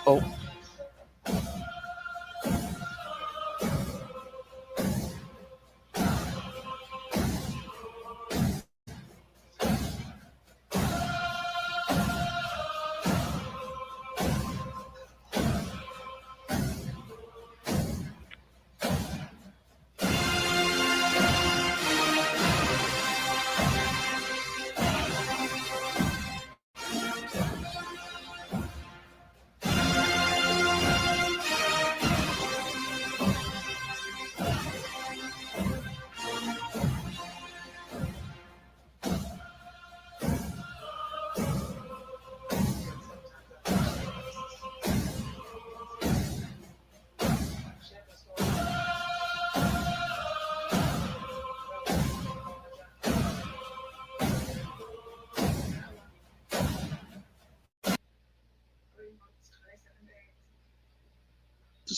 Oh,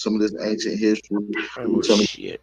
some of this ancient history. You oh tell me. shit.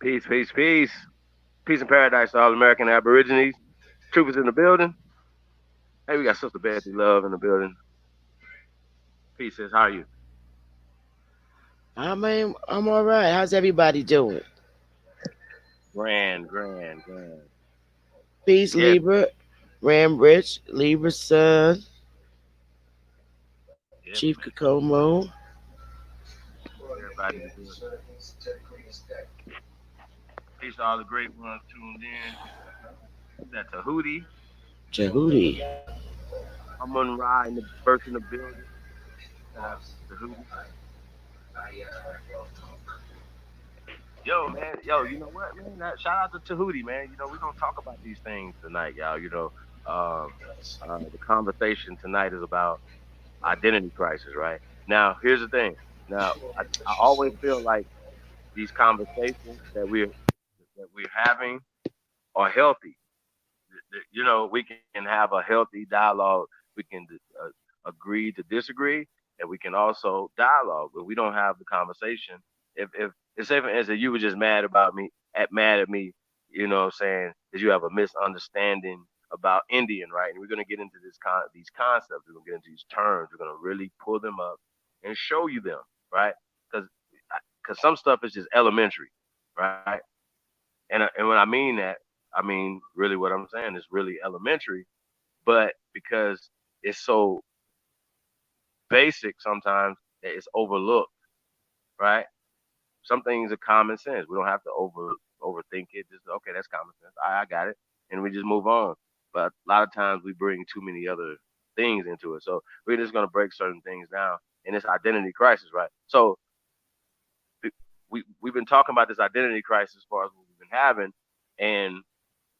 Peace, peace, peace. Peace and paradise to all American Aborigines. Troopers in the building. Hey, we got Sister Betsy Love in the building. Peace, sis. How are you? I'm all right. How's everybody doing? Grand, grand, grand. Peace, Yeah, Libra, Ram Rich, Libra Sun, yeah. Chief Kakomo, Everybody in the building. Peace to all the great ones tuned in. Who's that? Tahuti. Jehudi. Amun Ra in the first in the building. Shout out to Tahuti. Yo, man. Yo, you know what, man? Shout out to Tahuti, man. We're going to talk about these things tonight, y'all. Um, the conversation tonight is about identity crisis, right? Now, here's the thing. Now, I always feel like these conversations that we're having are healthy. We can have a healthy dialogue. We can agree to disagree, and we can also dialogue. But we don't have the conversation. If it's even as if you were just mad at me, you know what I'm saying, that you have a misunderstanding about Indian, right? And we're gonna get into these concepts. We're gonna get into these terms. We're gonna really pull them up and show you them, right? Because because some stuff is just elementary, right? And when I mean that, I mean really what I'm saying is really elementary, but because it's so basic sometimes that it's overlooked, right? Some things are common sense. We don't have to overthink it. Just okay, that's common sense. I got it, and we just move on. But a lot of times we bring too many other things into it. So we're just gonna break certain things down in this identity crisis, right? So we've been talking about this identity crisis as far as what we've been having, and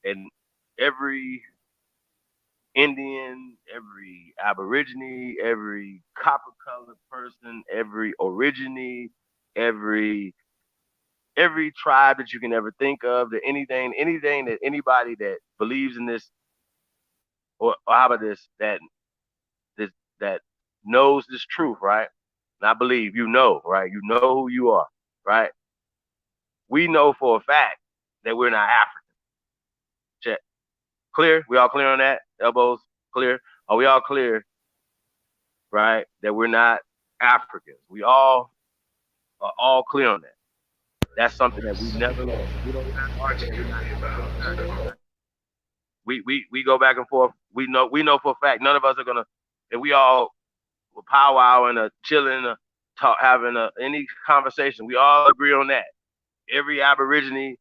and every Indian, every Aborigine, every copper colored person, every origine, every every tribe that you can ever think of, that anything that anybody that believes in this, or how about this that knows this truth, right? And I believe you know, right? You know who you are, right? We know for a fact that we're not African. Check. Clear? We all clear on that? Elbows clear? Are we all clear, right? That we're not Africans. We all are all clear on that. That's something that we never lost. We don't even have to argue that we're not African Americans, right? We go back and forth. We know for a fact none of us are gonna, if we all were powwow and chilling, talk, having any conversation. We all agree on that. Every Aborigine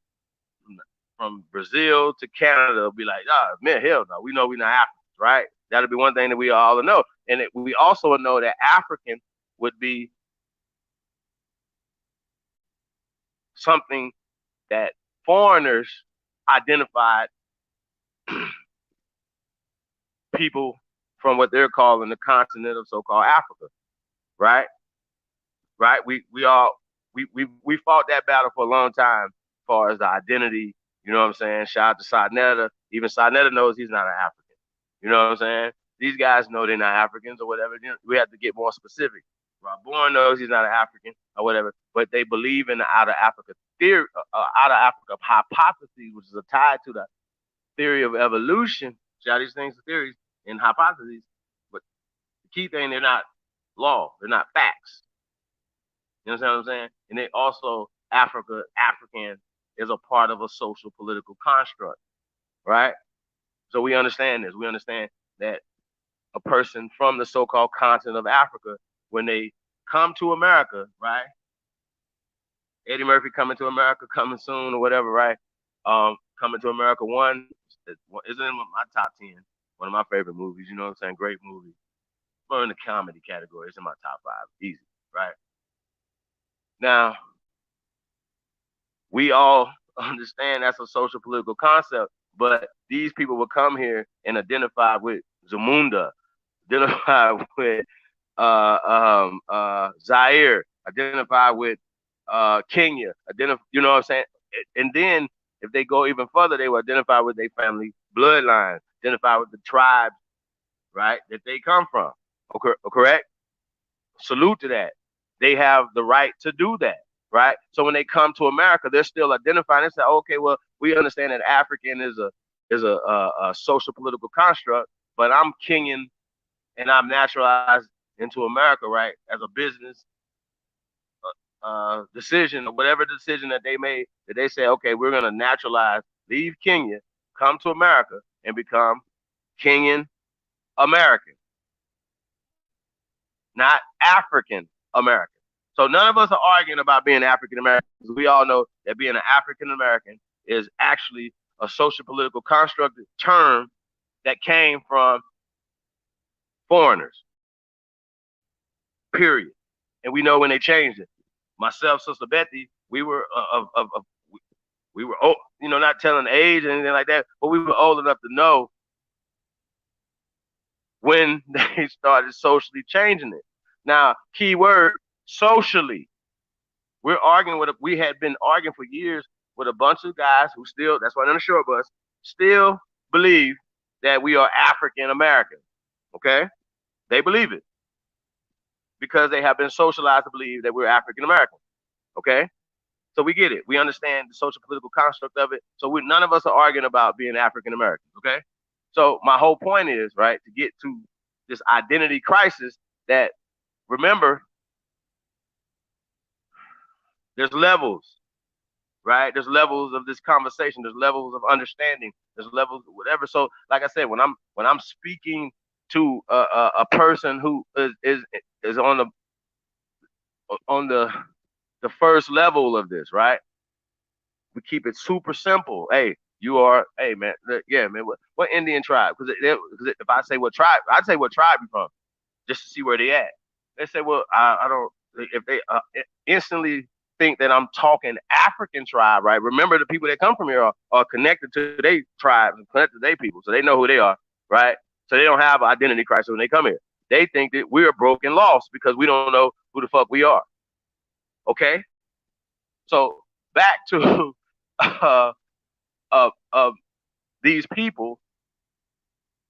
from Brazil to Canada will be like, ah, man, hell no, we know we're not Africans, right? That'll be one thing that we all know, and we also know that African would be something that foreigners identified people from what they're calling the continent of so-called Africa, right? Right? We fought that battle for a long time as far as the identity. You know what I'm saying? Shout out to Sarnetta. Even Sarnetta knows he's not an African. You know what I'm saying? These guys know they're not Africans or whatever. We have to get more specific. Rob Bourne knows he's not an African or whatever, but they believe in the out of Africa theory, out of Africa hypothesis, which is tied to the theory of evolution. See how these things are theories and hypotheses, but the key thing, they're not law, they're not facts. You understand what I'm saying? And they also African is a part of a social political construct, right? So we understand this. We understand that a person from the so-called continent of Africa, when they come to America, right? Eddie Murphy coming to America, coming soon or whatever, right? Coming to America one is in my top 10. One of my favorite movies. You know what I'm saying? Great movie. But in the comedy category, it's in my top five, easy, right? Now we all understand that's a social political concept, but these people will come here and identify with Zamunda, identify with Zaire, identify with Kenya, you know what I'm saying? And then if they go even further, they will identify with their family bloodline, identify with the tribes, right, that they come from. Okay, correct? Salute to that. They have the right to do that, right? So when they come to America, they're still identifying. They say, okay, well, we understand that African is a social political construct, but I'm Kenyan and I'm naturalized into America, right? As a business decision or whatever decision that they made, that they say, okay, we're going to naturalize, leave Kenya, come to America, and become Kenyan American, not African American. So none of us are arguing about being African American because we all know that being an African American is actually a social political construct term that came from foreigners, period. And we know when they changed it. Myself, Sister Betty, we were we were old, not telling age or anything like that, but we were old enough to know when they started socially changing it. Now, key word, socially. We had been arguing for years with a bunch of guys who still, that's why they're on the short bus, still believe that we are African American. Okay? They believe it because they have been socialized to believe that we're African American. Okay? So we get it. We understand the social political construct of it. So none of us are arguing about being African American. Okay? So my whole point is, right, to get to this identity crisis that, remember, there's levels, right? There's levels of this conversation. There's levels of understanding. There's levels of whatever. So, like I said, when I'm speaking to a person who is on the first level of this, right? We keep it super simple. Hey, hey man, yeah man, what Indian tribe? Because if I say what tribe, I'd say what tribe you from, just to see where they at. They say, well, I don't. If they instantly think that I'm talking African tribe, right? Remember, the people that come from here are connected to their tribes and connected to their people, so they know who they are, right? So they don't have an identity crisis when they come here. They think that we're broken lost because we don't know who the fuck we are. Okay, so back to uh, of these people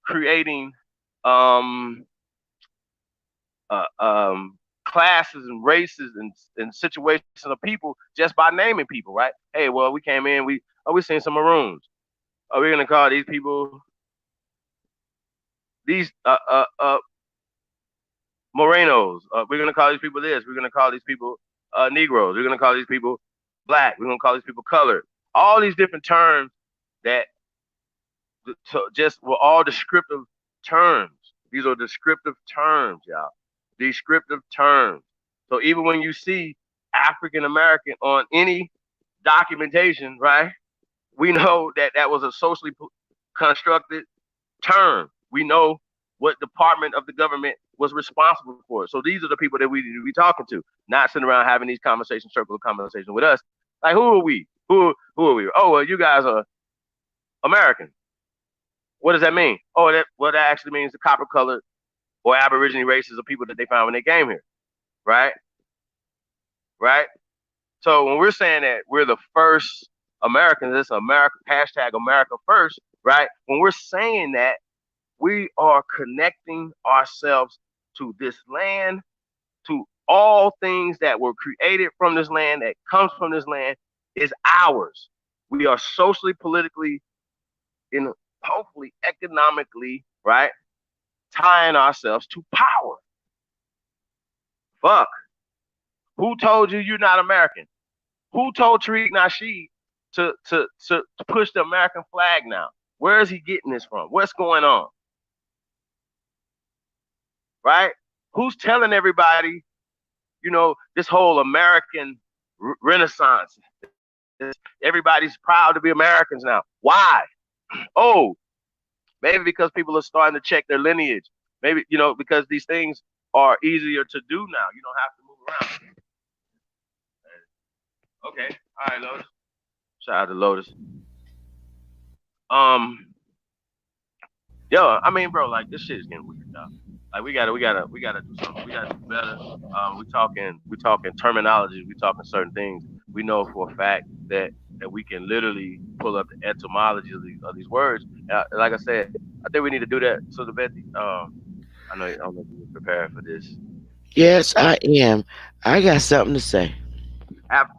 creating um, classes and races and situations of people just by naming people, right? Hey, well, we came in, we seen some Maroons. Are we gonna call these people these Morenos? We're gonna call these people this. We're gonna call these people Negroes. We're gonna call these people black. We're gonna call these people colored. All these different terms that just were all descriptive terms. These are descriptive terms, y'all. Descriptive terms. So even when you see African American on any documentation, right? We know that that was a socially constructed term. We know what department of the government was responsible for it. So these are the people that we need to be talking to, not sitting around having these conversations, circle of conversation with us. Like, who are we? Who are we? Oh, well, you guys are American. What does that mean? Oh, that actually means the copper colored or Aborigine races of people that they found when they came here, right? Right. So when we're saying that we're the first Americans, it's America hashtag America first, right? When we're saying that, we are connecting ourselves to this land, to all things that were created from this land, that comes from this land, is ours. We are socially, politically, and hopefully economically, right, tying ourselves to power. Fuck. Who told you you're not American? Who told Tariq Nasheed to push the American flag now? Where is he getting this from? What's going on? Right? Who's telling everybody, this whole American renaissance? Everybody's proud to be Americans now. Why? Oh, maybe because people are starting to check their lineage. Maybe, because these things are easier to do now. You don't have to move around. Okay. All right, Lotus. Shout out to Lotus. Um, Yo, I mean, bro, like this shit is getting weird, dog. Like we gotta do something. We gotta do better. We talking terminology. We talking certain things. We know for a fact that we can literally pull up the etymology of these words. Like I said, I think we need to do that. So the Betty, I don't know if you were prepared for this. Yes, I am. I got something to say. Ab-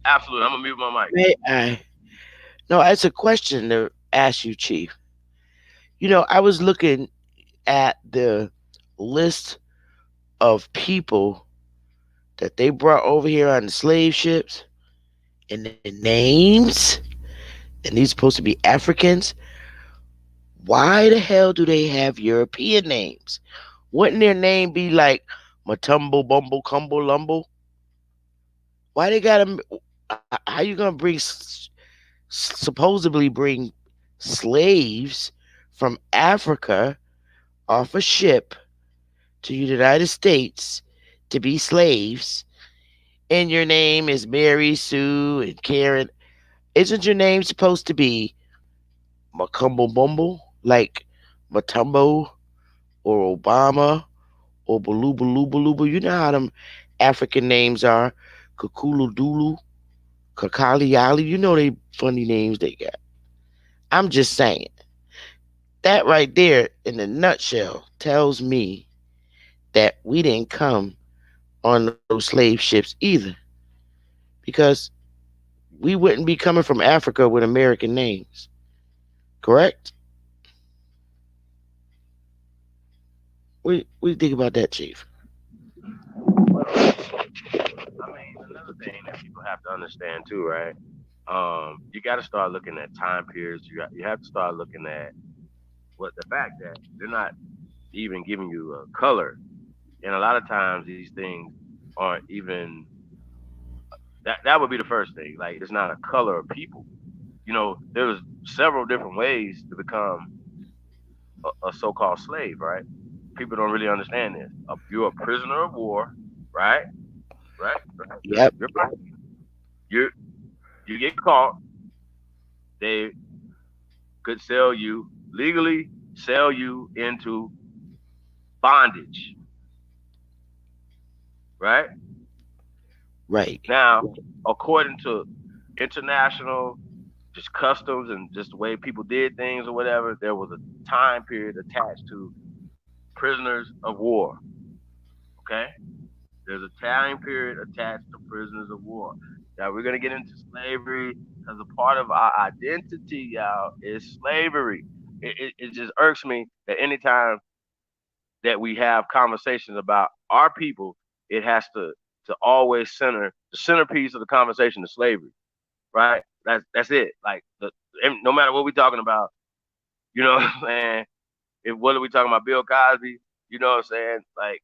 Absolutely. I'm gonna mute my mic. May I? No, it's a question to ask you, Chief. I was looking at the list of people that they brought over here on the slave ships and the names, and these supposed to be Africans. Why the hell do they have European names? Wouldn't their name be like Matumbo Bumble Cumble Lumble? Why they gotta? How you gonna bring supposedly bring slaves from Africa off a ship to the United States to be slaves, and your name is Mary Sue and Karen? Isn't your name supposed to be Macumbo Bumble, like Matumbo or Obama or Baluba Luba Luba? You know how them African names are. Kakulu Dulu, Kakali Ali. You know they funny names they got. I'm just saying. That right there, in a nutshell, tells me that we didn't come on those slave ships either. Because we wouldn't be coming from Africa with American names. Correct? We think about that, Chief. Well, I mean, another thing that people have to understand too, right? You got to start looking at time periods. You have to start looking at what the fact that they're not even giving you a color, and a lot of times these things aren't even that would be the first thing. Like it's not a color of people. There's several different ways to become a so-called slave, right? People don't really understand this. You're a prisoner of war, right? Right. Yep. You're fine. You get caught. They could sell you legally, sell you into bondage, right? Right. Now, according to international just customs and just the way people did things or whatever, there was a time period attached to prisoners of war. Okay, there's a time period attached to prisoners of war. Now we're gonna get into slavery because a part of our identity, y'all, is slavery. It just irks me that anytime that we have conversations about our people, it has to always center the centerpiece of the conversation is slavery, right? That's it. Like no matter what we're talking about, you know what I'm saying? If whether we talking about Bill Cosby, you know what I'm saying? Like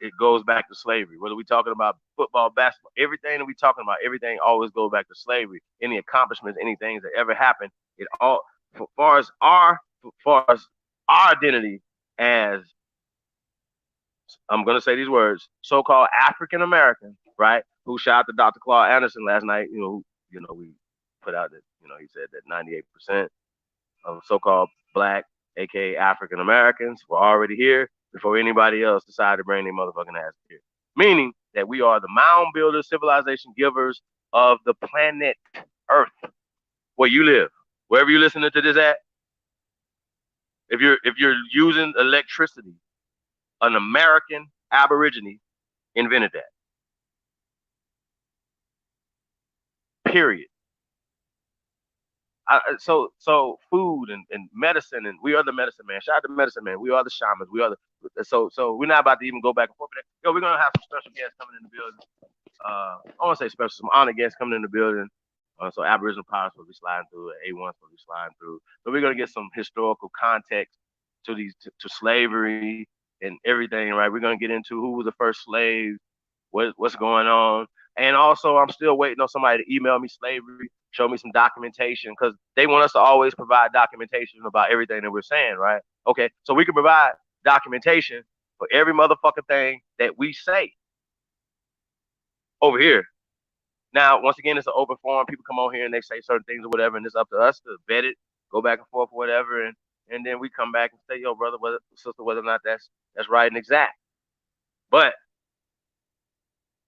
it goes back to slavery. Whether we talking about football, basketball, everything that we talking about, everything always goes back to slavery. Any accomplishments, anything that ever happened, it all far as our identity as I'm gonna say these words, so-called African American, right? Who shot the Dr. Claude Anderson last night? We put out that he said that 98% of so-called black, aka African Americans, were already here before anybody else decided to bring their motherfucking ass here. Meaning that we are the mound builders, civilization givers of the planet Earth, where you live, wherever you're listening to this at. If you're using electricity, an American Aborigine invented that. Period. So food and medicine, and we are the medicine man. Shout out to medicine man. We are the shamans. We are the. We're not about to even go back and forth. Yo, we're gonna have some special guests coming in the building. I want to say special, some honored guests coming in the building. So Aboriginal powers will be sliding through, A1s will be sliding through. So we're gonna get some historical context to slavery and everything, right? We're gonna get into who was the first slave, what's going on, and also I'm still waiting on somebody to email me slavery, show me some documentation because they want us to always provide documentation about everything that we're saying, right? Okay, so we can provide documentation for every motherfucking thing that we say over here. Now, once again, it's an open forum. People come on here and they say certain things or whatever, and it's up to us to vet it, go back and forth or whatever, and then we come back and say, yo, brother, sister, whether or not that's right and exact. But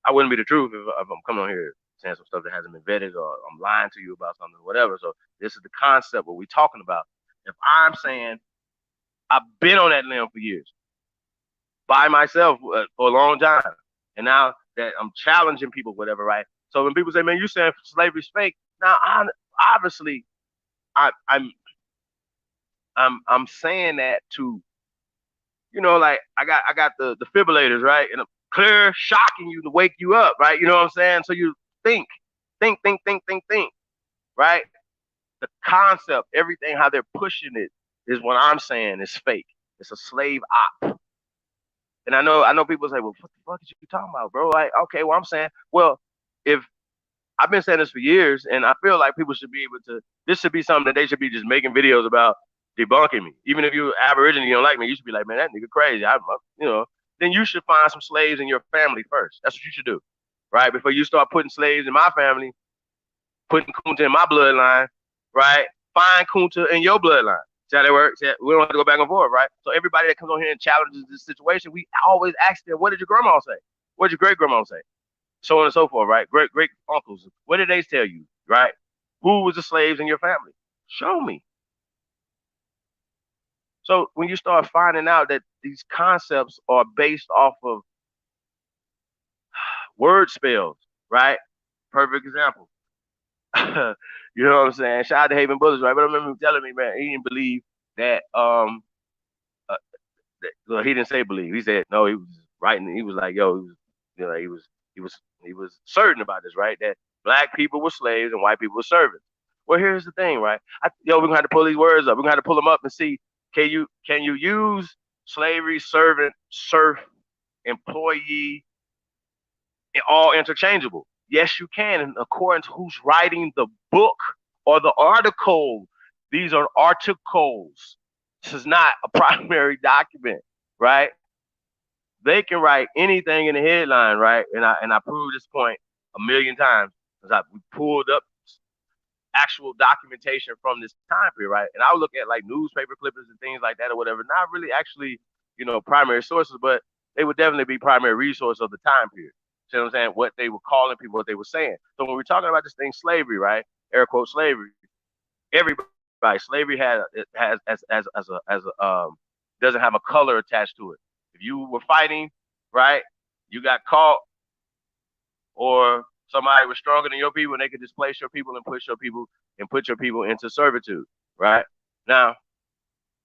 I wouldn't be the truth if I'm coming on here saying some stuff that hasn't been vetted or I'm lying to you about something or whatever. So this is the concept what we're talking about. If I'm saying I've been on that limb for years by myself for a long time, and now that I'm challenging people, whatever, right? So when people say, "Man, you saying slavery's fake," now obviously I, I'm saying that to, like I got the defibrillators, right, and I'm clear shocking you to wake you up, right? You know what I'm saying? So you think, think, right? The concept, everything, how they're pushing it, is what I'm saying is fake. It's a slave op. And I know people say, well, what the fuck is you talking about, bro? Like, okay, well, I'm saying, well, if I've been saying this for years, and I feel like people should be able to. This should be something that they should be just making videos about debunking me. Even if you're Aboriginal, you don't like me, you should be like, man, that nigga crazy. Then you should find some slaves in your family first. That's what you should do, right? Before you start putting slaves in my family, putting Kunta in my bloodline, right? Find Kunta in your bloodline. See how that works? See, we don't have to go back and forth, right? So everybody that comes on here and challenges this situation, we always ask them, what did your grandma say? What did your great grandma say? So on and so forth, right? Great uncles. What did they tell you, right? Who was the slaves in your family? Show me. So when you start finding out that these concepts are based off of word spells, right? Perfect example. You know what I'm saying? Shout out to Haven Bullets, right? But I remember him telling me, man, he didn't believe that. Uh, well, he didn't say believe. He said no. He was writing. He was like, yo, he was certain about this, right? That black people were slaves and white people were servants. Well, here's the thing, right? We're gonna have to pull these words up. We're gonna have to pull them up and see. Can you use slavery, servant, serf, employee, all interchangeable? Yes, you can. And according to who's writing the book or the article, these are articles. This is not a primary document, right? They can write anything in the headline, right? And I proved this point a million times because we pulled up actual documentation from this time period, right? And I would look at like newspaper clippings and things like that or whatever, not really actually, primary sources, but they would definitely be primary resource of the time period. See what I'm saying? What they were calling people, what they were saying. So when we're talking about this thing, slavery, right? Air quote slavery. Everybody, slavery has doesn't have a color attached to it. If you were fighting, right, you got caught, or somebody was stronger than your people and they could displace your people and push your people and put your people into servitude, right? Now,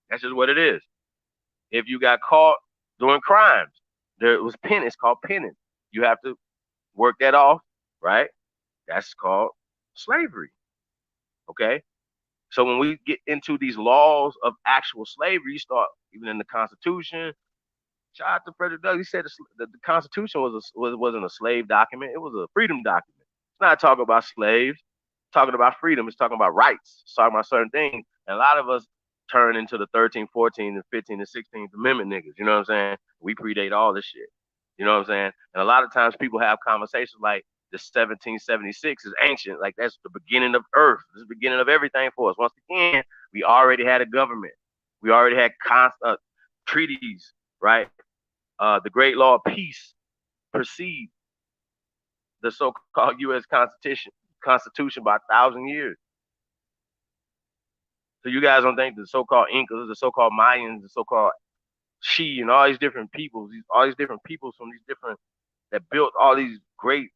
that's just what it is. If you got caught doing crimes, there was penance called penance. You have to work that off, right? That's called slavery. Okay. So when we get into these laws of actual slavery, you start even in the Constitution. Shout out to Frederick Douglass. He said the Constitution wasn't a slave document; it was a freedom document. It's not talking about slaves. It's talking about freedom. It's talking about rights. It's talking about certain things. And a lot of us turn into the 13th, 14th, and 15th and 16th Amendment niggas. You know what I'm saying? We predate all this shit. You know what I'm saying? And a lot of times people have conversations like the 1776 is ancient. Like that's the beginning of Earth. This is the beginning of everything for us. Once again, we already had a government. We already had treaties, right? The Great Law of Peace precede the so-called U.S. Constitution by 1,000 years. So you guys don't think the so-called Incas, the so-called Mayans, the so-called She, and all these different peoples, all these different peoples from these different that built all these great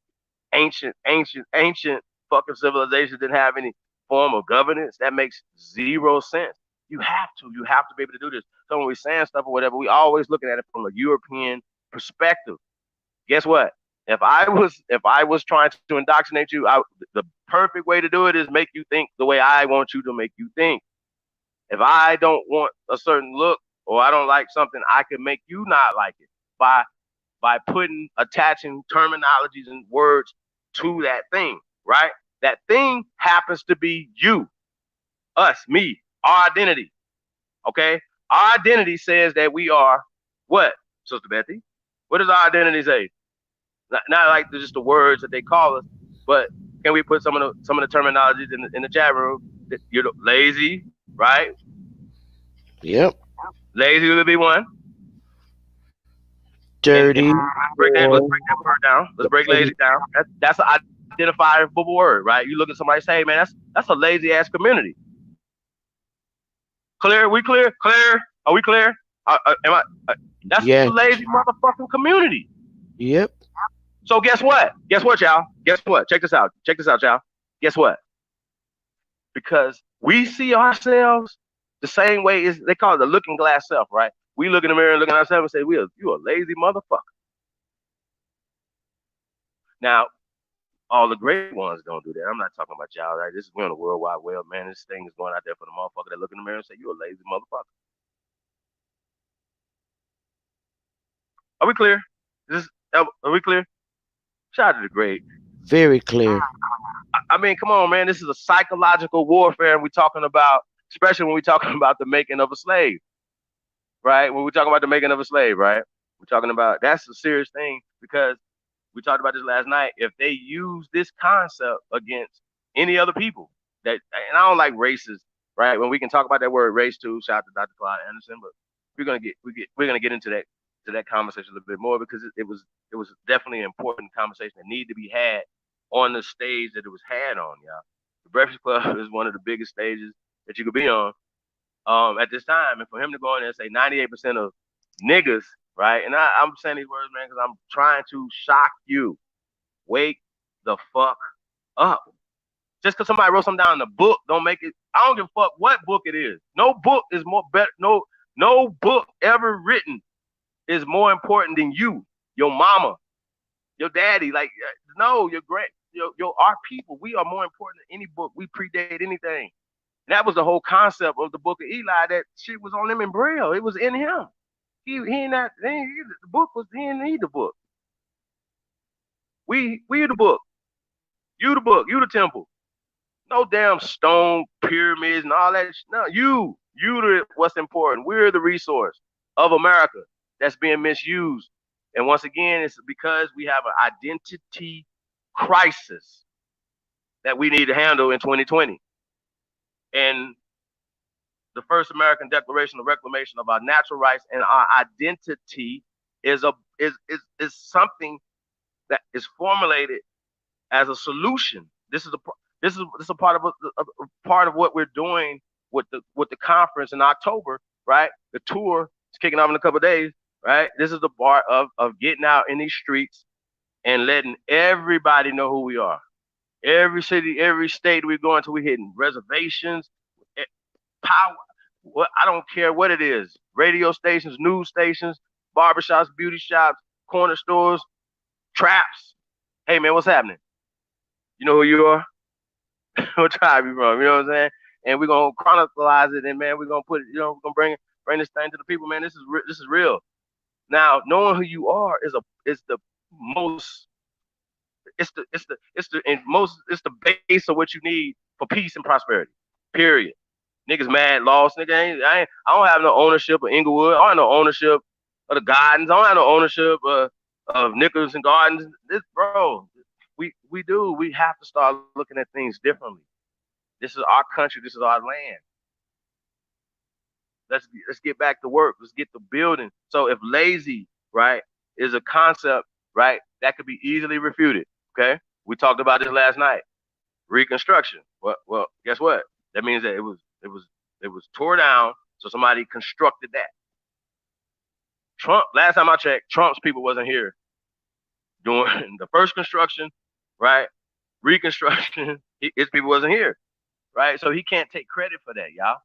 ancient fucking civilizations didn't have any form of governance? That makes zero sense. You have to be able to do this. So when we're saying stuff or whatever, we always looking at it from a European perspective. Guess what? If I was trying to indoctrinate you, the perfect way to do it is make you think the way I want you to make you think. If I don't want a certain look or I don't like something, I can make you not like it by attaching terminologies and words to that thing, right? That thing happens to be you, us, me, our identity. Okay? Our identity says that we are what, Sister Bethy? What does our identity say? Not like just the words that they call us, but can we put some of the terminologies in the chat room? You're lazy, right? Yep. Lazy would be one. And Dirty. let's break that word down. Let's break lazy down. That's an identifiable word, right? You look at somebody and say, hey man, that's a lazy ass community. Clear? We clear? Clear? Are we clear? Am I? That's Yeah. a lazy motherfucking community. Yep. So guess what? Guess what, y'all? Guess what? Check this out. Check this out, y'all. Guess what? Because we see ourselves the same way is they call it the looking glass self, right? We look in the mirror and look at ourselves and say, you a lazy motherfucker. Now, all the great ones don't do that. I'm not talking about y'all, right? This is we're on the world wide web, man. This thing is going out there for the motherfucker that look in the mirror and say, you a lazy motherfucker. Are we clear? Are we clear? Shout out to the great. Very clear. I mean, come on, man. This is a psychological warfare, and we're talking about, especially when we're talking about the making of a slave, right? When we're talking about the making of a slave, right? We're talking about that's a serious thing because we talked about this last night. If they use this concept against any other people, that and I don't like races, right? When we can talk about that word race too. Shout out to Dr. Clyde Anderson, but we're gonna get into that conversation a little bit more because it was definitely an important conversation that needed to be had on the stage that it was had on, y'all. The Breakfast Club is one of the biggest stages that you could be on at this time, and for him to go in there and say 98% of niggas, right? And I'm saying these words, man, because I'm trying to shock you. Wake the fuck up. Just because somebody wrote something down in the book, don't make it. I don't give a fuck what book it is. No book is more better. No book ever written is more important than you, your mama, your daddy. Like no, your grand, your our people. We are more important than any book. We predate anything. And that was the whole concept of the book of Eli. That shit was on him in Braille. It was in him. He not the book was he didn't need the book. We the book. You the book. You the temple. No damn stone pyramids and all that. No, you the what's important. We're the resource of America that's being misused. And once again, it's because we have an identity crisis that we need to handle in 2020. And the first American Declaration of Reclamation of our natural rights and our identity is is something that is formulated as a solution. This is a part of part of what we're doing with the conference in October, right? The tour is kicking off in a couple of days, right? This is the part of getting out in these streets and letting everybody know who we are. Every city, every state we're going to, we're hitting reservations, power. What I don't care what it is, radio stations, news stations, barbershops, beauty shops, corner stores, traps. Hey man, what's happening? You know who you are? What tribe you from? You know what I'm saying? And we're gonna chronicleize it, and man, we're gonna put it. We're gonna bring this thing to the people, man. This is real. Now, knowing who you are is the most it's the base of what you need for peace and prosperity. Period. Niggas mad, lost. Nigga, I don't have no ownership of Inglewood. I don't have no ownership of the Gardens. I don't have no ownership of Nichols and Gardens. This, bro, we do. We have to start looking at things differently. This is our country. This is our land. Let's get back to work. Let's get to building. So if lazy, right, is a concept, right, that could be easily refuted. Okay, we talked about this last night. Reconstruction. Well, guess what? That means that it was tore down, so somebody constructed that. Trump. Last time I checked, Trump's people wasn't here doing the first construction, right? Reconstruction. His people wasn't here, right? So he can't take credit for that, y'all.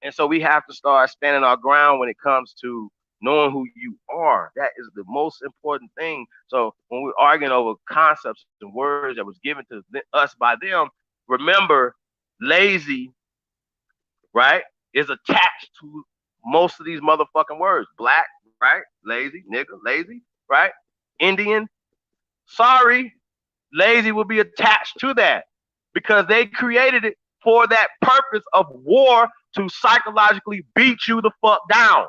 And so we have to start standing our ground when it comes to knowing who you are. That is the most important thing. So when we're arguing over concepts and words that was given to us by them, remember, lazy, right, is attached to most of these motherfucking words. Black, right? Lazy, nigga, lazy, right? Indian, sorry, lazy will be attached to that because they created it for that purpose of war to psychologically beat you the fuck down.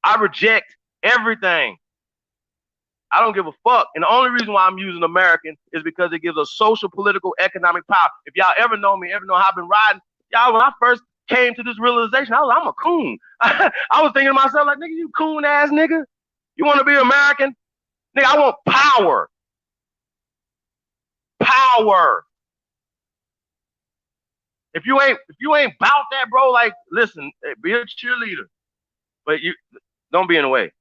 I reject everything. I don't give a fuck. And the only reason why I'm using American is because it gives us social, political, economic power. If y'all ever know me, ever know how I've been riding, y'all, when I first came to this realization, I'm a coon. I was thinking to myself, like, nigga, you coon ass nigga. You want to be American? Nigga, I want power. Power. If you ain't about that, bro, like, listen, be a cheerleader. But Don't be in the way.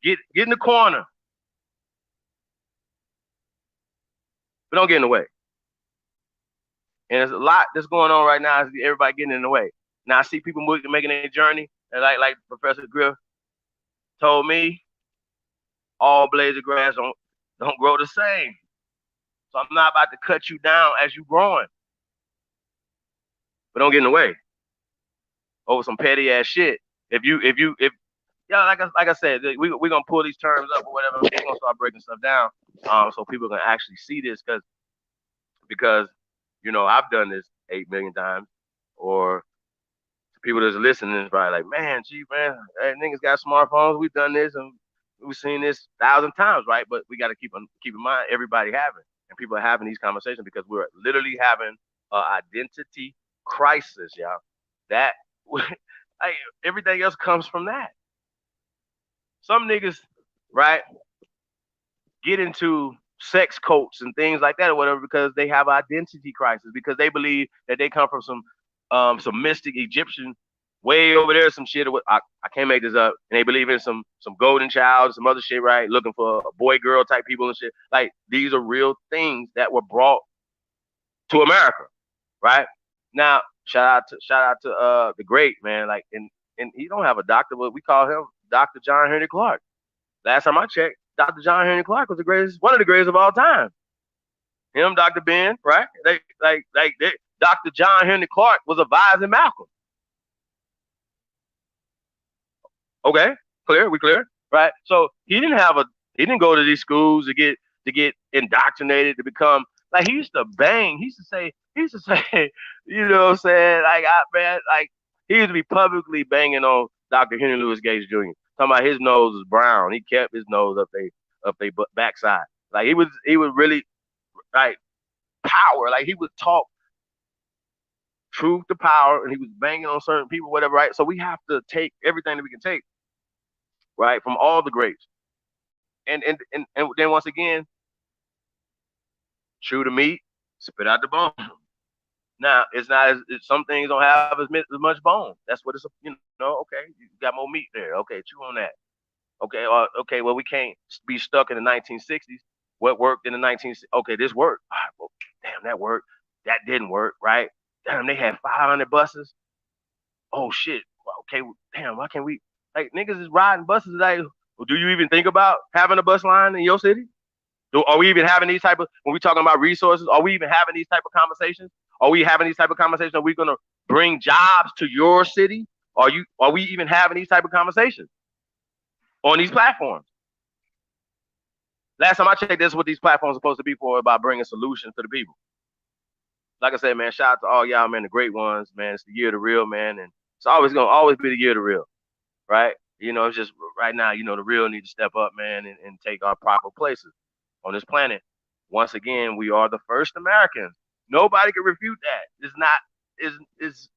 Get in the corner, but don't get in the way. And there's a lot that's going on right now. Is everybody getting in the way. Now I see people making their journey, and like Professor Griff told me, all blades of grass don't grow the same. So I'm not about to cut you down as you growing, but don't get in the way over some petty ass shit. If yeah, like I said, we're gonna pull these terms up or whatever. We're gonna start breaking stuff down, so people can actually see this because I've done this 8 million times, or people that's listening is probably like, man, gee, man, hey, niggas got smartphones. We've done this and we've seen this 1,000 times, right? But we got to keep in mind everybody having and people are having these conversations because we're literally having an identity crisis, y'all. That like everything else comes from that. Some niggas, right, get into sex cults and things like that or whatever because they have identity crisis because they believe that they come from some mystic Egyptian way over there, some shit. I can't make this up. And they believe in some golden child, some other shit, right? Looking for boy girl type people and shit. Like these are real things that were brought to America, right? Now, shout out to the great man, like and he don't have a doctor, but we call him Dr. John Henry Clark. Last time I checked, Dr. John Henry Clark was one of the greatest of all time. Him, Dr. Ben, right? Dr. John Henry Clark was advising Malcolm. Okay, clear, we clear, right? So he didn't go to these schools to get indoctrinated to become like he used to bang. He used to say, you know what I'm saying? Like man, like he used to be publicly banging on Dr. Henry Louis Gates Jr. Talking about his nose is brown. He kept his nose up they backside. Like he was really like power. Like he would talk truth to power, and he was banging on certain people, whatever. Right. So we have to take everything that we can take, right, from all the greats, and then once again, chew the meat, spit out the bone. Now it's not some things don't have as much bone. That's what it's. Okay, you got more meat there. Okay, chew on that. Okay, okay. Well, we can't be stuck in the 1960s. What worked in the 1960s? Okay, this worked. All right, well, damn, that worked. That didn't work, right? Damn, they had 500 buses. Oh shit. Well, okay, damn, why can't we? Like niggas is riding buses. Like, well, do you even think about having a bus line in your city? Are we even having these type of when we talking about resources? Are we even having these type of conversations? Are we having these type of conversations? Are we gonna bring jobs to your city? Are we even having these type of conversations on these platforms? Last time I checked, this is what these platforms are supposed to be for about bringing solutions to the people. Like I said, man, shout out to all y'all, man, the great ones, man. It's the year of the real, man, and it's always be the year of the real, right? It's just right now, the real need to step up, man, and take our proper places on this planet. Once again, we are the first Americans. Nobody can refute that. It's not is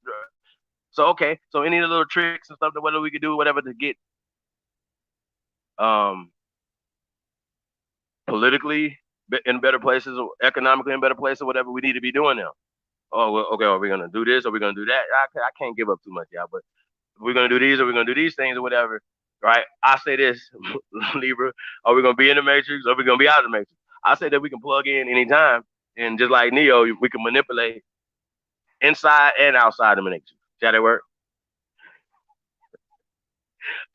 so okay. So any of the little tricks and stuff that whatever we could do, whatever to get um politically in better places or economically in better places, whatever we need to be doing now. Oh, well, okay. Are we gonna do this? Are we gonna do that? I can't give up too much, y'all. But we're gonna do these, or we're gonna do these things, or whatever. Right? I say this, Libra. Are we gonna be in the matrix, or are we gonna be out of the matrix? I say that we can plug in anytime, and just like Neo, we can manipulate inside and outside the matrix. Shall that work?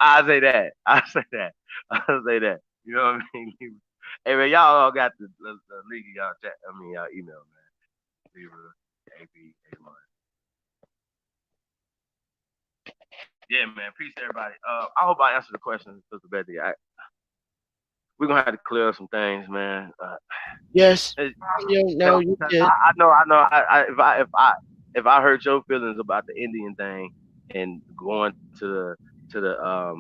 I say that. I say that. I say that. You know what I mean? Hey man, y'all all got the link in y'all chat. I mean y'all email, man. Libra, AP, A1. Yeah, man. Peace to everybody. I hope I answered the question, Sister Betty. We're gonna have to clear up some things, man. Yes. Cause No, you did. I know. If I hurt your feelings about the Indian thing and going to the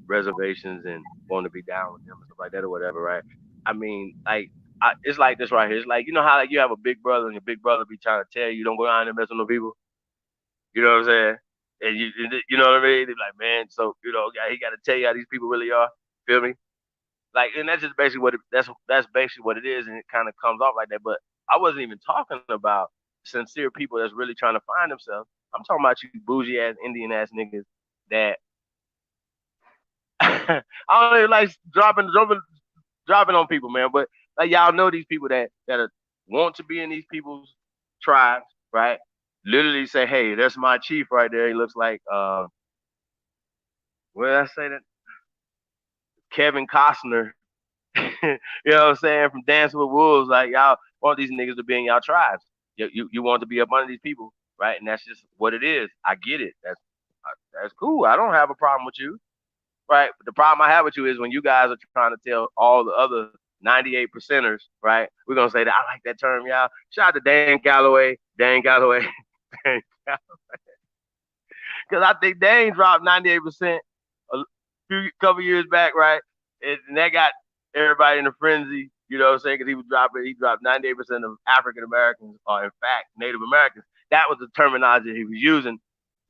reservations and wanting to be down with them and stuff like that or whatever, right? I mean, like, it's like this right here. It's like how like you have a big brother and your big brother be trying to tell you don't go out there and mess with no people. You know what I'm saying? And you know what I mean? They're like, man, so he got to tell you how these people really are. Feel me? Like, and that's just basically that's basically what it is, and it kind of comes off like that. But I wasn't even talking about sincere people that's really trying to find themselves. I'm talking about you bougie ass Indian ass niggas that I don't even like dropping on people, man. But like y'all know these people that want to be in these people's tribes, right? Literally say, hey, that's my chief right there. He looks like what did I say that Kevin Costner. You know what I'm saying? From Dancing with Wolves, like y'all want these niggas to be in y'all tribes. You want to be up under these people, right? And that's just what it is. I get it. That's cool. I don't have a problem with you, right? But the problem I have with you is when you guys are trying to tell all the other 98 percenters, right? We're gonna say that I like that term, y'all. Shout out to Dan Galloway, because I think Dane dropped 98% a couple years back, right? And that got everybody in a frenzy. You know what I'm saying? Because he dropped 98% of African Americans, or in fact Native Americans. That was the terminology he was using.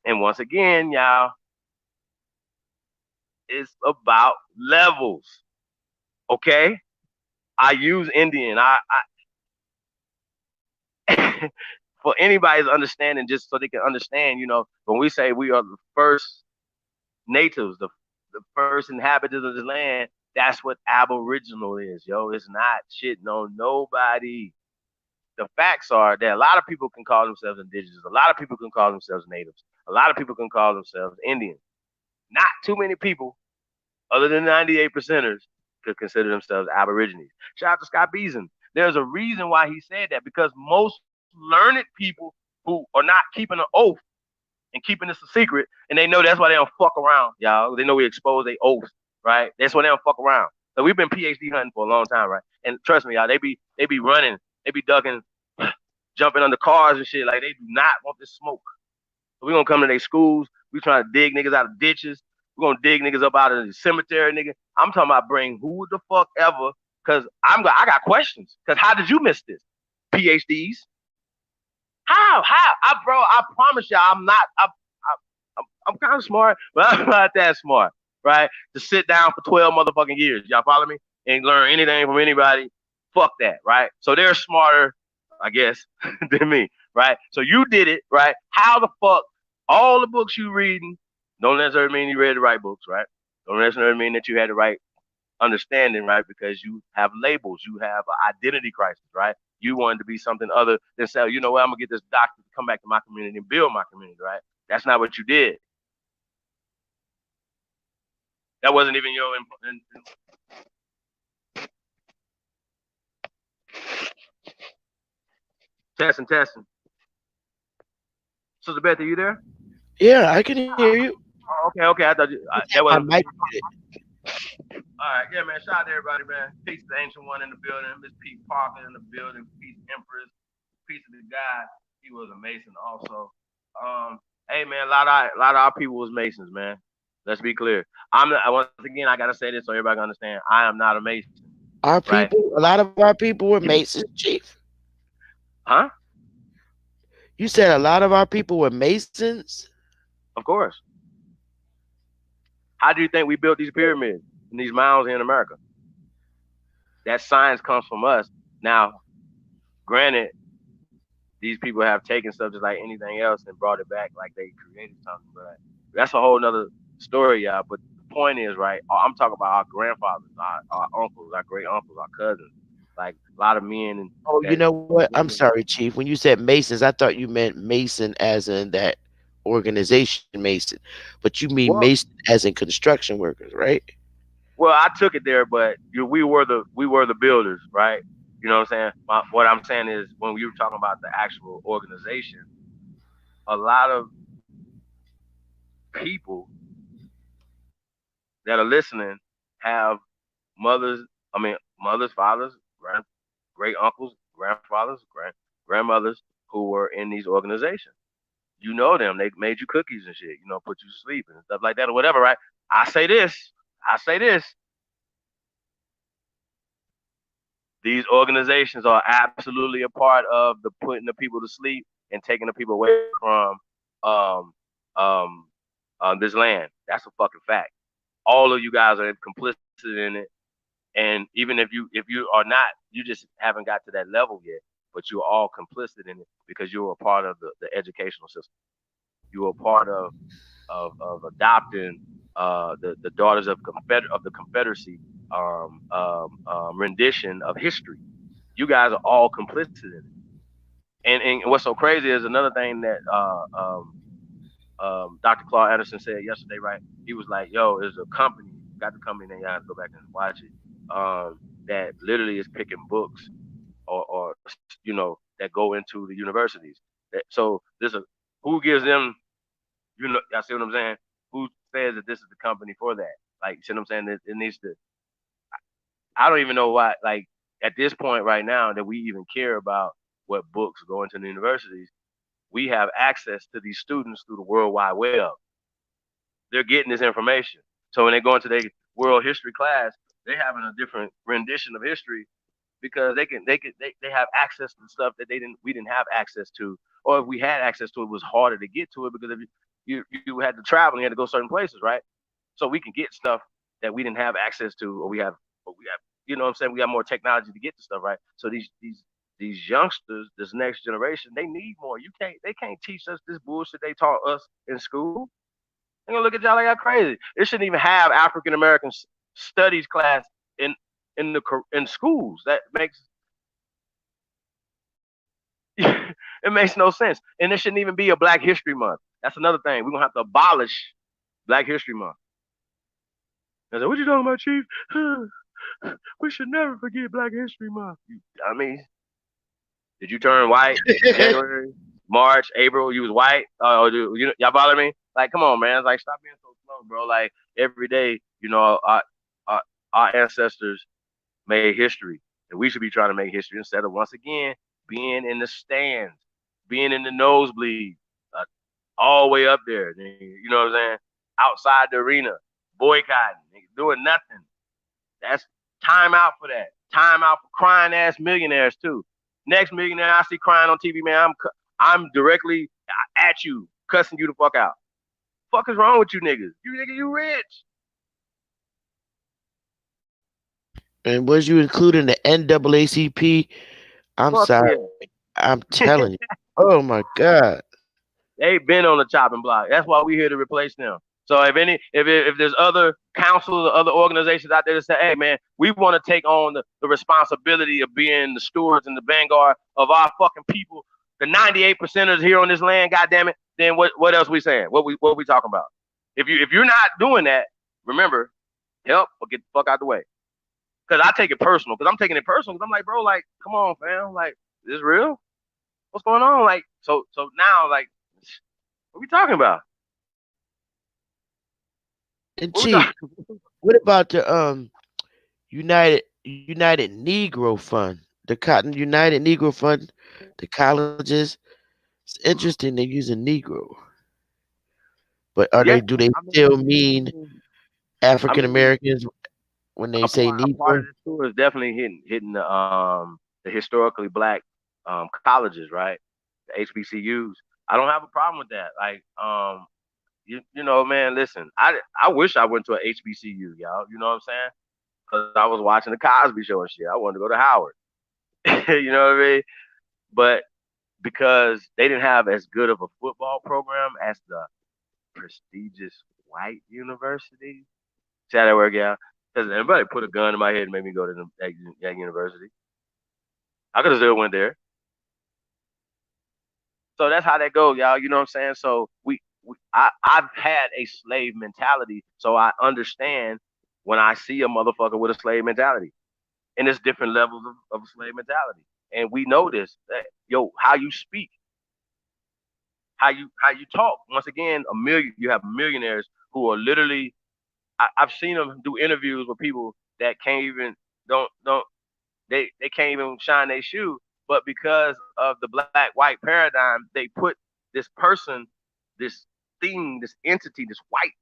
And once again, y'all, it's about levels. Okay, I use Indian. For anybody's understanding, just so they can understand, when we say we are the first natives, the first inhabitants of this land, that's what aboriginal is, yo. It's not shitting on nobody. The facts are that a lot of people can call themselves indigenous. A lot of people can call themselves natives. A lot of people can call themselves Indian. Not too many people, other than 98 percenters, could consider themselves aborigines. Shout out to Scott Beason. There's a reason why he said that, because most learned people who are not keeping an oath and keeping this a secret, and they know that's why they don't fuck around, y'all. They know we expose their oaths, right? That's why they don't fuck around. So we've been PhD hunting for a long time, right? And trust me, y'all, they be running, they be ducking, jumping under cars and shit. Like they do not want this smoke. So we gonna come to their schools. We trying to dig niggas out of ditches. We gonna dig niggas up out of the cemetery, nigga. I'm talking about bring who the fuck ever, cause I got questions. Cause how did you miss this? PhDs, how? Bro, I promise y'all, I'm not. I'm kind of smart, but I'm not that smart, right? To sit down for 12 motherfucking years, y'all follow me, and learn anything from anybody. Fuck that, right? So they're smarter, I guess, than me, right? So you did it, right? How the fuck all the books you reading don't necessarily mean you read the right books, right? Don't necessarily mean that you had the right understanding, right? Because you have labels, you have an identity crisis, right? You wanted to be something other than say, you know what, I'm gonna get this doctor to come back to my community and build my community, right? That's not what you did. That wasn't even your testing. Sister Beth, are you there? Yeah, I can hear you. Oh, okay. I thought that My wasn't. mic. All right, yeah, man. Shout out to everybody, man. Peace to the ancient one in the building. Miss Pete Parker in the building. Peace Empress. Peace to the guy. He was a Mason also. Hey man, a lot of our people was Masons, man. Let's be clear. I'm not, once again, I gotta say this so everybody can understand. I am not a Mason, Our right? people, a lot of our people were Masons, Chief. Huh? You said a lot of our people were Masons. Of course. How do you think we built these pyramids and these mounds here in America? That science comes from us. Now, granted, these people have taken stuff just like anything else and brought it back like they created something, but that's a whole nother story, y'all. But the point is, right? I'm talking about our grandfathers, our uncles, our great uncles, our cousins, like a lot of men and Oh, you that know what? I'm women. sorry, Chief. When you said Masons, I thought you meant Mason as in that organization Mason, but you mean Well, Mason as in construction workers, right? well, I took it there, but we were the builders, right? You know what I'm saying? What I'm saying is when we were talking about the actual organization, a lot of people that are listening have mothers. I mean, mothers, fathers, great uncles, grandfathers, grandmothers who were in these organizations. You know them. They made you cookies and shit. Put you to sleep and stuff like that or whatever, right? I say this. I say this. These organizations are absolutely a part of the putting the people to sleep and taking the people away from um, um, this land. That's a fucking fact. All of you guys are complicit in it. And even if you are not, you just haven't got to that level yet. But you're all complicit in it because you're a part of the educational system. You're a part of adopting the Daughters of the Confederacy rendition of history. You guys are all complicit in it. And what's so crazy is another thing that Dr. Claude Anderson said yesterday, right? He was like, "Yo, there's a company, got the company name. You have to go back and watch it. That literally is picking books or that go into the universities. So there's a who gives them, y'all see what I'm saying? Who says that this is the company for that? Like, you see what I'm saying? It needs to. I don't even know why. Like at this point right now that we even care about what books go into the universities. We have access to these students through the World Wide Web. They're getting this information. So when they go into their world history class, they're having a different rendition of history because they have access to stuff that we didn't have access to, or if we had access to it, it was harder to get to it because if you had to travel and you had to go certain places, right? So we can get stuff that we didn't have access to, or we have, what I'm saying, we have more technology to get to stuff, right? So these youngsters, this next generation, they need more. They can't teach us this bullshit they taught us in school. They're gonna look at y'all like y'all crazy. It shouldn't even have African American studies class in in schools. That makes it makes no sense. And there shouldn't even be a Black History Month. That's another thing. We're gonna have to abolish Black History Month. I said, what you talking about, Chief? We should never forget Black History Month. I mean, did you turn white January, March, April? You was white? Y'all bother me? Like, come on, man. It's like, stop being so slow, bro. Like, every day, our, our ancestors made history. And we should be trying to make history instead of, once again, being in the stands, being in the nosebleed, all the way up there. You know what I'm saying? Outside the arena, boycotting, doing nothing. That's time out for that. Time out for crying ass millionaires too. Next millionaire I see crying on TV, man, I'm directly at you, cussing you the fuck out. Fuck is wrong with you niggas? You rich. And was you including the NAACP? I'm Fuck sorry. yeah. I'm telling you. Oh my God. They've been on the chopping block. That's why we're here to replace them. So if there's other councils or other organizations out there that say, hey man, we want to take on the responsibility of being the stewards and the vanguard of our fucking people, the 98 percenters here on this land, goddamn it, then what else we saying? What we talking about? If you're not doing that, remember, help or get the fuck out the way. Cause I take it personal. Cause I'm taking it personal. Cause I'm like, bro, like, come on, fam. Like, is this real? What's going on? Like, so now, like, what we talking about? And What we Chief, talking? what about the United Negro Fund? The Cotton United Negro Fund, the colleges. It's interesting they're using Negro. But are Yeah, they do they I still mean, mean I African mean, Americans when they say a part Negro? of this tour is definitely hitting the historically black colleges, right? The HBCUs. I don't have a problem with that. Like, man, listen, I wish I went to a HBCU, y'all. You know what I'm saying? Because I was watching the Cosby Show and shit. I wanted to go to Howard. You know what I mean? But because they didn't have as good of a football program as the prestigious white universities. See how that work out? Because everybody put a gun in my head and made me go to that university. I could have still went there. So that's how that goes, y'all. You know what I'm saying? So I've had a slave mentality, so I understand when I see a motherfucker with a slave mentality, and there's different levels of slave mentality, and we know this. Yo, how you speak, how you talk. Once again, you have millionaires who are literally. I've seen them do interviews with people that can't even don't they can't even shine their shoe. But because of the black white paradigm, they put this person, this thing, this entity, this white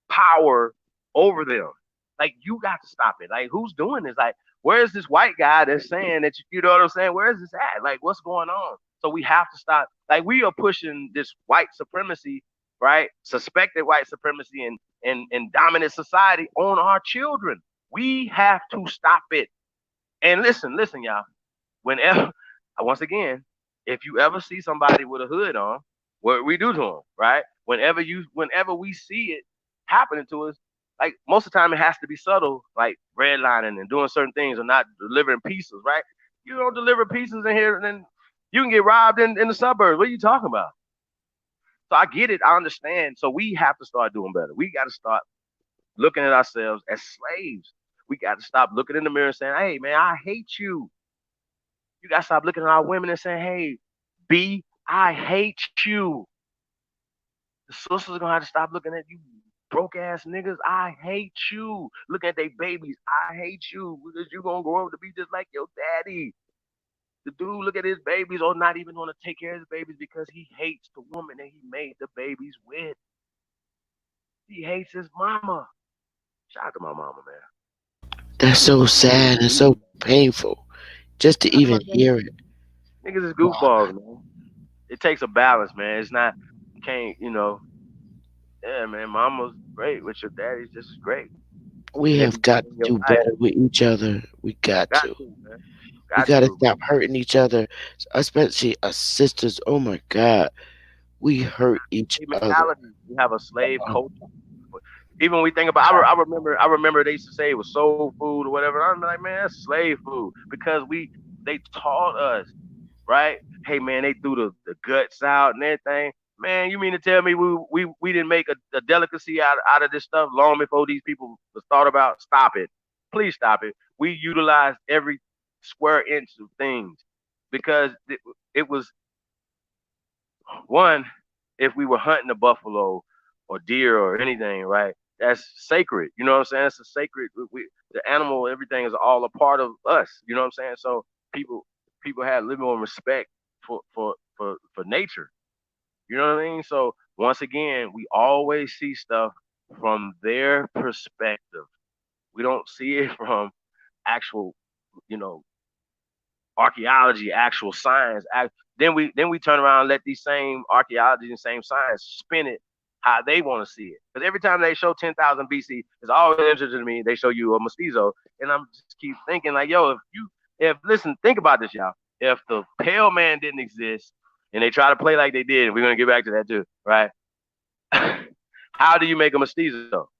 power over them. Like, you got to stop it. Like, who's doing this? Like, where's this white guy that's saying that, you know what I'm saying? Where is this at? Like, what's going on? So we have to stop. Like, we are pushing this white supremacy, right? Suspected white supremacy and dominant society on our children. We have to stop it. And listen, y'all. Whenever, once again, if you ever see somebody with a hood on, what we do to them, right? Whenever we see it, happening to us, like most of the time it has to be subtle, like redlining and doing certain things or not delivering pieces, right? You don't deliver pieces in here and then you can get robbed in the suburbs. What are you talking about? So I get it, I understand. So we have to start doing better. We got to start looking at ourselves as slaves. We got to stop looking in the mirror and saying, "Hey, man, I hate you." You got to stop looking at our women and saying, "Hey, B, I hate you." The sisters are gonna have to stop looking at you broke ass niggas. I hate you. Look at their babies. I hate you because you gonna grow up to be just like your daddy. The dude look at his babies or not even want to take care of his babies because he hates the woman that he made the babies with. He hates his mama. Shout out to my mama, man. That's so sad and so painful just to That's even what I'm saying. hear it. Niggas is goofballs, man. It takes a balance, man. It's not you can't, yeah, man, mama's great, with your daddy's just as great. We And if have he's not got in to your do life, better with each other. We got got to. to, man. We Got got to to. stop hurting each other, especially us sisters. Oh my God. We hurt each Slave other. mentality. We have a slave culture. Even when we think about, I remember they used to say it was soul food or whatever. I'm like, man, that's slave food because they taught us, right? Hey, man, they threw the guts out and everything. Man, you mean to tell me we didn't make a delicacy out of this stuff long before these people was thought about? Stop it. Please stop it. We utilized every square inch of things because it was one, if we were hunting a buffalo or deer or anything, right? That's sacred. You know what I'm saying? It's a sacred. The animal, everything is all a part of us. You know what I'm saying? So people people had a little more respect for nature. You know what I mean? So once again, we always see stuff from their perspective. We don't see it from actual, you know, archaeology, actual science. Then we turn around and let these same archaeology and same science spin it how they want to see it. Because every time they show 10,000 BC, it's always interesting to me. They show you a mestizo, and I'm just keep thinking like, yo, if listen, think about this, y'all. If the pale man didn't exist, and they try to play like they did, we're gonna get back to that too, right? How do you make a mestizo?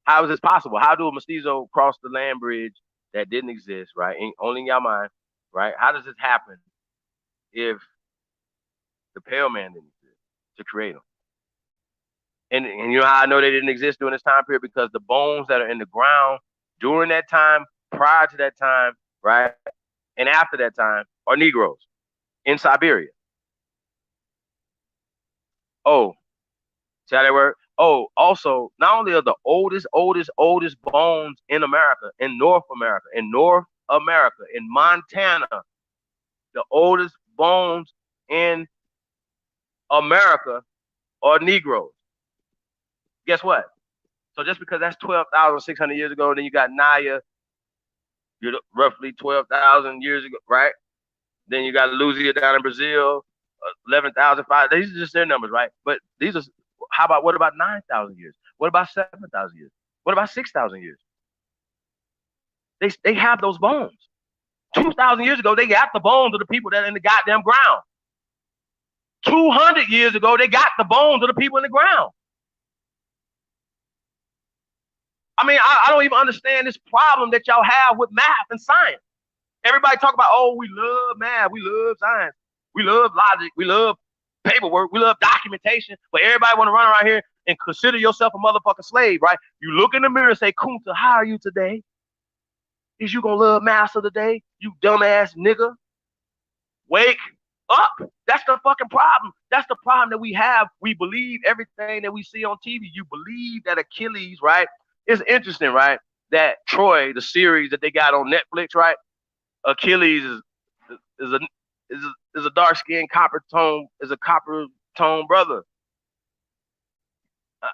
How is this possible? How do a mestizo cross the land bridge that didn't exist, right? Only in your mind, right? How does this happen if the pale man didn't exist to create them? And you know how I know they didn't exist during this time period? Because the bones that are in the ground during that time, prior to that time, right? And after that time are Negroes in Siberia. Oh, see how they work? Oh, also, not only are the oldest bones in America, in Montana, the oldest bones in America are Negroes. Guess what? So just because that's 12,600 years ago, then you got Naya, you're roughly 12,000 years ago, right? Then you got Luzia down in Brazil, 11,005. These are just their numbers, right? But these are, how about, what about 9,000 years? What about 7,000 years? What about 6,000 years? They have those bones. 2,000 years ago, they got the bones of the people that are in the goddamn ground. 200 years ago, they got the bones of the people in the ground. I mean, I don't even understand this problem that y'all have with math and science. Everybody talk about, oh, we love math, we love science, we love logic, we love paperwork, we love documentation, but everybody want to run around here and consider yourself a motherfucking slave, right? You look in the mirror and say, Kunta, how are you today? Is you gonna love master today? You dumbass nigga. Wake up. That's the fucking problem. That's the problem that we have. We believe everything that we see on TV. You believe that Achilles, right? It's interesting, right? That Troy, the series that they got on Netflix, right? Achilles is a is a dark skinned copper tone brother.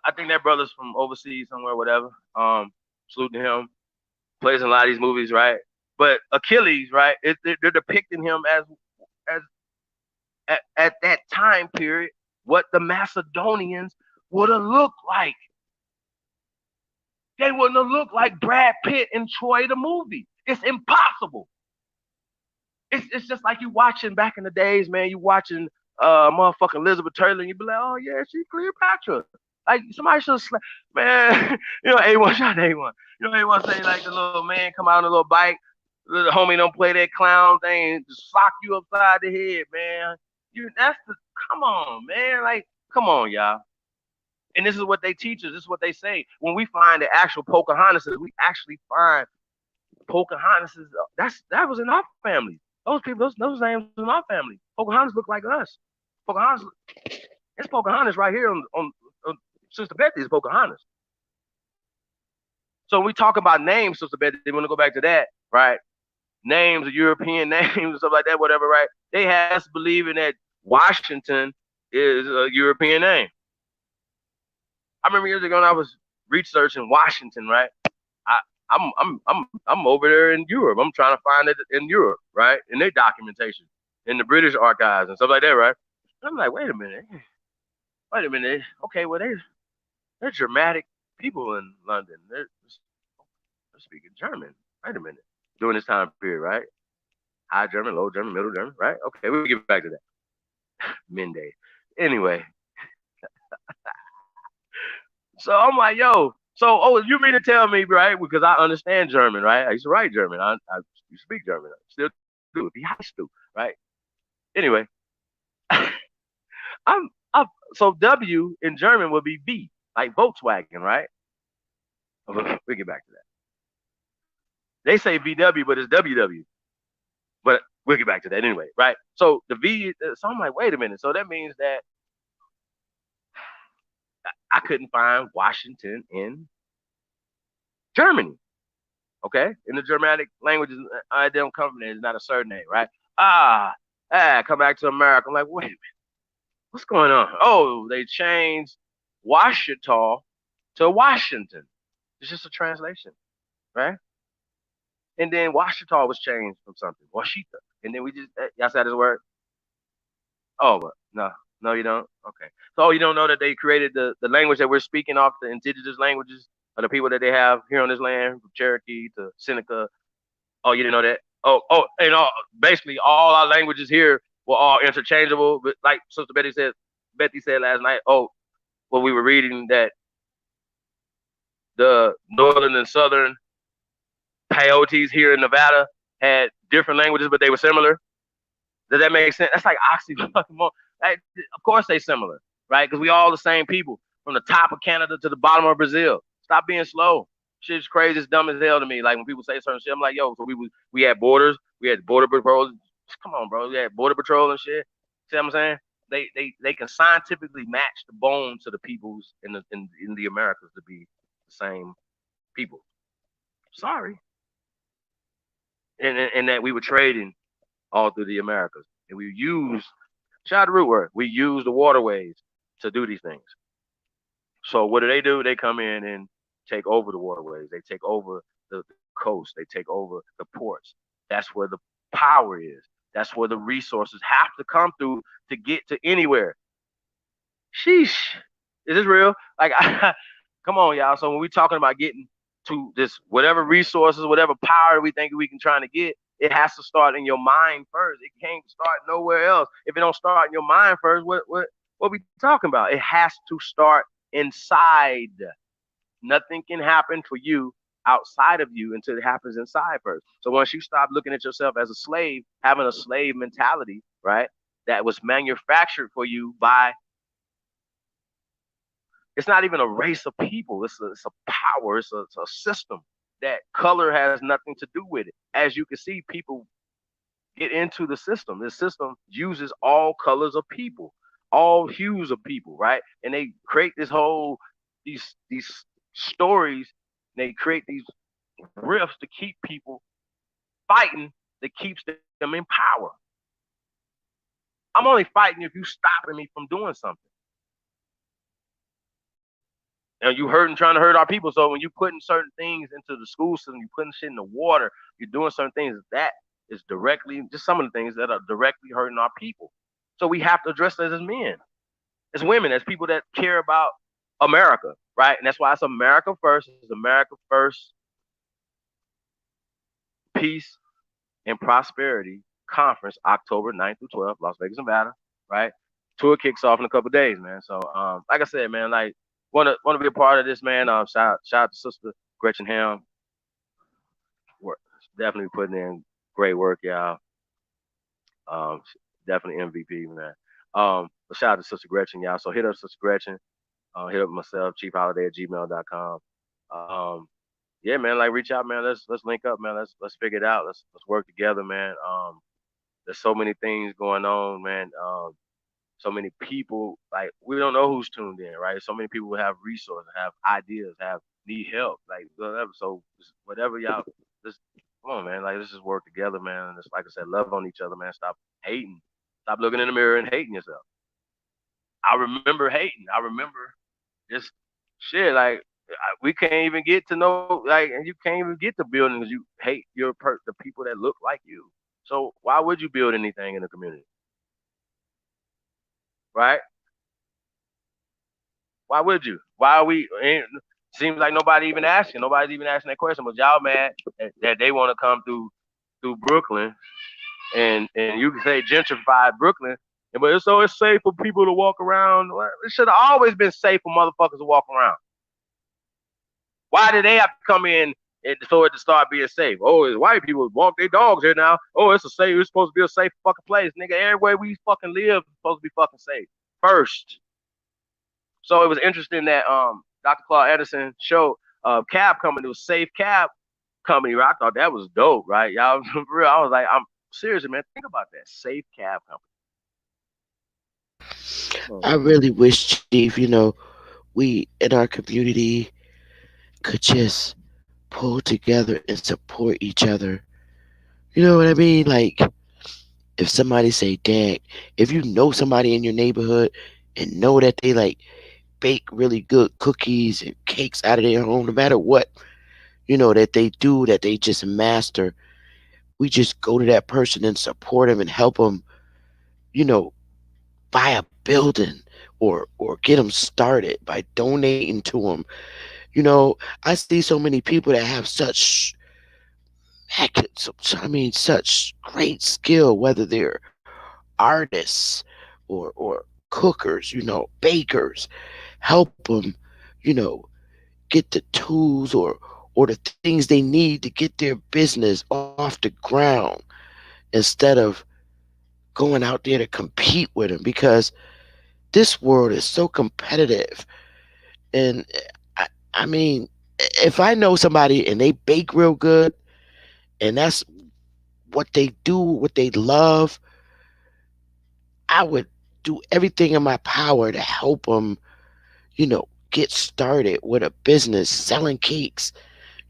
I think that brother's from overseas somewhere, whatever. Salute to him. Plays in a lot of these movies, right? But Achilles, right? They're depicting him as at that time period what the Macedonians would have looked like. They wouldn't have looked like Brad Pitt in Troy the movie. It's impossible. It's just like you watching back in the days, man. You watching motherfucking Elizabeth Taylor, and you be like, oh yeah, she's Cleopatra. Like somebody should man. A1 shot A1. A1 say like the little man come out on a little bike. The homie don't play that clown thing, just sock you upside the head, man. That's the come on, man. Like come on, y'all. And this is what they teach us. This is what they say. When we find the actual Pocahontas, we actually find Pocahontas. That was in our family. Those people, those names in our family. Pocahontas look like us. Pocahontas, it's Pocahontas right here on Sister Betty is Pocahontas. So when we talk about names, Sister Betty, we want to go back to that, right? Names, European names, and stuff like that, whatever, right? They had us believing that Washington is a European name. I remember years ago when I was researching Washington, right? I, I'm over there in Europe. I'm trying to find it in Europe, right? In their documentation, in the British archives and stuff like that, right? And I'm like, wait a minute. Okay, well they're dramatic people in London. They're speaking German. Wait a minute. During this time period, right? High German, low German, middle German, right? Okay, we'll get back to that. Mende. Anyway, so I'm like, yo, so you mean to tell me, right? Because I understand German, right? I used to write German. I used to speak German. I still do. If you have to, right? Anyway, I'm so W in German would be V, like Volkswagen, right? We'll get back to that. They say VW, but it's WW. But we'll get back to that anyway, right? So the V, so I'm like, wait a minute. So that means that I couldn't find Washington in Germany, okay? In the Germanic languages, I don't come from there. It's not a surname, right? Come back to America. I'm like, wait a minute, what's going on? Oh, they changed Washita to Washington. It's just a translation, right? And then Washita was changed from something, Washita. And then we just, y'all said this word? Oh, but no, you don't? Okay. So you don't know that they created the language that we're speaking off the indigenous languages of the people that they have here on this land, from Cherokee to Seneca. Oh, you didn't know that? And basically all our languages here were all interchangeable. But like Sister Betty said last night. Oh, when we were reading that the northern and southern peyotes here in Nevada had different languages, but they were similar. Does that make sense? That's like oxymoron. Like, of course they similar, right? Because we all the same people from the top of Canada to the bottom of Brazil. Stop being slow. Shit's crazy. It's dumb as hell to me. Like when people say certain shit, I'm like, yo, so we had borders, we had border patrol. Come on, bro. We had border patrol and shit. See what I'm saying? They can scientifically match the bones to the peoples in the Americas to be the same people. Sorry, and that we were trading all through the Americas, and we used shout out to root word. We use the waterways to do these things. So what do? They come in and take over the waterways. They take over the coast. They take over the ports. That's where the power is. That's where the resources have to come through to get to anywhere. Sheesh. Is this real? Like, come on, y'all. So when we're talking about getting to this, whatever resources, whatever power we think we can try to get, it has to start in your mind first. It can't start nowhere else. If it don't start in your mind first, what we talking about? It has to start inside. Nothing can happen for you outside of you until it happens inside first. So once you stop looking at yourself as a slave, having a slave mentality, right? That was manufactured for you by it's not even a race of people. It's a power. It's a system that color has nothing to do with it. As you can see, people get into the system. This system uses all colors of people, all hues of people, right? And they create these stories. They create these rifts to keep people fighting that keeps them in power. I'm only fighting if you stopping me from doing something. And you hurting trying to hurt our people. So when you putting certain things into the school system, you putting shit in the water, you're doing certain things that is directly just some of the things that are directly hurting our people. So we have to address that as men, as women, as people that care about America, right? And that's why it's America first. It's America first, peace and prosperity conference, October 9th through 12th, Las Vegas, Nevada, right? Tour kicks off in a couple of days, man. So like I said, man, like Want to be a part of this, man. Shout out to Sister Gretchen Ham. Work, definitely putting in great work, y'all. Definitely MVP, man. But shout out to Sister Gretchen, y'all. So hit up Sister Gretchen. Hit up myself, chiefholiday@gmail.com. Um, yeah, man. Like reach out, man. Let's link up, man. Let's figure it out. Let's work together, man. There's so many things going on, man. So many people like we don't know who's tuned in, right? So many people have resources, have ideas, have need help, like whatever. So whatever y'all, just come on, man. Like let's just work together, man. And just like I said, love on each other, man. Stop hating. Stop looking in the mirror and hating yourself. I remember hating. I remember just shit like we can't even get to know like, and you can't even get to building because you hate the people that look like you. So why would you build anything in the community, right? Why would you? Why are we? Seems like nobody even asking. Nobody's even asking that question. But y'all mad that they want to come through Brooklyn, and you can say gentrified Brooklyn, but it's safe for people to walk around. Well, it should have always been safe for motherfuckers to walk around. Why did they have to come in and for it to start being safe? Oh, it's white people walk their dogs here now. Oh, it's a safe. It's supposed to be a safe fucking place, nigga. Everywhere we fucking live is supposed to be fucking safe first. So it was interesting that Dr. Claude Anderson showed cab company was Safe Cab Company. Right? I thought that was dope, right? Y'all for real. I was like, I'm seriously, man. Think about that. Safe Cab Company. Oh, I really wish, Chief, we in our community could just pull together and support each other. You know what I mean? Like, if somebody say, Dad, if you know somebody in your neighborhood and know that they like bake really good cookies and cakes out of their home, no matter what, that they do, that they just master, we just go to that person and support them and help them, you know, buy a building or get them started by donating to them. I see so many people that have such great skill, whether they're artists or cookers, bakers. Help them, you know, get the tools or the things they need to get their business off the ground instead of going out there to compete with them, because this world is so competitive. And I mean, if I know somebody and they bake real good and that's what they do, what they love, I would do everything in my power to help them, get started with a business selling cakes.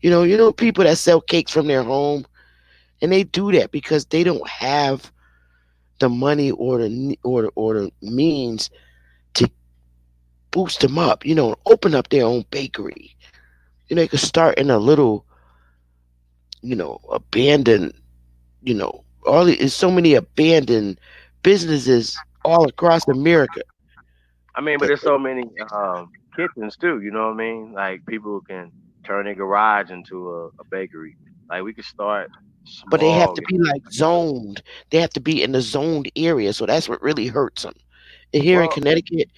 People that sell cakes from their home, and they do that because they don't have the money or the means to boost them up. Open up their own bakery. They could start in a little, abandoned, there's so many abandoned businesses all across America. I mean, but That, there's so many kitchens too. You know what I mean? Like people can turn their garage into a bakery. Like we could start but they have small. to be like zoned. They have to be in the zoned area. So that's what really hurts them. And here in Well, Connecticut,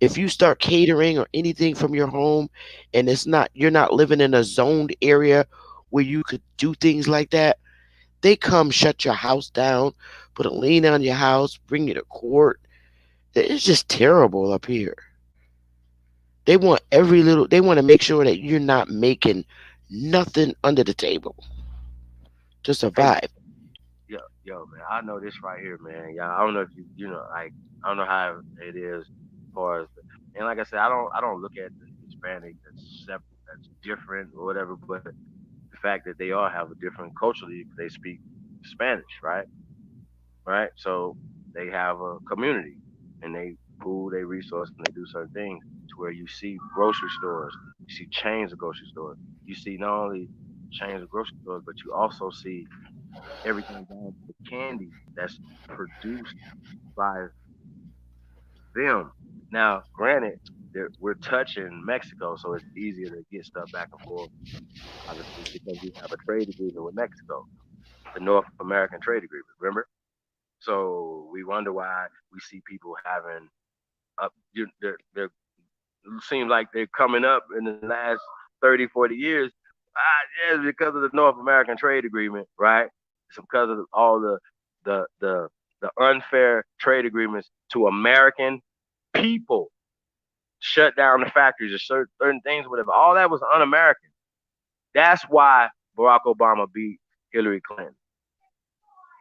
if you start catering or anything from your home and you're not living in a zoned area where you could do things like that, they come shut your house down, put a lien on your house, bring you to court. It's just terrible up here. They want to make sure that you're not making nothing under the table to hey, survive. yo, man, I know this right here, man. Yeah, I don't know if you know, like, I don't know how it is as far as, and like I said, I don't look at the Hispanic that's separate, that's different or whatever, but the fact that they all have a different culturally, they speak Spanish, right? Right? So they have a community and they pool their resources and they do certain things to where you see grocery stores, you see chains of grocery stores, you see not only chains of grocery stores, but you also see everything down to the candy that's produced by them. Now, granted, we're touching Mexico, so it's easier to get stuff back and forth, obviously, because we have a trade agreement with Mexico, the North American Trade Agreement. Remember? So we wonder why we see people having up. They're seems like they're coming up in the last 30, 40 years. Yeah, it's because of the North American Trade Agreement, right? It's because of all the the the unfair trade agreements to American people, shut down the factories or certain things, whatever. All that was un-American. That's why Barack Obama beat Hillary Clinton.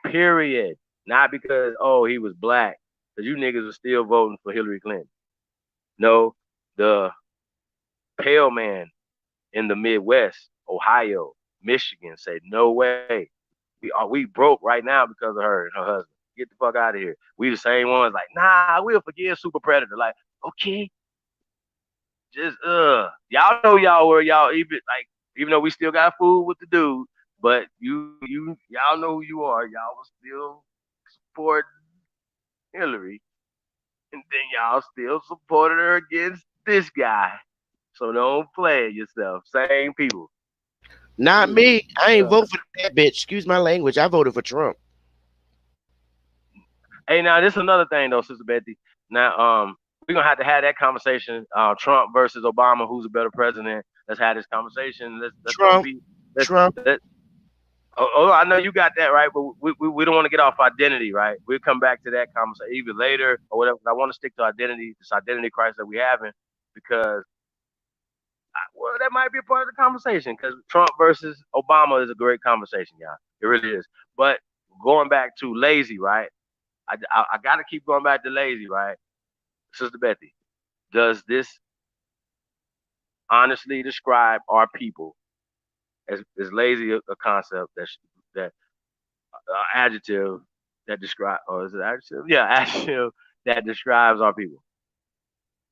Period. Not because he was black, because you niggas are still voting for Hillary Clinton. No, the pale man in the Midwest, Ohio, Michigan, said no way. We broke right now because of her and her husband. Get the fuck out of here. We the same ones like, nah, we'll forgive Super Predator. Like, okay, just y'all know y'all were y'all even though we still got food with the dude, but y'all know who you are. Y'all was still supporting Hillary, and then y'all still supported her against this guy. So don't play it yourself. Same people. Not me. I ain't Uh, vote for that bitch. Excuse my language. I voted for Trump. Hey, now this is another thing though, Sister Betty. Now, we're gonna have to have that conversation. Trump versus Obama, who's a better president? Let's have this conversation. Let's don't Trump. be let's Trump. let. Oh, I know you got that right, but we don't want to get off identity, right? We'll come back to that conversation either later or whatever. I want to stick to identity, this identity crisis that we having, because well, that might be a part of the conversation. Because Trump versus Obama is a great conversation, y'all. It really is. But going back to lazy, right? I got to keep going back to lazy, right? Sister Betty, does this honestly describe our people? Is lazy a concept that adjective that describe, or is it adjective? Yeah, adjective that describes our people.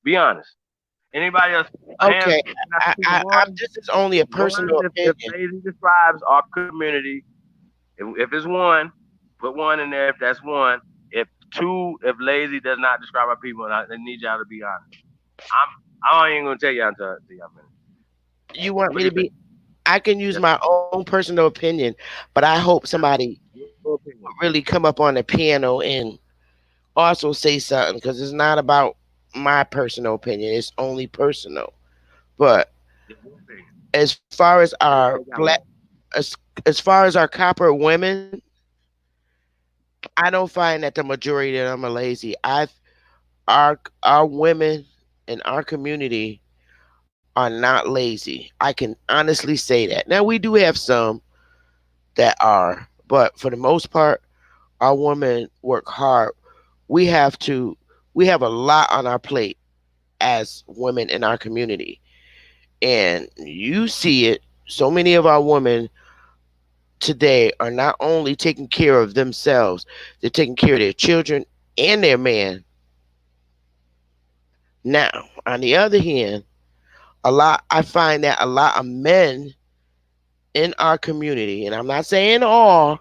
Be honest. Anybody else? Hands. Okay. Can I see the one? This is only a One. personal If opinion. lazy describes our community, if it's one, put one in there. If that's one. If two, if lazy does not describe our people, and I need y'all to be honest. I'm. I ain't gonna tell y'all until y'all finish. You want What me do you to think? be? I can use Yes, my own personal opinion, but I hope somebody your opinion. really come up on the piano and also say something because it's not about my personal opinion. It's only personal. But Yeah, your opinion. as far as our Everybody got black, one. as far as our copper women, I don't find that the majority of them are lazy. Our women in our community are not lazy. I can honestly say that. Now we do have some that are, but for the most part, our women work hard. We have to. We have a lot on our plate as women in our community, and you see it. So many of our women today are not only taking care of themselves, they're taking care of their children and their man. Now, on the other hand, a lot I find that a lot of men in our community, and I'm not saying all,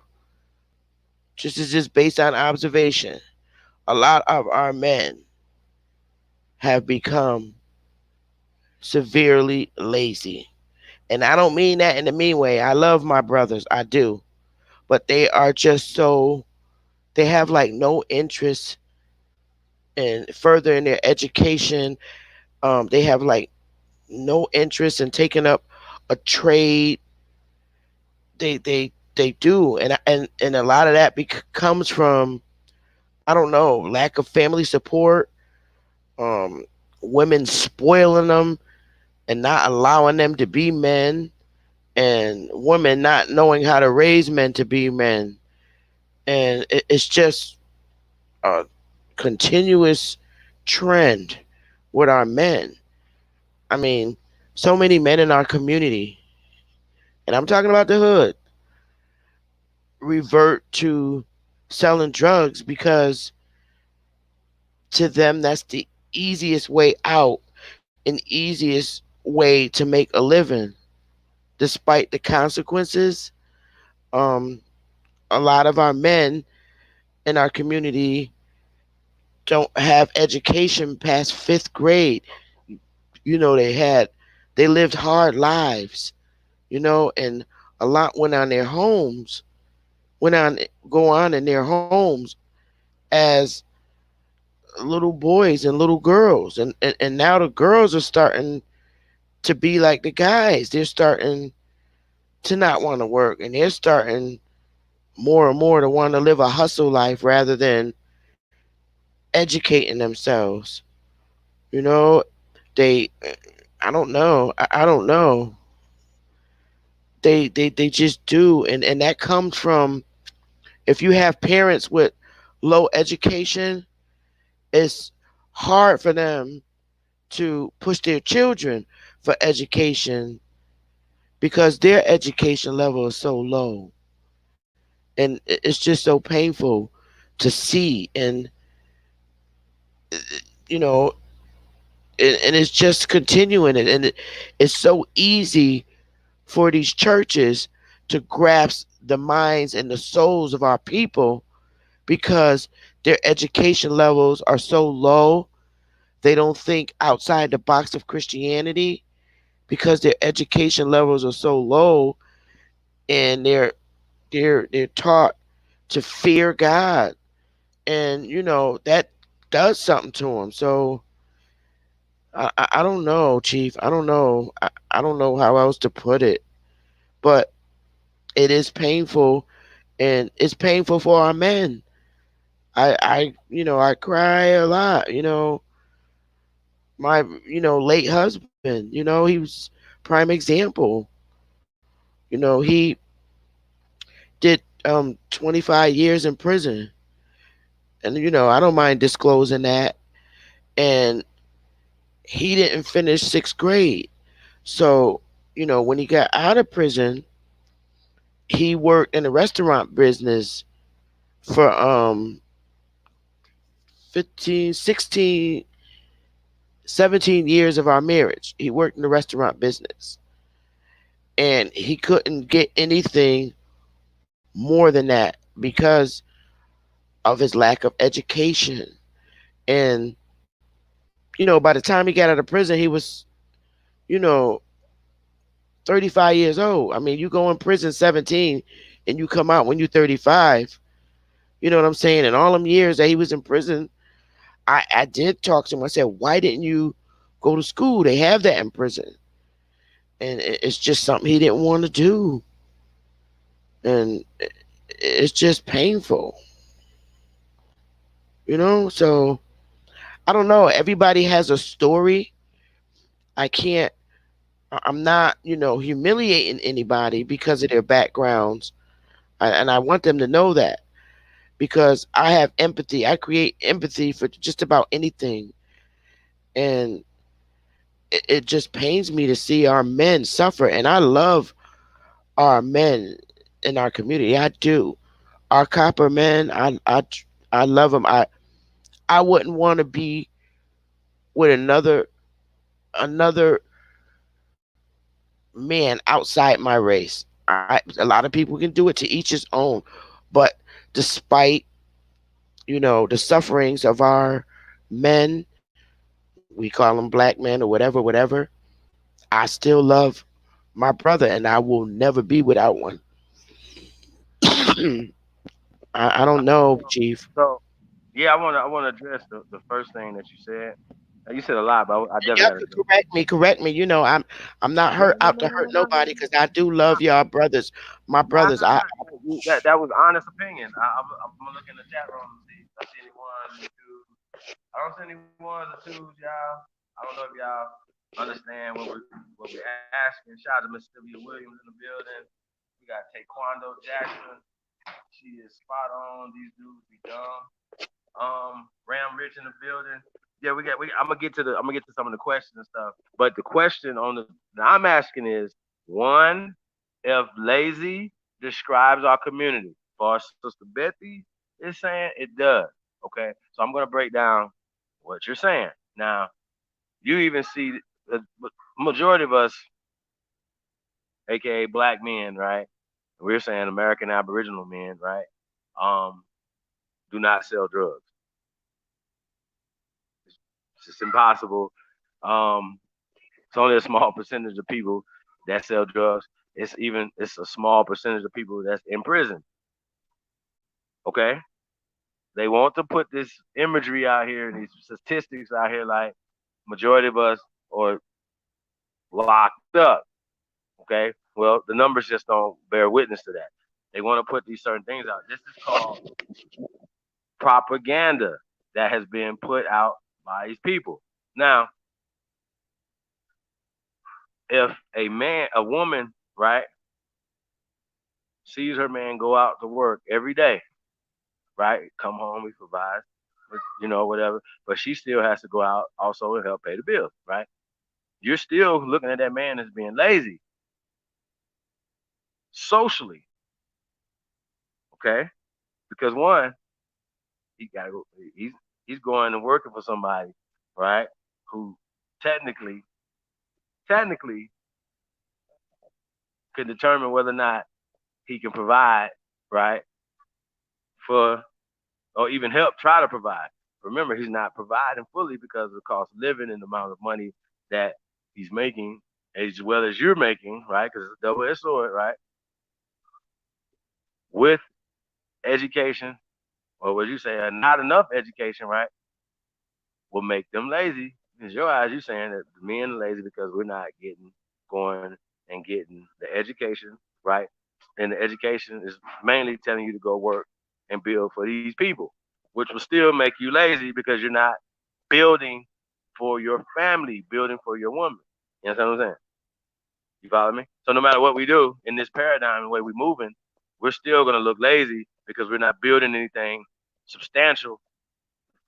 just based on observation, a lot of our men have become severely lazy. And I don't mean that in a mean way. I love my brothers, I do. But they are just so they have like no interest in further in their education. They have like no interest in taking up a trade. They do, and a lot of that comes from, I don't know, lack of family support, um, women spoiling them and not allowing them to be men, and women not knowing how to raise men to be men, and it's just a continuous trend with our men. I mean, so many men in our community, and I'm talking about the hood, revert to selling drugs because to them that's the easiest way out and easiest way to make a living despite the consequences. um a lot of our men in our community don't have education past 5th grade. They lived hard lives, and a lot went on go on in their homes as little boys and little girls, and now the girls are starting to be like the guys. They're starting to not want to work, and they're starting more and more to want to live a hustle life rather than educating themselves. You know, they, I don't know, I don't know. They just do, and that comes from, if you have parents with low education, it's hard for them to push their children for education because their education level is so low, and it's just so painful to see. And you know, and it's just continuing it, and it's so easy for these churches to grasp the minds and the souls of our people because their education levels are so low. They don't think outside the box of Christianity because their education levels are so low, and they're taught to fear God, and that does something to them. So I don't know, Chief. I don't know. I don't know how else to put it, but it is painful, and it's painful for our men. I cry a lot. My late husband. He was prime example. He did 25 years in prison, and I don't mind disclosing that. And he didn't finish sixth grade. So when he got out of prison, he worked in the restaurant business for 15, 16, 17 years of our marriage. He worked in the restaurant business, and he couldn't get anything more than that because of his lack of education. And by the time he got out of prison, he was you know 35 years old. I mean, you go in prison 17 and you come out when you're 35. You know what I'm saying? And all them years that he was in prison, I did talk to him. I said, why didn't you go to school? They have that in prison. And it's just something he didn't want to do. And it's just painful, So I don't know. Everybody has a story. I can't, I'm not, humiliating anybody because of their backgrounds. And I want them to know that because I have empathy. I create empathy for just about anything. And it just pains me to see our men suffer. And I love our men in our community. I do. Our copper men, I love them. I wouldn't want to be with another man outside my race. A lot of people can do it, to each his own. But despite the sufferings of our men, we call them black men or whatever, I still love my brother, and I will never be without one. I don't know, Chief. So yeah, I wanna address the first thing that you said. You said a lot, but I And definitely y'all got to could address. correct me. I'm not No, hurt no, out no, to no, hurt no, no, nobody because I do love y'all brothers, my nah, brothers. nah, nah. That was honest opinion. I'm gonna look in the chat room and see if I see any ones and twos. I don't see any ones or twos, y'all. I don't know if y'all understand what we're asking. Shout out to Miss Sylvia Williams in the building. We got Taekwondo Jackson. She is spot on. These dudes be dumb. Ram Rich in the building. Yeah, I'm gonna get to some of the questions and stuff. But the question on the that I'm asking is one, if lazy describes our community. For our sister Bethy is saying it does. Okay, so I'm gonna break down what you're saying. Now, you even see the majority of us, aka black men, right? We're saying American Aboriginal men, right? Um, do not sell drugs. It's just impossible. Um, it's only a small percentage of people that sell drugs. It's a small percentage of people that's in prison. Okay, They want to put this imagery out here and these statistics out here like majority of us are locked up. Okay. Well, the numbers just don't bear witness to that. They want to put these certain things out. This is called propaganda that has been put out by these people. Now, if a woman, right, sees her man go out to work every day, right, come home, he provides, whatever, but she still has to go out also and help pay the bills, right? You're still looking at that man as being lazy socially, okay? Because one, he got to he's he's going and working for somebody, right? Who technically technically can determine whether or not he can provide, right, for or even help try to provide. Remember, he's not providing fully because of the cost of living and the amount of money that he's making, as well as you're making, right? Because it's a double-edged sword, right? With education, or what you say, not enough education, right, will make them lazy. In your eyes, you're saying that the men are lazy because we're not getting going and getting the education, right? And the education is mainly telling you to go work and build for these people, which will still make you lazy because you're not building for your family, building for your woman. You know what I'm saying? You follow me? So no matter what we do in this paradigm, the way we're moving, we're still gonna look lazy because we're not building anything substantial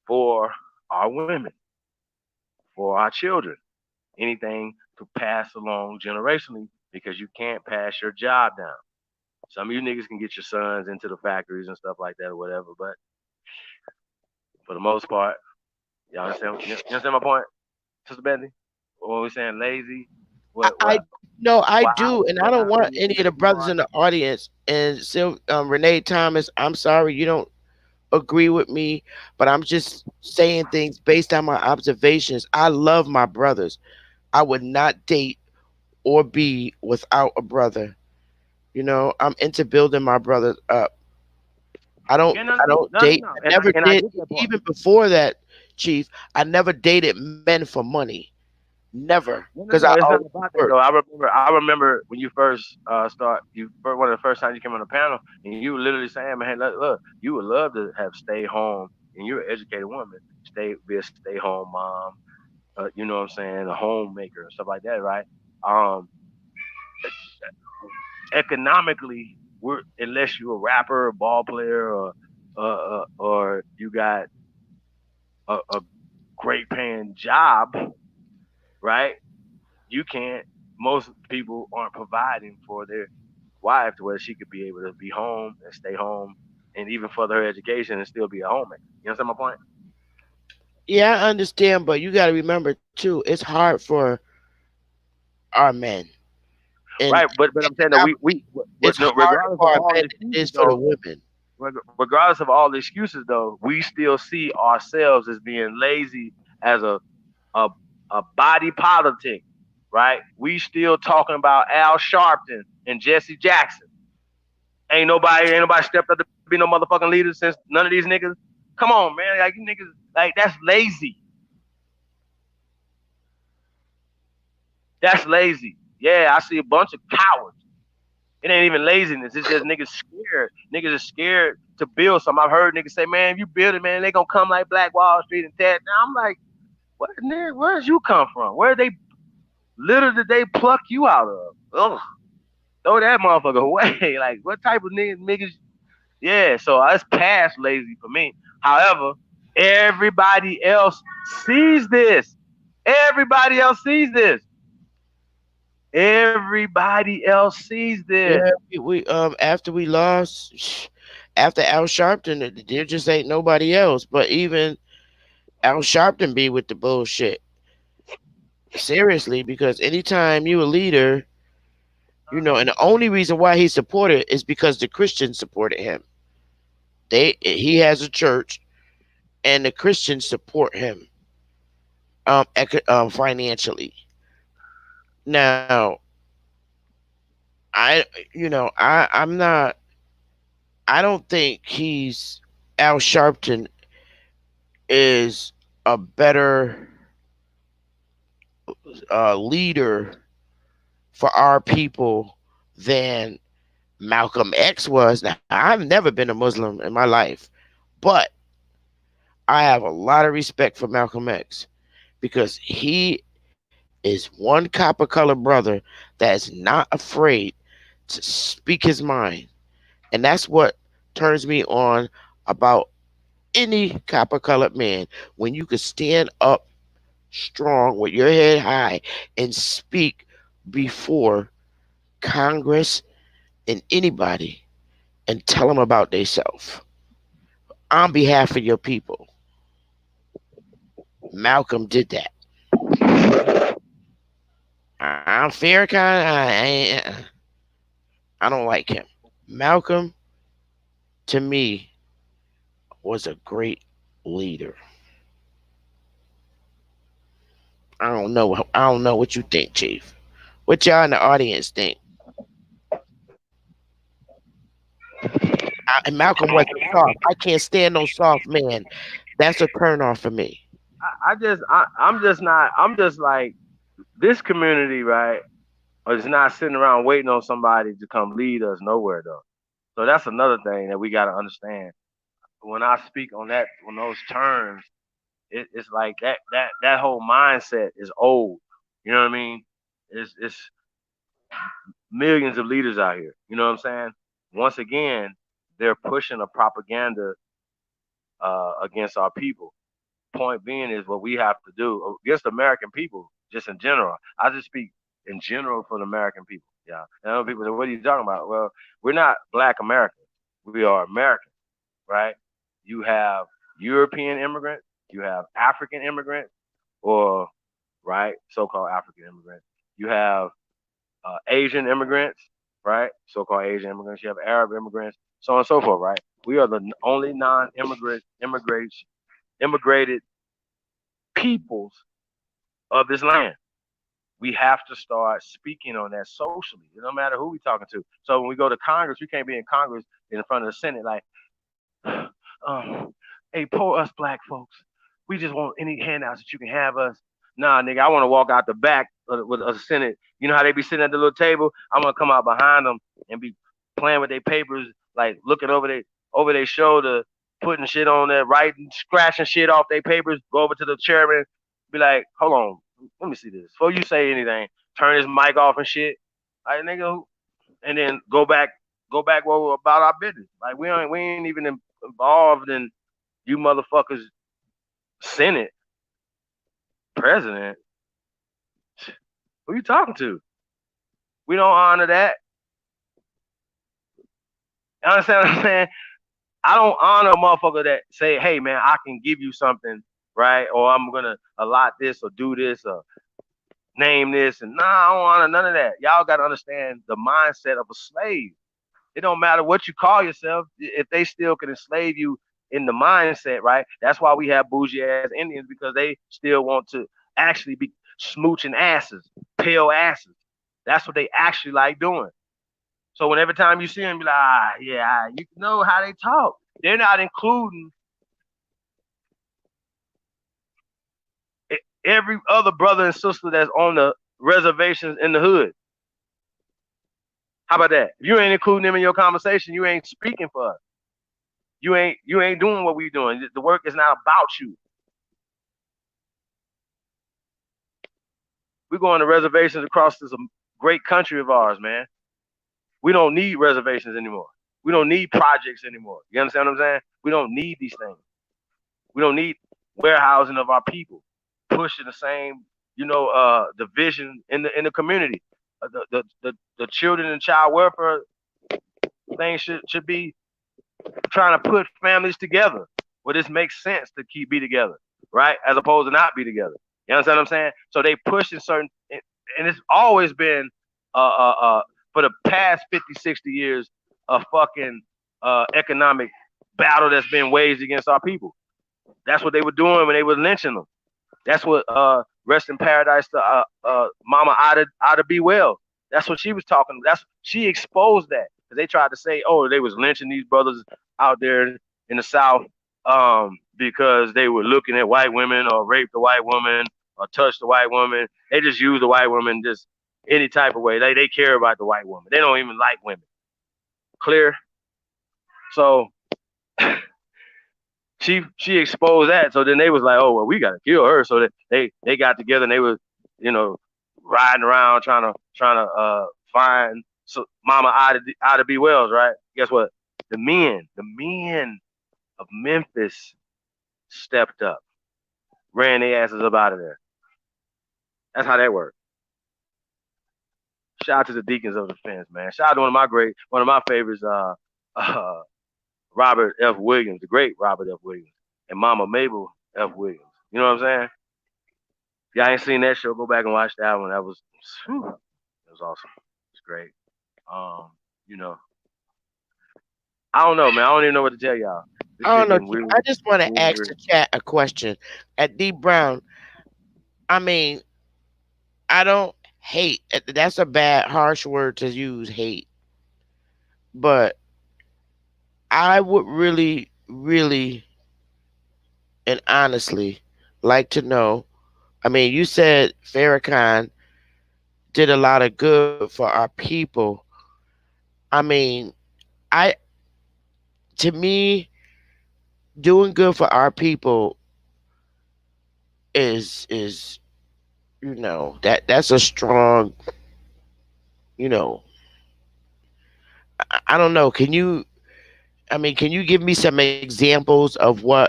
for our women, for our children, anything to pass along generationally because you can't pass your job down. Some of you niggas can get your sons into the factories and stuff like that or whatever, but for the most part, y'all understand? You understand my point, Sister Bentley? When we're saying lazy, what I what no, I do, and I what don't how want we any of think the people brothers are. in the audience and Renee Thomas. I'm sorry you don't agree with me, but I'm just saying things based on my observations. I love my brothers. I would not date or be without a brother. I'm into building my brothers up. I don't Yeah, no, I no, don't no, no, date. no. I never And I did get that part. even before that, Chief. I never dated men for money. Never, No, no, because I no. It's not always about that work. though. I remember when you first one of the first times you came on the panel, and you were literally saying, "Man, look, you would love to have stay home, and you're an educated woman, be a stay home mom, you know what I'm saying, a homemaker and stuff like that, right? Um, economically, we're unless you're a rapper, a ball player, or you got a great paying job, right? You can't. Most people aren't providing for their wife to where she could be able to be home and stay home and even further her education and still be a homemaker. You understand my point? Yeah, I understand, but you got to remember too, it's hard for our men, and Right. But I'm saying that economically, it's no, harder regardless for of our all men the than it excuses is for the though, women. regardless of all the excuses though, we still see ourselves as being lazy as a a body politic, right? We still talking about Al Sharpton and Jesse Jackson. Ain't nobody stepped up to be no motherfucking leader since none of these niggas. Come on, man. Like you niggas, like that's lazy. That's lazy. Yeah, I see a bunch of cowards. It ain't even laziness. It's just niggas scared. Niggas are scared to build something. I've heard niggas say, man, if you build it, man, they gonna come like Black Wall Street and tear it down. I'm like, what nigga, where's you come from? Where they literally did they pluck you out of? Ugh. Throw that motherfucker away. Like what type of niggas? Yeah, so it's past lazy for me. However, everybody else sees this. Everybody else sees this. Everybody else sees this. Yeah, we after we lost, after Al Sharpton, there just ain't nobody else. But even Al Sharpton be with the bullshit seriously, because anytime you a leader, and the only reason why he supported is because the Christians supported him. He has a church, and the Christians support him financially. Now, I you know I I'm not I don't think he's Al Sharpton is a better leader for our people than Malcolm X was. Now, I've never been a Muslim in my life, but I have a lot of respect for Malcolm X because he is one copper colored brother that is not afraid to speak his mind. And that's what turns me on about any copper colored man. When you can stand up strong with your head high and speak before Congress and anybody and tell them about themselves on behalf of your people. Malcolm did that. I'm Farrakhan. I don't like him. Malcolm, to me, was a great leader. I don't know. I don't know what you think, Chief. What y'all in the audience think? And Malcolm wasn't soft. I can't stand no soft man. That's a turn off for me. I'm just not. I'm just like this community, right? Is not sitting around waiting on somebody to come lead us nowhere though. So that's another thing that we got to understand. When I speak on those terms, it's like that whole mindset is old. You know what I mean? It's millions of leaders out here. You know what I'm saying? Once again, they're pushing a propaganda against our people. Point being is what we have to do against American people, just in general. I just speak in general for the American people. Yeah. And other people say, what are you talking about? Well, we're not black Americans. We are Americans, right? You have European immigrants, you have African immigrants, or right, so-called African immigrants. You have Asian immigrants, right? So-called Asian immigrants. You have Arab immigrants, so on and so forth, right? We are the only immigrated peoples of this land. We have to start speaking on that socially. It don't matter who we talking to. So when we go to Congress, we can't be in Congress in front of the Senate like, hey, poor us black folks. We just want any handouts that you can have us. Nah, nigga, I want to walk out the back with a Senate. You know how they be sitting at the little table? I'm gonna come out behind them and be playing with their papers, like looking over their shoulder, putting shit on there, writing, scratching shit off their papers. Go over to the chairman, be like, hold on, let me see this before you say anything. Turn his mic off and shit. Like nigga, and then go back where we're about our business. Like we ain't even involved in you motherfuckers Senate president. Who you talking to? We don't honor that. You understand what I'm saying? I don't honor a motherfucker that say, hey man, I can give you something, right? Or I'm gonna allot this or do this or name this and nah, I don't honor none of that. Y'all gotta understand the mindset of a slave. It don't matter what you call yourself if they still can enslave you in the mindset, right? That's why we have bougie ass Indians because they still want to actually be smooching asses, pale asses. That's what they actually like doing. So when every time you see them, be like, yeah, you know how they talk. They're not including every other brother and sister that's on the reservations in the hood. How about that? If you ain't including them in your conversation, you ain't speaking for us. You ain't doing what we doing. The work is not about you. We're going to reservations across this great country of ours, man. We don't need reservations anymore. We don't need projects anymore. You understand what I'm saying? We don't need these things. We don't need warehousing of our people, pushing the same, division in the community. The children and child welfare thing should be trying to put families together where this makes sense to keep be together, right? As opposed to not be together. You understand what I'm saying? So they pushing certain, and it's always been, for the past 50, 60 years, a fucking economic battle that's been waged against our people. That's what they were doing when they were lynching them. That's what rest in paradise to Mama Ida B. Well. That's what she was talking. She exposed that because they tried to say, oh, they was lynching these brothers out there in the South because they were looking at white women or raped a white woman or touched a white woman. They just use the white woman just any type of way. They care about the white woman. They don't even like women. Clear. So she exposed that. So then they was like, oh well, we gotta kill her. So that they got together and they was, you know, riding around trying to find so Mama Ida B. Wells, right? Guess what? The men of Memphis stepped up, ran their asses up out of there. That's how that worked. Shout out to the Deacons of Defense, man. Shout out to one of my favorites, uh, Robert F. Williams, the great Robert F. Williams, and Mama Mabel F. Williams. You know what I'm saying? Y'all ain't seen that show? Go back and watch that one. Whew, that was awesome. It's great. Um, you know, I don't know, man. I don't even know what to tell y'all. This I shit don't know. getting weird, I just want to ask weird. the chat a question. At D Brown, I mean, I don't hate. That's a bad, harsh word to use, hate. But I would really, really, and honestly like to know. I mean, you said Farrakhan did a lot of good for our people. I mean, I to me, doing good for our people is that's a strong, you know. I don't know. Can you? I mean, can you give me some examples of what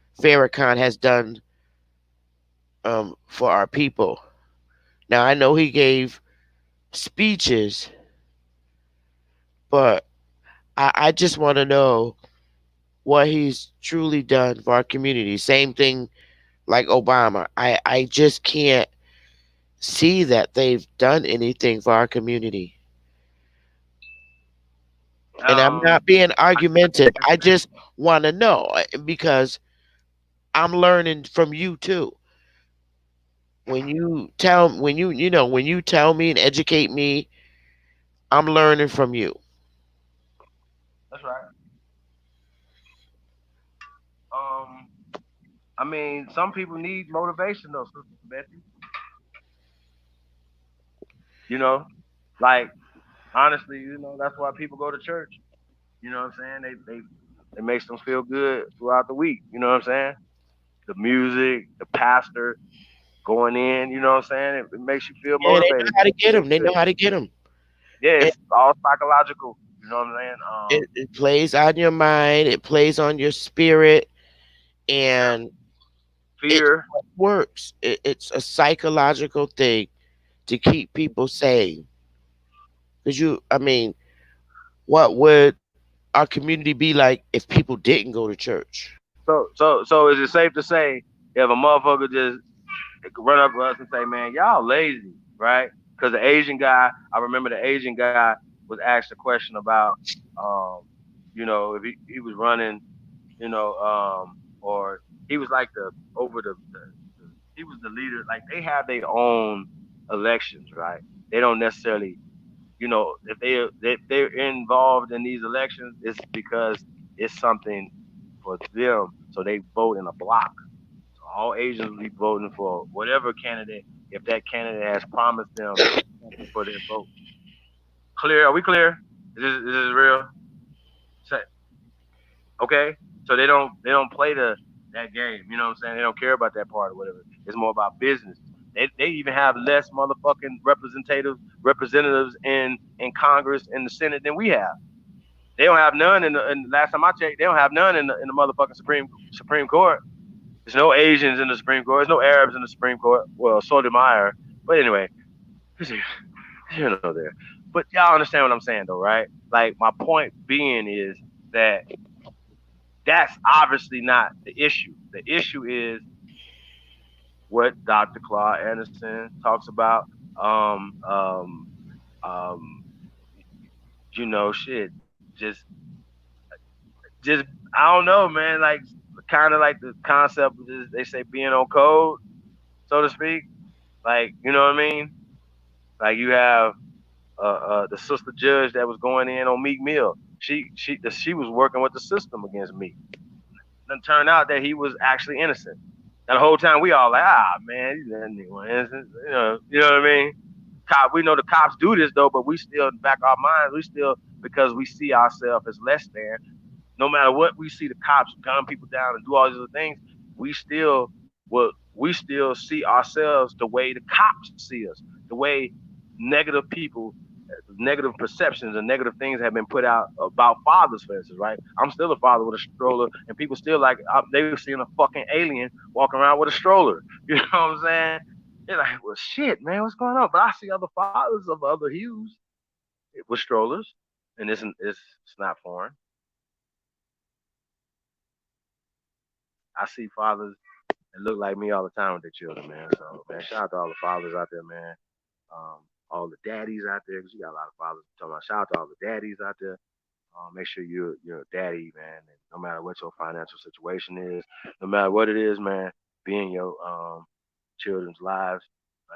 Farrakhan has done for our people? Now I know he gave speeches, but I just want to know what he's truly done for our community. Same thing like Obama. I just can't see that they've done anything for our community. And I'm Um, not being argumentative. I just want to know because I'm learning from you too. When you tell me and educate me, I'm learning from you. that's right. Um, I mean, some people need motivation though, Sister Betsy. You know, like honestly, that's why people go to church. You know what I'm saying? It makes them feel good throughout the week. You know what I'm saying? The music, the pastor going in. You know what I'm saying? It makes you feel Yeah, they know motivated, how to makes you get feel them. They good. know how to get them. Yeah, It, it's all psychological. You know what I'm saying? it plays on your mind. It plays on your spirit, Yeah, and it fear. works. It's a psychological thing to keep people sane. Because I mean, what would our community be like if people didn't go to church? So is it safe to say if a motherfucker just run up to us and say, "Man, y'all lazy," right? Because the Asian guy, I remember the Asian guy was asked a question about, um, if he was running, or he was like the over the he was the leader. Like they have their own elections, right? They don't necessarily, if they're involved in these elections, it's because it's something for them. So they vote in a block. So all Asians will be voting for whatever candidate if that candidate has promised them something for their vote. Clear? Are we clear? Is this real? Say, okay. So they don't play that game. You know what I'm saying? They don't care about that part or whatever. It's more about business. They even have less motherfucking representatives in Congress and the Senate than we have. They don't have none in last time I checked, they don't have none in the motherfucking Supreme Court. There's no Asians in the Supreme Court. There's no Arabs in the Supreme Court. Well, Sotomayor. But anyway, you know there. But y'all understand what I'm saying though, right? Like my point being is that that's obviously not the issue. The issue is what Dr. Claude Anderson talks about. Um, um, um, shit. Just I don't know, man. Like kind of like the concept of this, they say being on code, so to speak. Like you know what I mean? Like you have the sister judge that was going in on Meek Mill. She was working with the system against Meek. then turned out that he was actually innocent. And the whole time we all like, ah man, he's that nigga innocent. You know what I mean? Cop, we know the cops do this though, but we still back our minds, we still because we see ourselves as less than. No matter what we see the cops gun people down and do all these other things, we still we still see ourselves the way the cops see us, the way negative people, negative perceptions and negative things have been put out about fathers, for instance, right? I'm still a father with a stroller, and people still like they were seeing a fucking alien walking around with a stroller. You know what I'm saying? They're like, well, shit, man, what's going on? But I see other fathers of other hues with strollers, and it's not foreign. I see fathers that look like me all the time with their children, man. So, man, shout out to all the fathers out there, man. All the daddies out there, because you got a lot of fathers talking about. Shout out to all the daddies out there. Make sure you're a daddy, man. And no matter what your financial situation is, no matter what it is, man, be in your children's lives.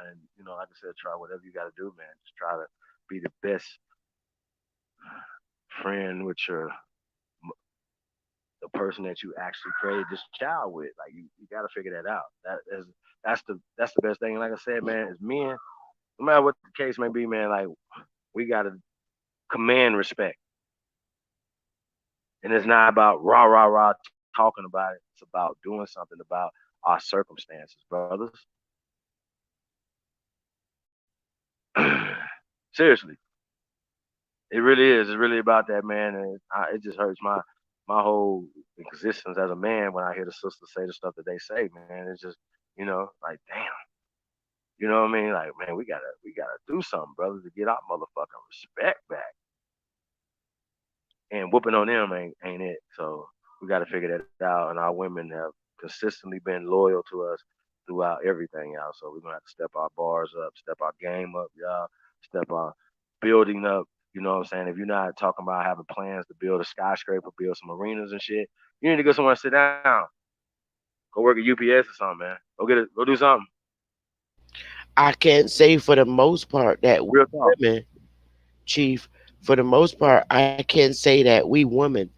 And like I said, try whatever you got to do, man. Just try to be the best friend with the person that you actually created this child with. Like you got to figure that out. That's the best thing. And like I said, man, as men, no matter what the case may be, man, like we got to command respect. And it's not about rah rah rah talking about it. It's about doing something about our circumstances, brothers. Seriously, it really is. It's really about that, man. And it just hurts my whole existence as a man when I hear the sisters say the stuff that they say, man. It's just like damn. You know what I mean? Like, man, we gotta do something, brothers, to get our motherfucking respect back. And whooping on them ain't it. So we got to figure that out. And our women have consistently been loyal to us throughout everything, y'all. So we're gonna have to step our bars up, step our game up, y'all. Step our building up. You know what I'm saying? If you're not talking about having plans to build a skyscraper, build some arenas and shit, you need to go somewhere and sit down. Go work at UPS or something, man. Go get it. Go do something. I can't say for the most part that we Real talk. women, Chief, for the most part, I can't say that we women,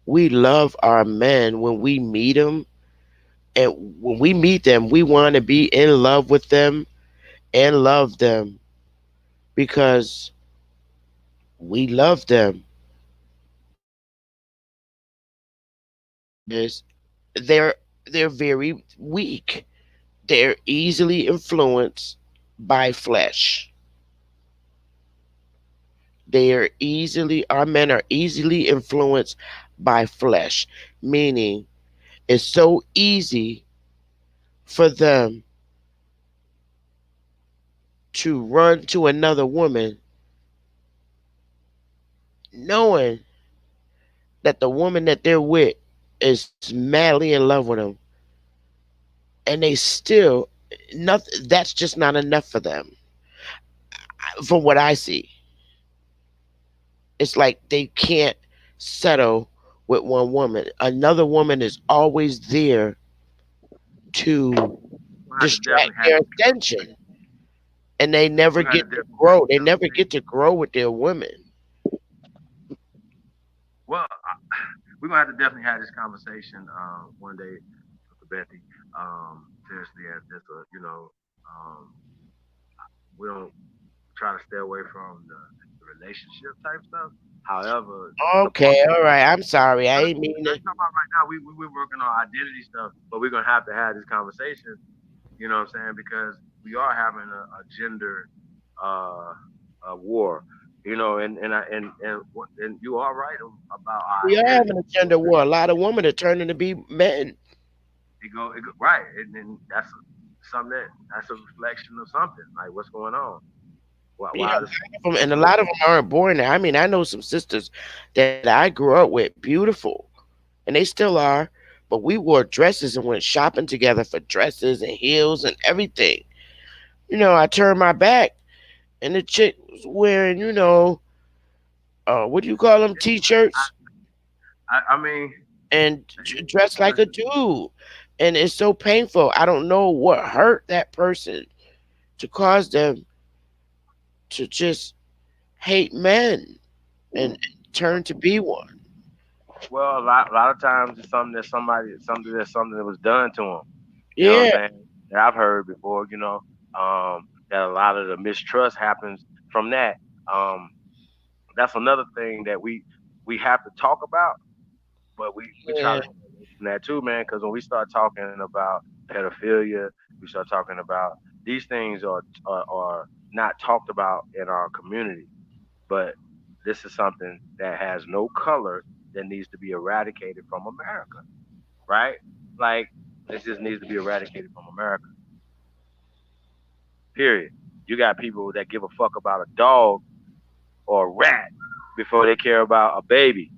we love our men when we meet them. And when we meet them, we want to be in love with them and love them because we love them. Is they're very weak. They're easily influenced by flesh. Our men are easily influenced by flesh, meaning it's so easy for them to run to another woman knowing that the woman that they're with is madly in love with them, and they still nothing. That's just not enough for them. From what I see, it's like they can't settle with one woman. Another woman is always there to We're gonna have to distract definitely have their this attention, conversation. and they never We're gonna have get to to definitely have grow. this They never get conversation. to grow with their women. Well, we're gonna have to definitely have this conversation one day, Dr. Bethy. Seriously, as just we don't try to stay away from the relationship type stuff. However, the part Okay, that all right. I'm sorry. I I ain't mean to. ain't talking about right now. We're working on identity stuff, but we're gonna have to have this conversation. You know what I'm saying? Because we are having a gender uh, war. And you are right about our We are identity. having a gender war. A lot of women are turning to be men. It go right, and something that's a reflection of something. Like what's going on? Yeah, Why this? and a lot of them aren't born there. I mean, I know some sisters that I grew up with, beautiful, and they still are. But we wore dresses and went shopping together for dresses and heels and everything. I turned my back, and the chick was wearing, what do you call them, t-shirts, I mean, and dressed like a dude. And it's so painful. I don't know what hurt that person to cause them to just hate men and turn to be one. Well, a lot of times it's something that something that was done to them. You know what I'm Yeah, saying? That I've heard before. That a lot of the mistrust happens from that. Um, that's another thing that we have to talk about, but we try yeah, to stay away from that too, man. Because when we start talking about pedophilia, we start talking about these things are not talked about in our community. But this is something that has no color that needs to be eradicated from America, right? Like this just needs to be eradicated from America. Period. You got people that give a fuck about a dog or a rat before they care about a baby.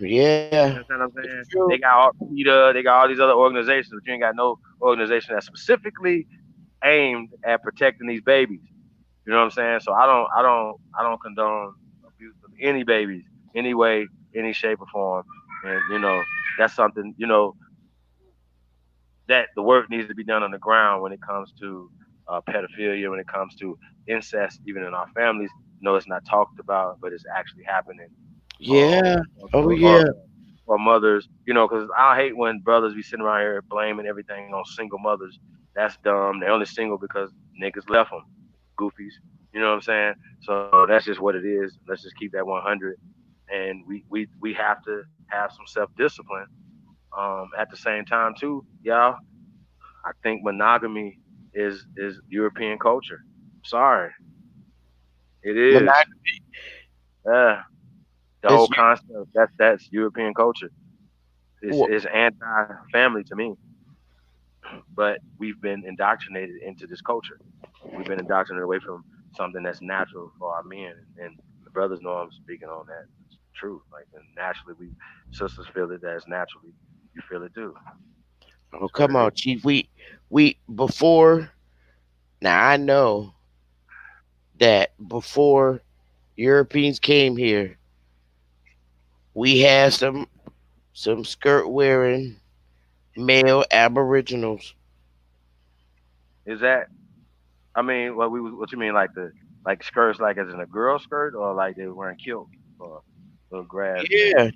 yeah. You understand what I'm It's saying? true. They got all PETA, they got all these other organizations, but you ain't got no organization that's specifically aimed at protecting these babies. You know what I'm saying? So I don't condone abuse of any babies, any way, any shape or form. And that's something that the work needs to be done on the ground when it comes to pedophilia, when it comes to incest, even in our families. No, it's not talked about, but it's actually happening. Um, Yeah. or, Oh or, or yeah. or mothers, because I hate when brothers be sitting around here blaming everything on single mothers. That's dumb. They're only single because niggas left them, goofies. You know what I'm saying? So that's just what it is. Let's just keep that 100, and we have to have some self discipline. At the same time, too, y'all. I think monogamy is European culture. Sorry, it is. Monogamous Yeah, the is whole concept that's European culture. It's, you. it's anti-family to me. But we've been indoctrinated into this culture. We've been indoctrinated away from something that's natural for our men, and the brothers know I'm speaking on that. It's true. Like, and naturally, we sisters feel it as naturally. You feel it too. Oh, That's what come it on, is. Chief. We before. Now I know that before Europeans came here, we had some skirt wearing male aboriginals. Is that? I mean, what you mean, like like skirts, like as in a girl skirt, or like they were wearing kilts or little grass things? Yeah,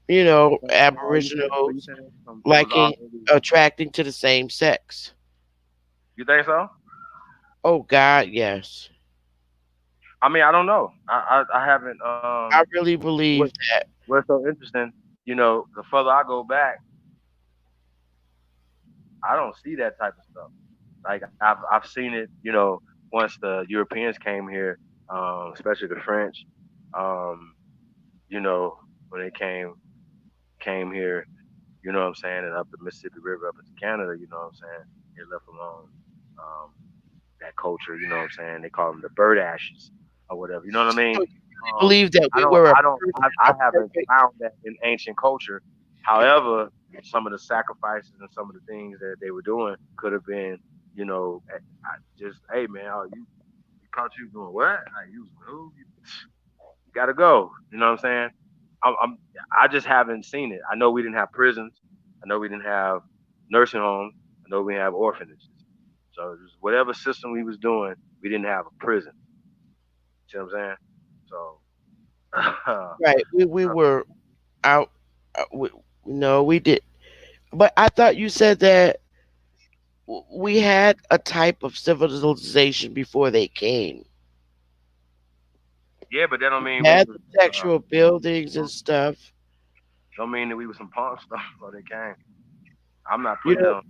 you know, Oh, you aboriginals saying it was liking already? attracting to the same sex. You think so? Oh God, yes. I mean, I don't know. I haven't. I really What believe that. what's so interesting? The further I go back, I don't see that type of stuff. Like I've seen it. Once the Europeans came here, especially the French. Um, when they came here, you know what I'm saying, and up the Mississippi River up into Canada, you know what I'm saying. They left alone um, that culture, you know what I'm saying. They call them the bird ashes or whatever, you know what I So mean. you believe that I we don't, were I don't, I a haven't perfect. found that in ancient culture. However, some of the sacrifices and some of the things that they were doing could have been, just hey man, you caught you doing what? Like you was who? You gotta go. You know what I'm saying? I'm, I'm I just haven't seen it. I know we didn't have prisons. I know we didn't have nursing homes. I know we didn't have orphanages. So just whatever system we was doing, we didn't have a prison. See what I'm saying? So Right. We were out. We, no, we did. But I thought you said that we had a type of civilization before they came. yeah, but that don't We mean we had was the textual buildings and punk. stuff. Don't mean that we was some punk stuff before they came. I'm not You putting it know.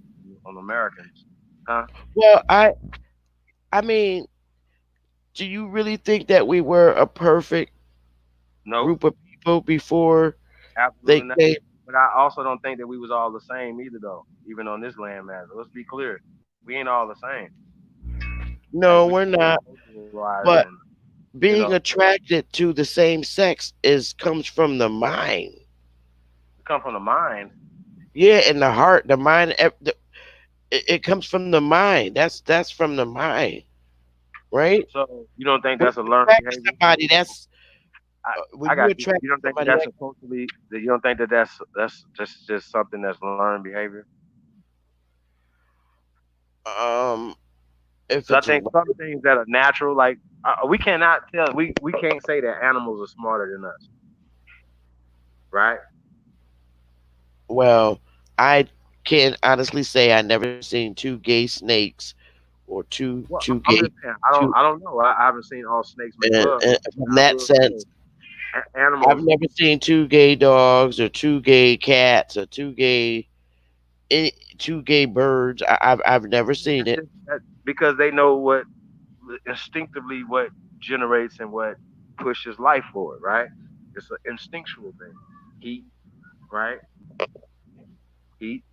on Americans, huh? Well, I mean, do you really think that we were a perfect Nope, group of people before they absolutely not. came? But I also don't think that we was all the same either, though. Even on this land matter, let's be clear, we ain't all the same. Like No, we we're not. cultural wise, and But you being know, attracted to the same sex is comes from the mind. we come from the mind. Yeah, and the heart, the mind. It comes from the mind. That's from the mind, right? So you don't think When that's a you learned attract to behavior? somebody, that's I when I you got you. attract You to don't think that somebody that's like a culturally that you don't think that that's just something that's learned behavior? um, if Because I it's think some things that are natural, like we cannot tell, we can't say that animals are smarter than us. right? Well, I can honestly say I never seen two gay snakes or Well, two I'm gay just saying, two. I don't know. I haven't seen all snakes make love, And but from I that will say sense, I've animals. never seen two gay dogs or two gay cats or any, two gay birds. I've never seen That's it. just that because they know what instinctively what generates and what pushes life forward, right? It's an instinctual thing. Heat, right? Heat,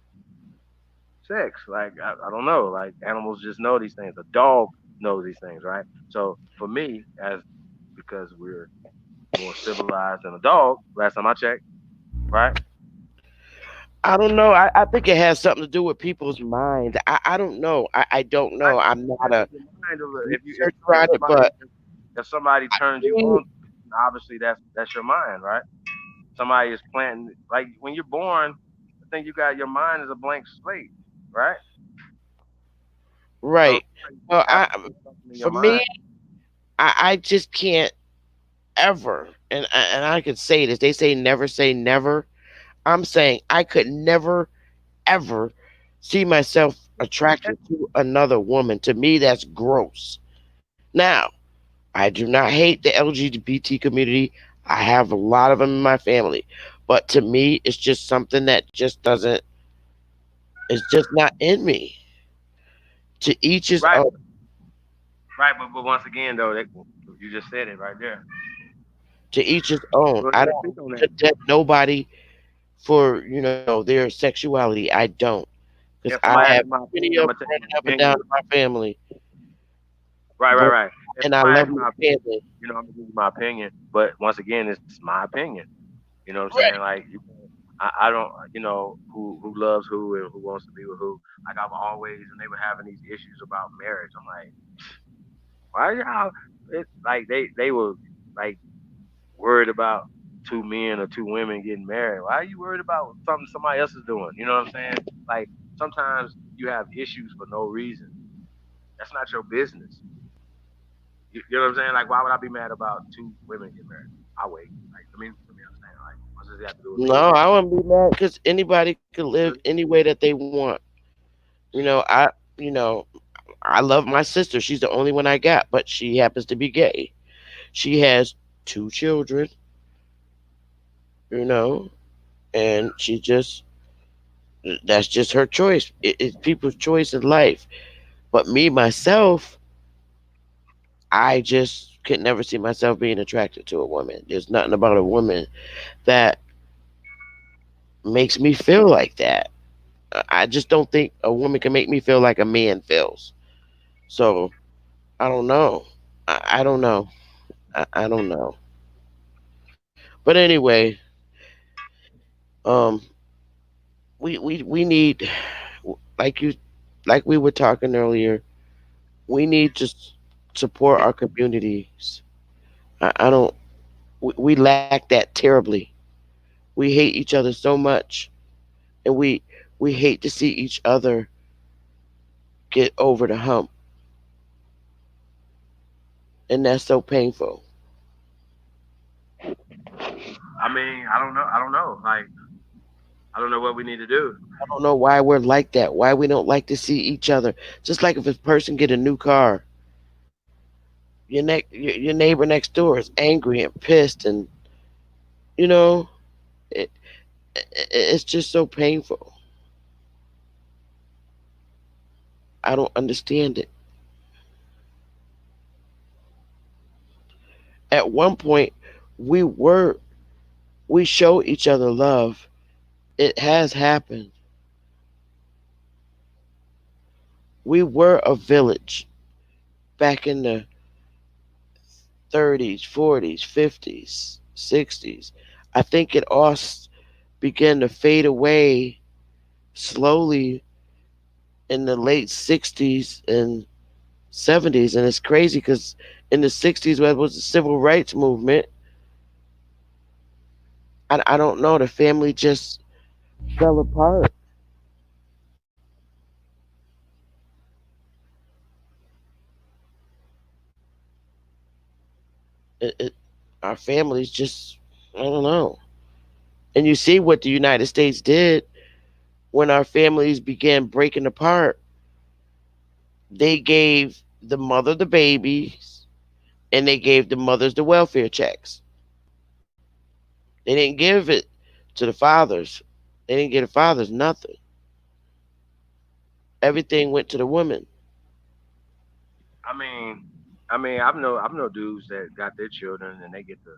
sex. Like I don't know. Like animals just know these things. A dog knows these things, right? So for me, as because we're more civilized than a dog, last time I checked, right? I don't know. I think it has something to do with people's mind. I don't know. I don't Right, know. but I'm it not depends a if your mind, researcher on it, but if somebody turns you me, on, obviously that's your mind, right? Somebody is planting like when you're born. I think you got your mind is a blank slate, right? So right. somebody Well, have to put something in your for me, mind. I just can't ever, and I could say this. They say never. I'm saying I could never ever see myself attracted to another woman. To me, that's gross. Now, I do not hate the LGBT community. I have a lot of them in my family, but to me, it's just something that just doesn't. It's just not in me. To each his Right, own. right, but once again though, you just said it right there. To each his own. Go I ahead and don't speak on that. condemn nobody for their sexuality. I don't, because If I somebody have asks my plenty opinion, I'm of gonna tell you running my up and down opinion. in my family, Right, right, but right. If and I somebody love asks my my opinion, family. I'm gonna give you my opinion. But once again, it's my opinion. You know what I'm saying? Right. Like I don't, who loves who and who wants to be with who. Like I've always, and they were having these issues about marriage. I'm like, why y'all? It like they were like worried about two men or two women getting married. Why are you worried about something somebody else is doing? You know what I'm saying? Like sometimes you have issues for no reason. That's not your business. You know what I'm saying? Like why would I be mad about two women getting married? I wait. Like let me understand. Like what does it have to do with me? No, I wouldn't be mad because anybody could live any way that they want. I, you know, I love my sister. She's the only one I got, but she happens to be gay. She has two children, you know, and she just that's just her choice. It's people's choice in life. But me myself, I just could never see myself being attracted to a woman. There's nothing about a woman that makes me feel like that. I just don't think a woman can make me feel like a man feels. So I don't know. I don't know. I don't know. But anyway, um, we need like you like we were talking earlier. We need to support our communities. I don't. We lack that terribly. We hate each other so much, and we hate to see each other get over the hump, and that's so painful. I mean, I don't know. I don't know. Like I don't know what we need to do. I don't know why we're like that. Why we don't like to see each other. Just like if a person get a new car, your neighbor next door is angry and pissed, and you know it, it's just so painful. I don't understand it. At one point, we were we show each other love. It has happened. We were a village back in the 30s, 40s, 50s, 60s. I think it all began to fade away slowly in the late 60s and 70s. And it's crazy because in the 60s, when it was the civil rights movement, I don't know, the family just fell apart. It, our families just, I don't know. And you see what the United States did when our families began breaking apart. They gave the mother the babies and they gave the mothers the welfare checks. They didn't give it to the fathers. They didn't give the fathers nothing. Everything went to the women. I mean, I've know dudes that got their children and they get the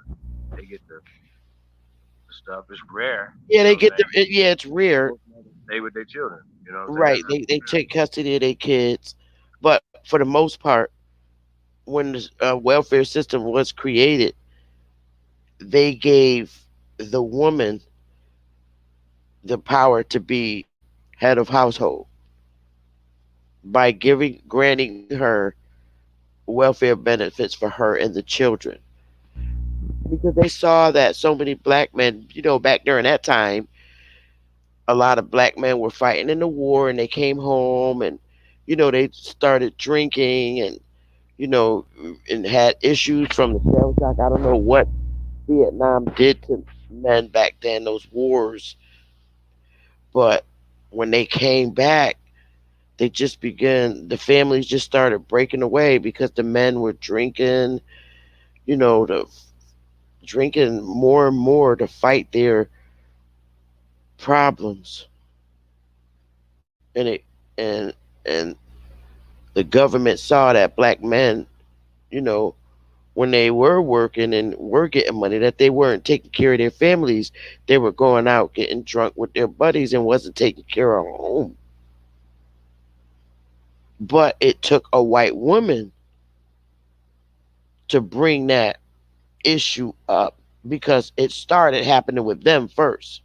stuff. It's rare, Yeah, you know they what I'm get the. saying? Yeah, it's rare. Most mothers stay with their children. You know what I'm saying? Right. That's They rare. take custody of their kids, but for the most part, when the welfare system was created, they gave the woman the power to be head of household by granting her welfare benefits for her and the children, because they saw that so many black men, back during that time, a lot of black men were fighting in the war and they came home and they started drinking and you know and had issues from the shell shock. I don't know what Vietnam did to men back then, those wars, but when they came back, the families just started breaking away because the men were drinking, the drinking more and more to fight their problems. And it and and the government saw that black men, you know when they were working and were getting money, that they weren't taking care of their families. They were going out getting drunk with their buddies and wasn't taking care of home. But it took a white woman to bring that issue up, because it started happening with them first.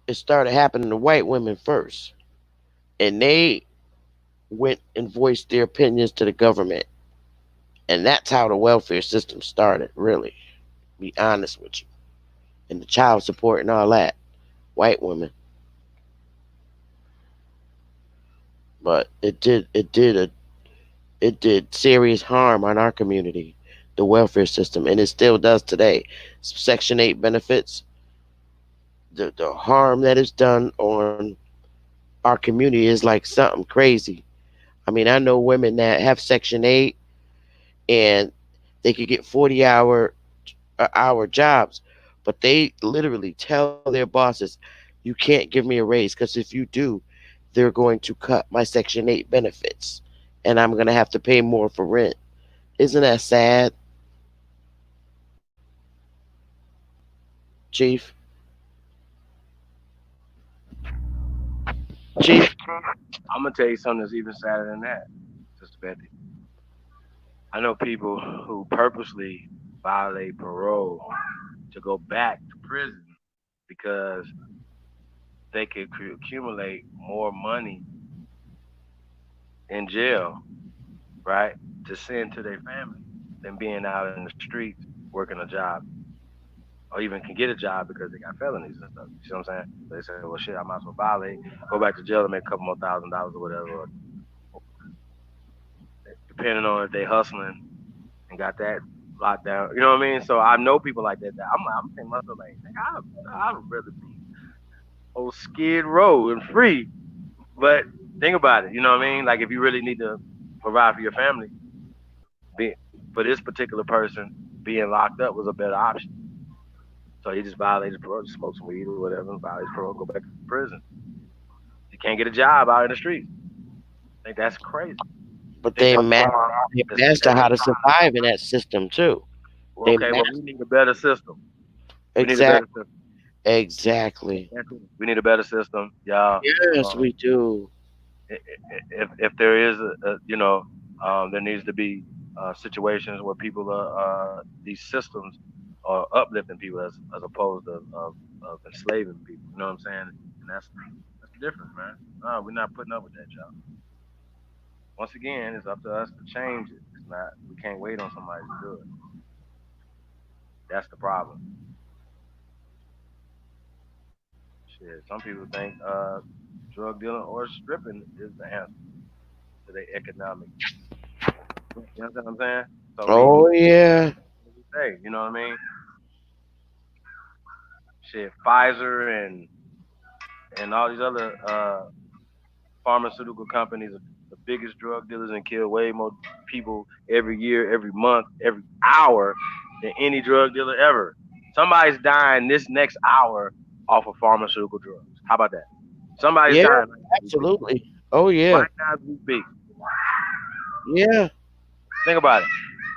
It started happening to white women first. And they went and voiced their opinions to the government. And that's how the welfare system started, really. Be honest with you. And the child support and all that. White women. But it did serious harm on our community, the welfare system, and it still does today. Section 8 benefits, the harm that is done on our community is like something crazy. I mean, I know women that have Section 8 and they could get 40-hour jobs, but they literally tell their bosses, "You can't give me a raise, because if you do, they're going to cut my Section 8 benefits and I'm going to have to pay more for rent." Isn't that sad, Chief? Chief? I'm gonna tell you something that's even sadder than that, Sister Betty. I know people who purposely violate parole to go back to prison because they could accumulate more money in jail, right, to send to their family than being out in the streets working a job, or even can get a job because they got felonies and stuff. You see what I'm saying? So they say, well, shit, I might as well violate, go back to jail and make a couple more $1,000 or whatever, or depending on if they hustling and got that locked down. You know what I mean? So I know people like that. That I'm thinking myself like, I'd rather be old Skid Row and free. But think about it. You know what I mean? Like if you really need to provide for your family, be, for this particular person, being locked up was a better option. So he just violated parole, just smoked some weed or whatever, and violated parole, go back to prison. He can't get a job out in the streets. I think that's crazy. I But think that's they the master how systemic. to survive in that system too. They Okay, well, we master need a better system. We need a better exact system. exactly. That's it. We need a better system, y'all. Yes, Um, we do. if there is there needs to be situations where people are these systems are uplifting people as opposed to of enslaving people. You know what I'm saying? And that's the difference, man. No, we're not putting up with that, y'all. Once again, it's up to us to change it. It's not. We can't wait on somebody to do it. That's the problem. Shit. Some people think drug dealing or stripping is the answer to their economic. You know what I'm saying? So I mean, Oh yeah. day. You know what I mean? Shit, Pfizer and all these other pharmaceutical companies are the biggest drug dealers and kill way more people every year, every month, every hour than any drug dealer ever. Somebody's dying this next hour off of pharmaceutical drugs. How about that? Somebody's Yeah, dying right now as we speak. absolutely. Oh yeah, Right now as we speak. yeah. Think about it.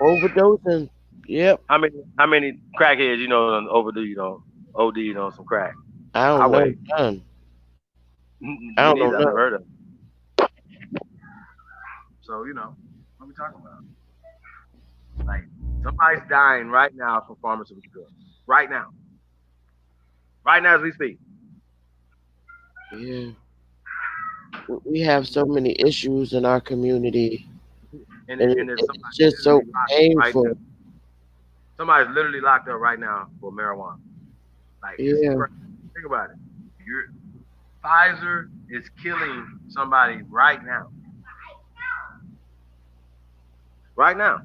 Overdosing. Yep. How many crackheads you know done overdue you know OD'd on some crack? I don't know Highway. none. I Me don't know neither. I never none. heard of it. So what we talking about? Like somebody's dying right now from pharmaceutical drugs. Right now. Right now as we speak. Yeah. We have so many issues in our community, And and and there's it's somebody just so literally locked up right now. painful. Somebody's literally locked up right now for marijuana. Like it's Yeah. crazy. Think about it. Your Pfizer is killing somebody right now. Right now.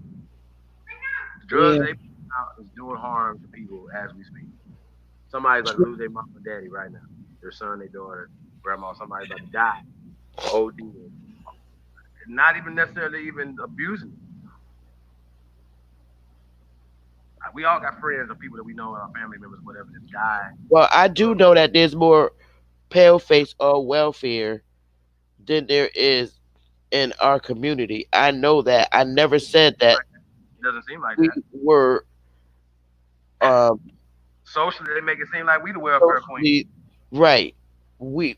The drugs Yeah. they put out is doing harm to people as we speak. Somebody's about to lose their mom and daddy right now. Their son, their daughter, grandma. Somebody's about to die for OD. Not even necessarily even abusing it. We all got friends or people that we know, our family members, whatever, that die. Well, I do know that there's more pale face or welfare than there is in our community. I know that. I never said that It doesn't seem like we that. were um Socially, they make it seem like we the welfare queen. socially right.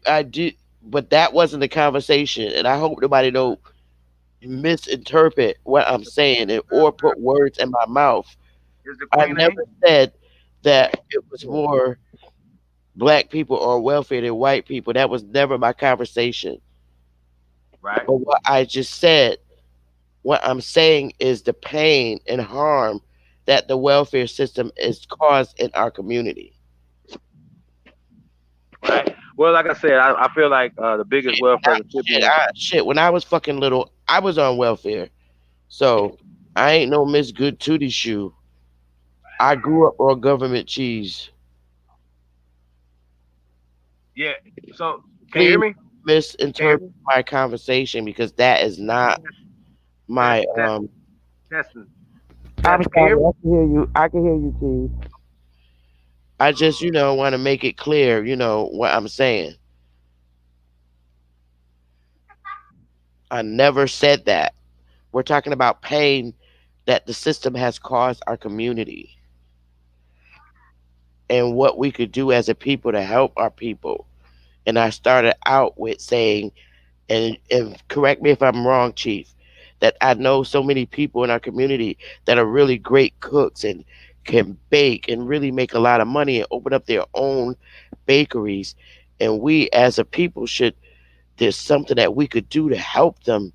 I did, but that wasn't the conversation, and I hope nobody don't misinterpret what I'm saying or put words in my mouth. Is the I queen of never England. said that it was more black people or welfare than white people. That was never my conversation. Right? But what I just said, what I'm saying is the pain and harm that the welfare system is caused in our community. Right? Well, like I said, I feel like the biggest welfare recipient. Shit, when I was fucking little, I was on welfare. So I ain't no Miss Good Tootie Shoe. I grew up on government cheese. Yeah. So, can you hear Please me? Can you hear misinterpret me? my conversation because that is not Test, my test, testing, I'm testing. Can you sorry, hear me? I can hear you. I can hear you, T. I just, want to make it clear, what I'm saying. I never said that. We're talking about pain that the system has caused our community and what we could do as a people to help our people. And I started out with saying, and correct me if I'm wrong, Chief, that I know so many people in our community that are really great cooks and can bake and really make a lot of money and open up their own bakeries. And we as a people should, there's something that we could do to help them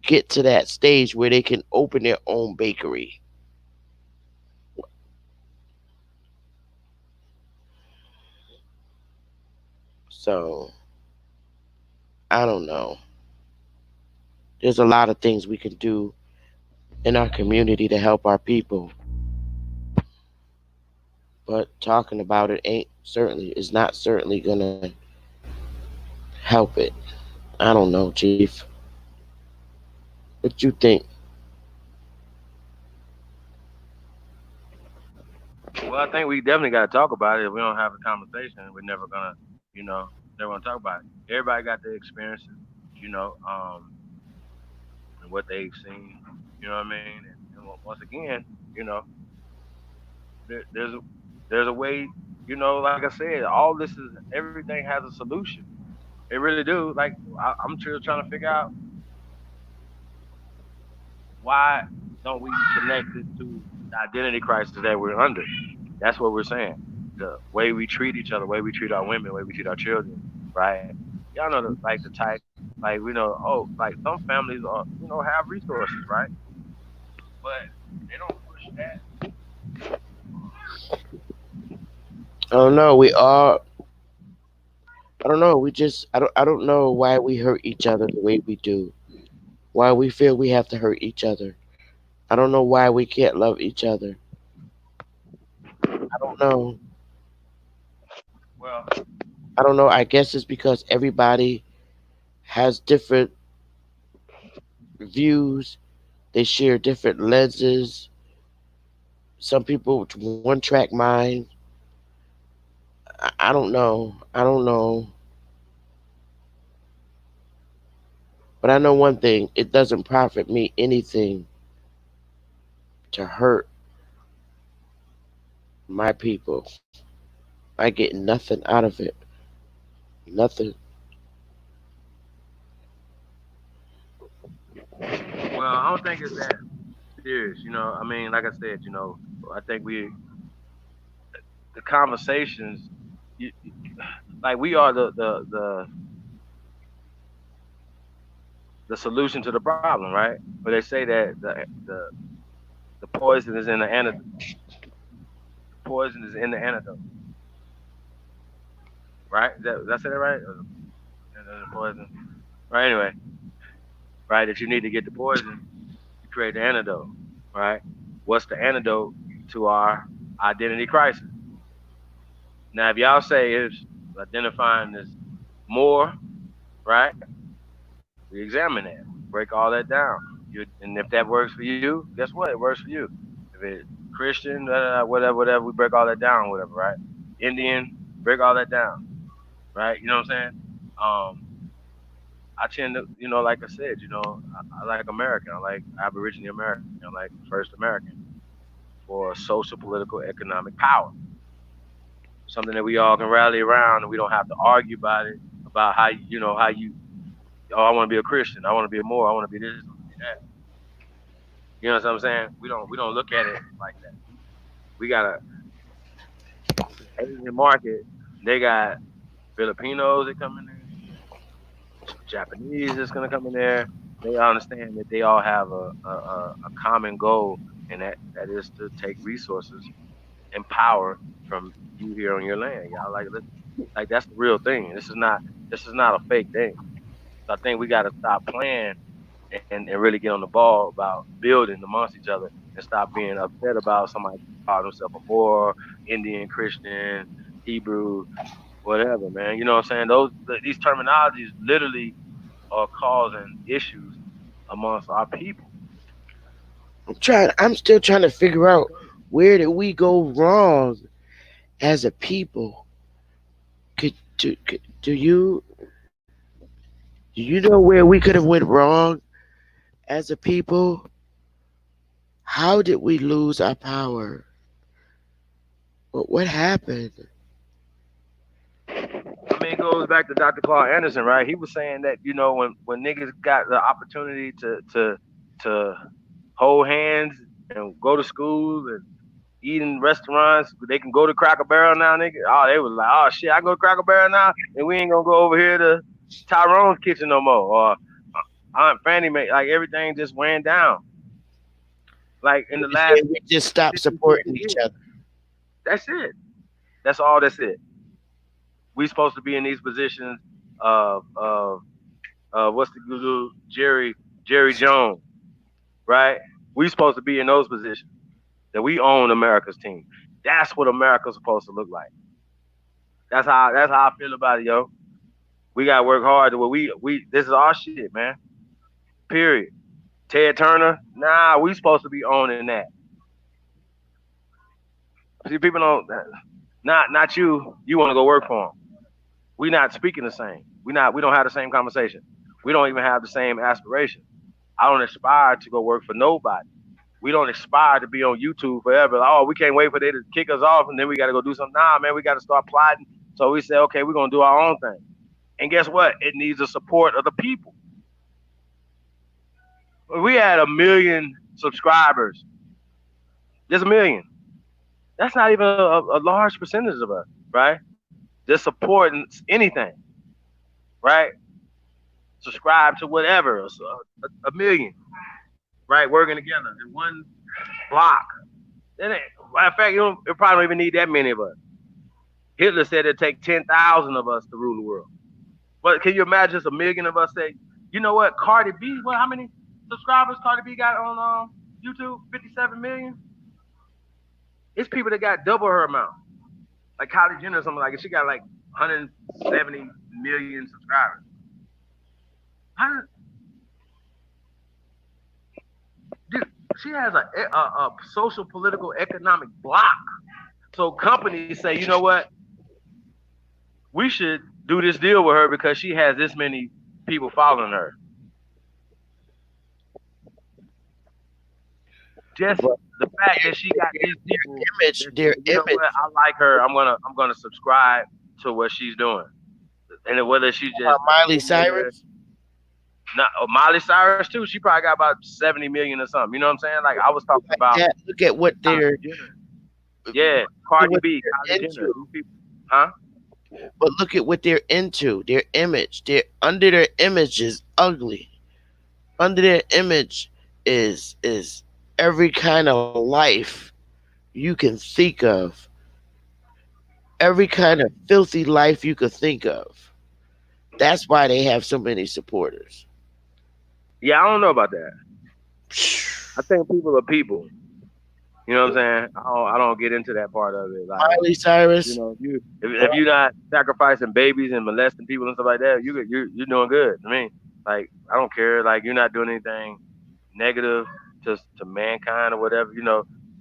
get to that stage where they can open their own bakery. So I don't know. There's a lot of things we can do in our community to help our people, but talking about it ain't certainly is not certainly gonna help it. I don't know, Chief. What you think? Well, I think we definitely got to talk about it. If we don't have a conversation, we're never gonna, you know, never gonna talk about it. Everybody got their experiences, you know, and what they've seen. You know what I mean? And once again, you know, there, there's a there's a way. You know, like I said, all this is everything has a solution. It really do. Like I'm still trying to figure out why don't we connect it to the identity crisis that we're under. That's what we're saying. The way we treat each other, the way we treat our women, the way we treat our children, right? Y'all know like the type, like we know, oh, like some families are, have resources, right? But they don't push that. I don't know. We all. I don't know. We just. I don't. I don't know why we hurt each other the way we do. Why we feel we have to hurt each other. I don't know why we can't love each other. know. Well, I don't know. I guess it's because everybody has different views. They share different lenses. Some people with one track mind. I don't know. I don't know. But I know one thing. It doesn't profit me anything to hurt my people. I get nothing out of it. Nothing. well, I don't think it's that serious. I mean, like I said, I think the conversations, you, like we are the solution to the problem, right? But they say that the poison is in the antidote. The poison is in the antidote, right? Did I say that right? Or the poison, right? Anyway, right? That you need to get the poison to create the antidote, right? What's the antidote to our identity crisis? Now, if y'all say it's identifying as more, right? We examine that, break all that down. And if that works for you, guess what? It works for you. If it's Christian, whatever, whatever, we break all that down, whatever, right? Indian, break all that down, right? You know what I'm saying? Um, I tend to, like I said, I like American. I like Aboriginal American. I like First American for social, political, economic power. Something that we all can rally around, and we don't have to argue about it. About how you. Oh, I want to be a Christian. I want to be a Moor. I want to be this. I want to be that. You know what I'm saying? We don't look at it like that. We got a Asian market. They got Filipinos that come in there. Japanese that's gonna come in there. They understand that they all have a common goal, and that is to take resources and power from you here on your land. Y'all like that's the real thing. This is not a fake thing. So I think we got to stop playing and really get on the ball about building amongst each other and stop being upset about somebody calling themselves a Moor, Indian, Christian, Hebrew, whatever, man. You know what I'm saying? These terminologies literally are causing issues amongst our people. I'm still trying to figure out where did we go wrong as a people. Do you know where we could have went wrong as a people? How did we lose our power? What happened? I mean, it goes back to Dr. Claude Anderson, right? He was saying that when niggas got the opportunity to hold hands and go to school and eat in restaurants, they can go to Cracker Barrel now, nigga. Oh, they was like, oh shit, I go to Cracker Barrel now, and we ain't gonna go over here to Tyrone's kitchen no more, or Aunt Fanny made like everything just went down. Like in the last We just stopped 50, 60 supporting each years. other. That's it. That's all. That's it. We supposed to be in these positions of what's the guru Jerry Jones, right? We supposed to be in those positions that we own America's team. That's what America's supposed to look like. That's how I feel about it, yo. We gotta work hard to where we this is our shit, man. Period. Ted Turner, nah, we supposed to be owning that. See, people don't, not you. You want to go work for them. We not speaking the same. We don't have the same conversation. We don't even have the same aspiration. I don't aspire to go work for nobody. We don't aspire to be on YouTube forever. Like, oh, we can't wait for they to kick us off and then we got to go do something. Nah, man, we got to start plotting. So we say, okay, we're gonna do our own thing. And guess what? It needs the support of the people. We had 1 million subscribers. Just 1 million. That's not even a large percentage of us, right? Just supporting anything, right? Subscribe to whatever. So a million, right? Working together in one block. Then, matter of fact, you probably don't even need that many of us. Hitler said it'd take 10,000 of us to rule the world. But can you imagine just 1 million of us say, you know what, Cardi B, how many subscribers Cardi B got on YouTube? 57 million? It's people that got double her amount. Like Kylie Jenner or something like it. She got like 170 million subscribers. How, dude, she has a social, political, economic block. So companies say, you know what, we should do this deal with her because she has this many people following her. Just But the fact that she got these people that their say, you know what, image. I like her. I'm gonna subscribe to what she's doing, and then whether she's just a Miley billionaire. Cyrus. Not Miley Cyrus too. She probably got about 70 million or something. You know what I'm saying? Like I was talking Like about that. Look at what Kylie they're. Jenner. Yeah, Look at Cardi what B, they're Kylie Jenner. into. These people, huh? But look at what they're into. Their image. Their under their image is ugly. Under their image is every kind of life you can think of. Every kind of filthy life you could think of. That's why they have so many supporters. Yeah, I don't know about that. I think people are people. You know what I'm saying? I don't get into that part of it. Like, Miley Cyrus. if you're not sacrificing babies and molesting people and stuff like that, you're doing good. I mean, like I don't care. Like you're not doing anything negative to mankind or whatever.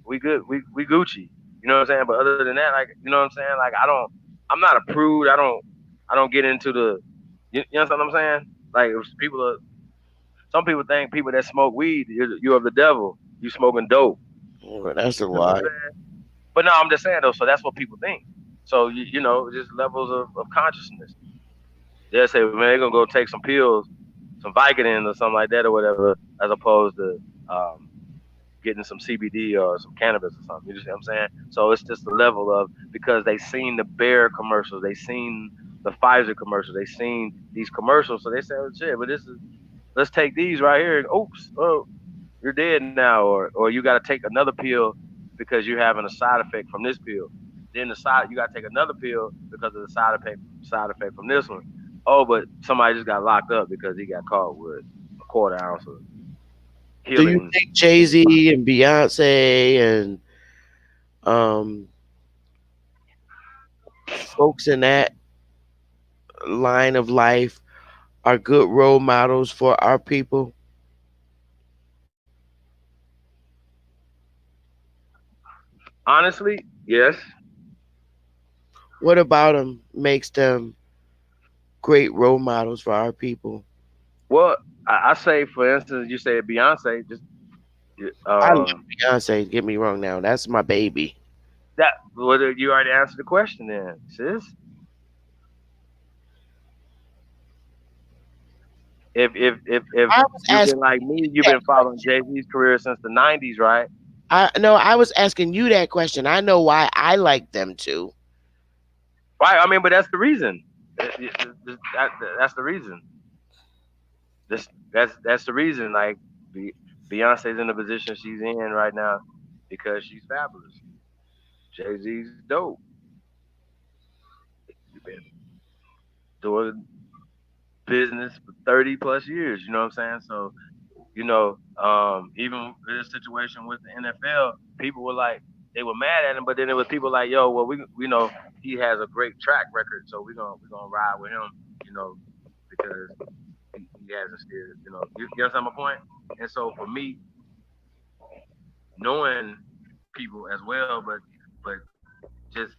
We good. We Gucci. You know what I'm saying? But other than that, like you know what I'm saying? Like I'm not a prude. I don't get into the. You know what I'm saying? Like if people are. Some people think people that smoke weed, you're of the devil. You smoking dope. Oh, that's a You know what I'm lie. saying? But no, I'm just saying though. So that's what people think. So just levels of consciousness. They'll say, man, they're gonna go take some pills, some Vicodin or something like that or whatever, as opposed to getting some CBD or some cannabis or something. You see what I'm saying? So it's just the level of because they seen the Bear commercials, they seen the Pfizer commercials, they seen these commercials, so they say, oh shit, but this is let's take these right here. Oops, oh, you're dead now, or you got to take another pill because you're having a side effect from this pill. Then the side you got to take another pill because of the side effect from this one. Oh, but somebody just got locked up because he got caught with a quarter ounce of Do you healing. think Jay Z and Beyonce and um, folks in that line of life are good role models for our people? Honestly, yes. What about them makes them great role models for our people? Well, I say, for instance, you said Beyonce, just I love Beyonce. Get me wrong now. That's my baby. that. Well, you already answered the question, then, sis. If I was you've been asking like you me, you've that been following Jay Z's career since the '90s, right? I no, I was asking you that question. I know why I like them too. Right. I mean, but that's the reason. That's the reason. That's the reason. Like Beyonce's in the position she's in right now because she's fabulous. Jay Z's dope. You've been doing business for 30 plus years. You know what I'm saying? So even in this situation with the NFL, people were like they were mad at him, but then there was people like, yo, well, we know he has a great track record, so we're gonna ride with him, you know, because he hasn't steered, you understand my point? And so for me, knowing people as well, but just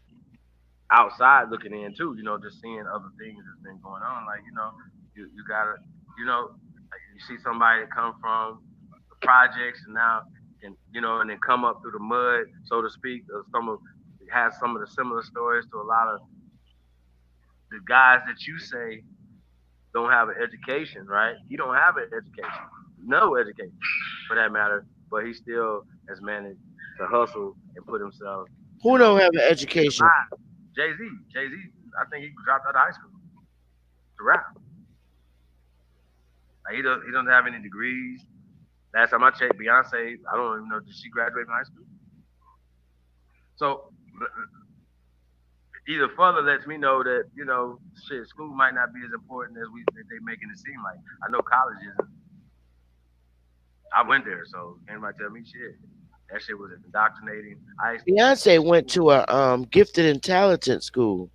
outside looking in too, just seeing other things that's been going on, like you gotta, like you see somebody that come from the projects and now and then come up through the mud, so to speak, or has some of the similar stories to a lot of the guys that you say don't have an education, right? He don't have an education, no education for that matter, but he still has managed to hustle and put himself, you Who don't know, have an in the education? line. Jay Z, I think he dropped out of high school to rap. Like he doesn't have any degrees. Last time I checked, Beyonce, I don't even know, did she graduate from high school? So either further lets me know that shit, school might not be as important as they making it seem like. I know college isn't. I went there, so can't nobody tell me shit. That shit was indoctrinating. Beyonce went to a gifted and talented school.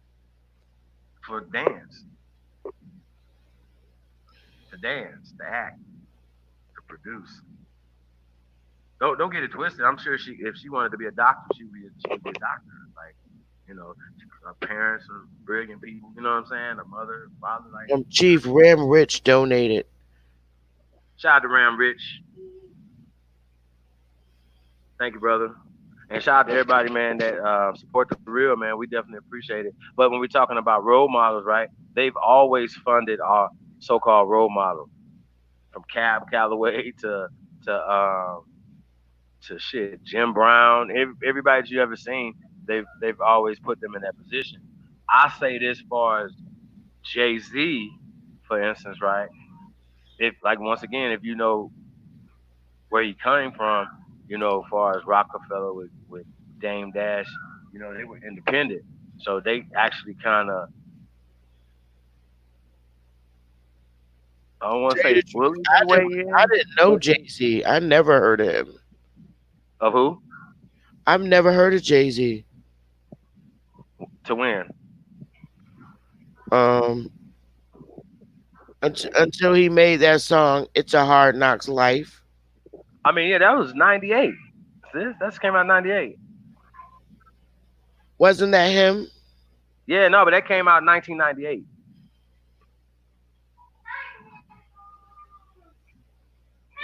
For dance, to dance, to act, to produce. Don't get it twisted. I'm sure she, if she wanted to be a doctor, she would be a doctor. Like, you know, her parents are brilliant people. You know what I'm saying? Her mother, her father, like, Chief Ram Rich donated. shout out to Ram Rich. Thank you, brother. And shout out to everybody, man, that support the real, man. We definitely appreciate it. But when we're talking about role models, right? They've always funded our so-called role models, from Cab Calloway to shit, Jim Brown, everybody that you ever seen, they've always put them in that position. I say this far as Jay-Z, for instance, right? If, like, once again, if you know where he came from, as far as Rockefeller with Dame Dash, they were independent. So they actually kind of, I don't want to Tell you say the truth, bullied their way I in, didn't know but Jay Z. I never heard of him. of who? I've never heard of Jay Z. To win. Um, until he made that song, "It's a Hard Knocks Life." I mean, yeah, that was 98. That came out in 98. Wasn't that him? Yeah, no, but that came out in 1998.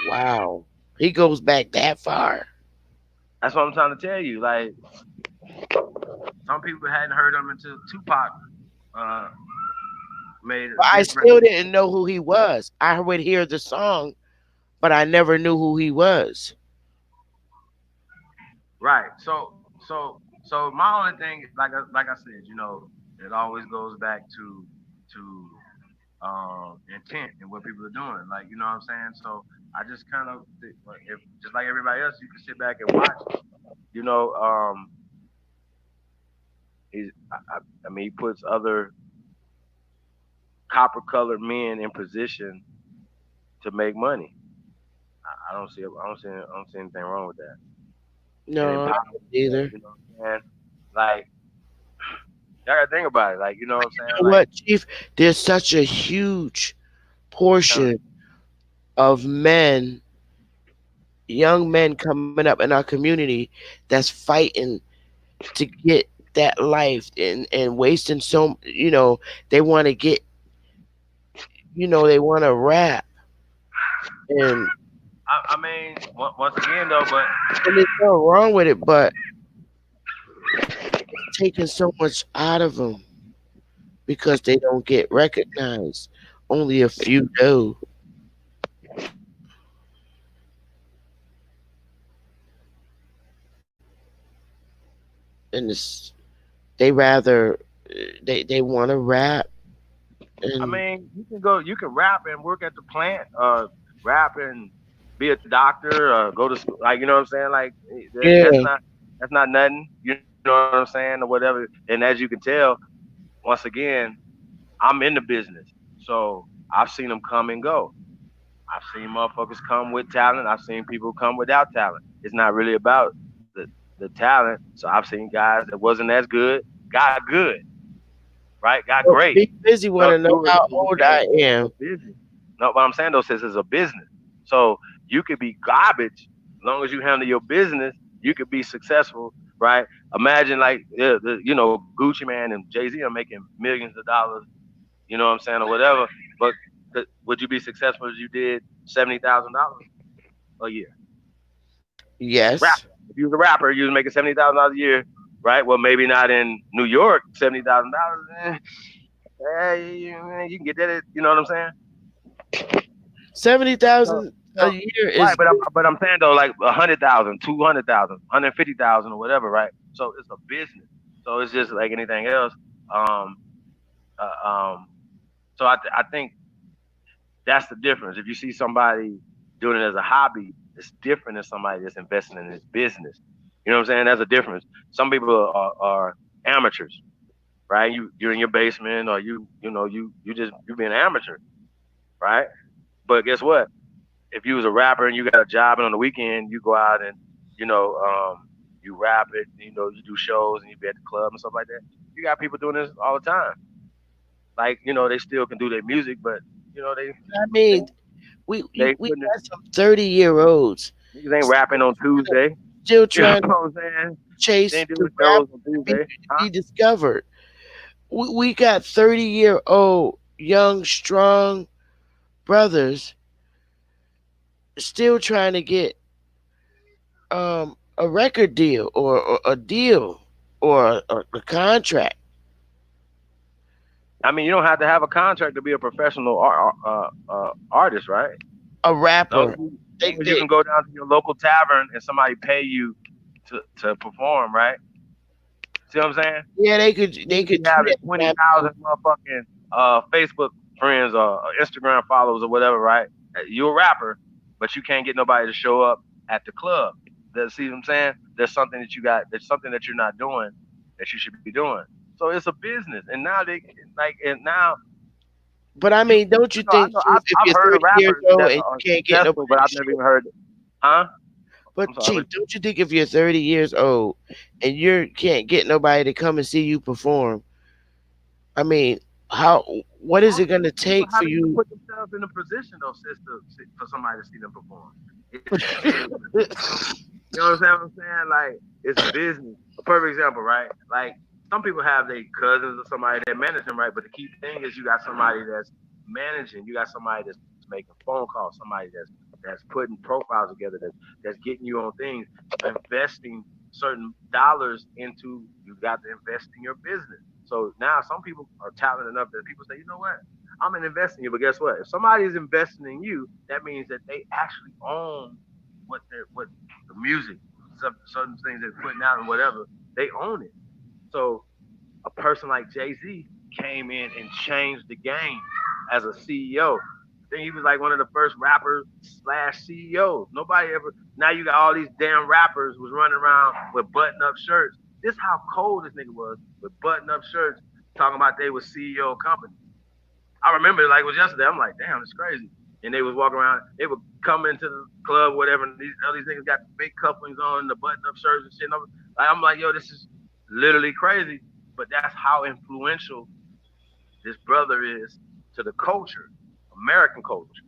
Wow, he goes back that far. That's what I'm trying to tell you. Like, some people hadn't heard him until Tupac uh, made a But I diss still record. didn't know who he was. I would hear the song, but I never knew who he was. Right. So my only thing, like I said, it always goes back to intent and what people are doing. Like, you know what I'm saying? So I just kind of, if just like everybody else, you can sit back and watch. You know, he's I mean, he puts other copper colored men in position to make money. I don't see anything wrong with that. And No, I empower don't them, either. you know what I'm saying? Like, y'all gotta think about it. Like, you know what I'm You saying? know Like, what, Chief? There's such a huge huh, portion of men, young men coming up in our community that's fighting to get that life and wasting they want to get, they want to rap and I mean, once again though, but there's nothing wrong with it, but it's taking so much out of them because they don't get recognized. Only a few do, and they rather they want to rap I and mean, you can rap and work at the plant, rap and be a doctor, go to school, like, you know what I'm saying, like, yeah. that's not nothing, you know what I'm saying, or whatever. And as you can tell, once again, I'm in the business, so I've seen them come and go. I've seen motherfuckers come with talent. I've seen people come without talent. It's not really about the talent. So I've seen guys that wasn't as good, got good, right? Got So great. Big Busy want to know Through how it old became I a am. business. No, what I'm saying though, says it's a business. So you could be garbage as long as you handle your business. You could be successful, right? Imagine, like, Gucci Man and Jay-Z are making millions of dollars. You know what I'm saying, or whatever. But would you be successful if you did $70,000 a year? Yes. Rapper. If you was a rapper, you was making $70,000 a year, right? Well, maybe not in New York, $70,000. You can get that. You know what I'm saying? 70,000 a No, year right, is but I'm saying though, like 100,000, 200,000, 150,000, or whatever, right? So it's a business. So it's just like anything else. Um, uh, um. So I think that's the difference. If you see somebody doing it as a hobby, it's different than somebody that's investing in his business. You know what I'm saying? That's a difference. Some people are amateurs, right? You're in your basement, or you being an amateur, right? But guess what? If you was a rapper and you got a job and on the weekend you go out and you rap it, you do shows and you be at the club and stuff like that. You got people doing this all the time. Like, they still can do their music, but you know they I they mean, they we putting it, got some 30-year-olds niggas ain't still rapping on trying to, Tuesday. still You know trying to what I'm saying? They chase ain't the doing rapper shows on to be Tuesday, huh? discovered. We got 30-year-old young strong brothers still trying to get a record deal or a deal or a contract. I mean, you don't have to have a contract to be a professional artist, right? A Long rapper. as you, They long as you they can go down to your local tavern and somebody pay you to perform, right? See what I'm saying? yeah, You they could be could do having that. twenty I mean, thousand motherfucking Facebook friends or Instagram followers or whatever, right? You're a rapper, but you can't get nobody to show up at the club. See what I'm saying? There's something that you got. There's something that you're not doing that you should be doing. So it's a business, and now they like, and now but I mean, don't you I think, know Chief, if I've you're heard of 30 years rappers old that and are you can't get successful, nobody but to I've never show even heard. Huh? I'm But sorry. Chief, don't you think if you're 30 years old and you can't get nobody to come and see you perform, I mean, how what is it going to Some people take for haven't even you? put themselves in a position though, sister, for somebody to see them perform. It's business. You know what I'm saying? Like it's business. A perfect example, right? Like some people have their cousins or somebody that manage them, right? But the key thing is you got somebody that's managing. You got somebody that's making phone calls. Somebody that's putting profiles together. That's getting you on things. Investing certain dollars into. You got to invest in your business. So now some people are talented enough that people say, you know what? I'm gonna invest in you. But guess what? If somebody is investing in you, that means that they actually own what the music, certain things they're putting out and whatever, they own it. So a person like Jay Z came in and changed the game as a CEO. I think he was like one of the first rappers slash CEOs. Nobody ever. Now you got all these damn rappers was running around with button up shirts. This how cold this nigga was with button up shirts, talking about they was CEO of company. I remember it like it was yesterday. I'm like, damn, it's crazy. And they was walking around. They would come into the club, whatever. And all these niggas got fake couplings on, the button-up shirts and shit. And I'm like, yo, this is literally crazy. But that's how influential this brother is to the culture, American culture,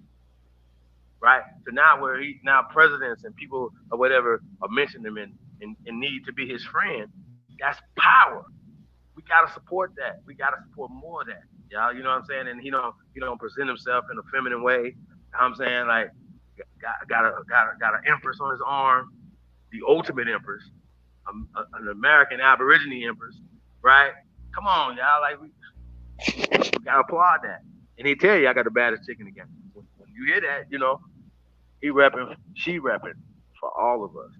right? So now where he now presidents and people or whatever are mentioning him and need to be his friend, that's power. We gotta support that. We gotta support more of that. Y'all, you know what I'm saying? And he don't present himself in a feminine way. You know what I'm saying? Like got an empress on his arm, the ultimate empress, an American Aborigine empress, right? Come on, y'all. Like we gotta applaud that. And he tell you I got the baddest chicken again. When you hear that, he repping, she repping for all of us.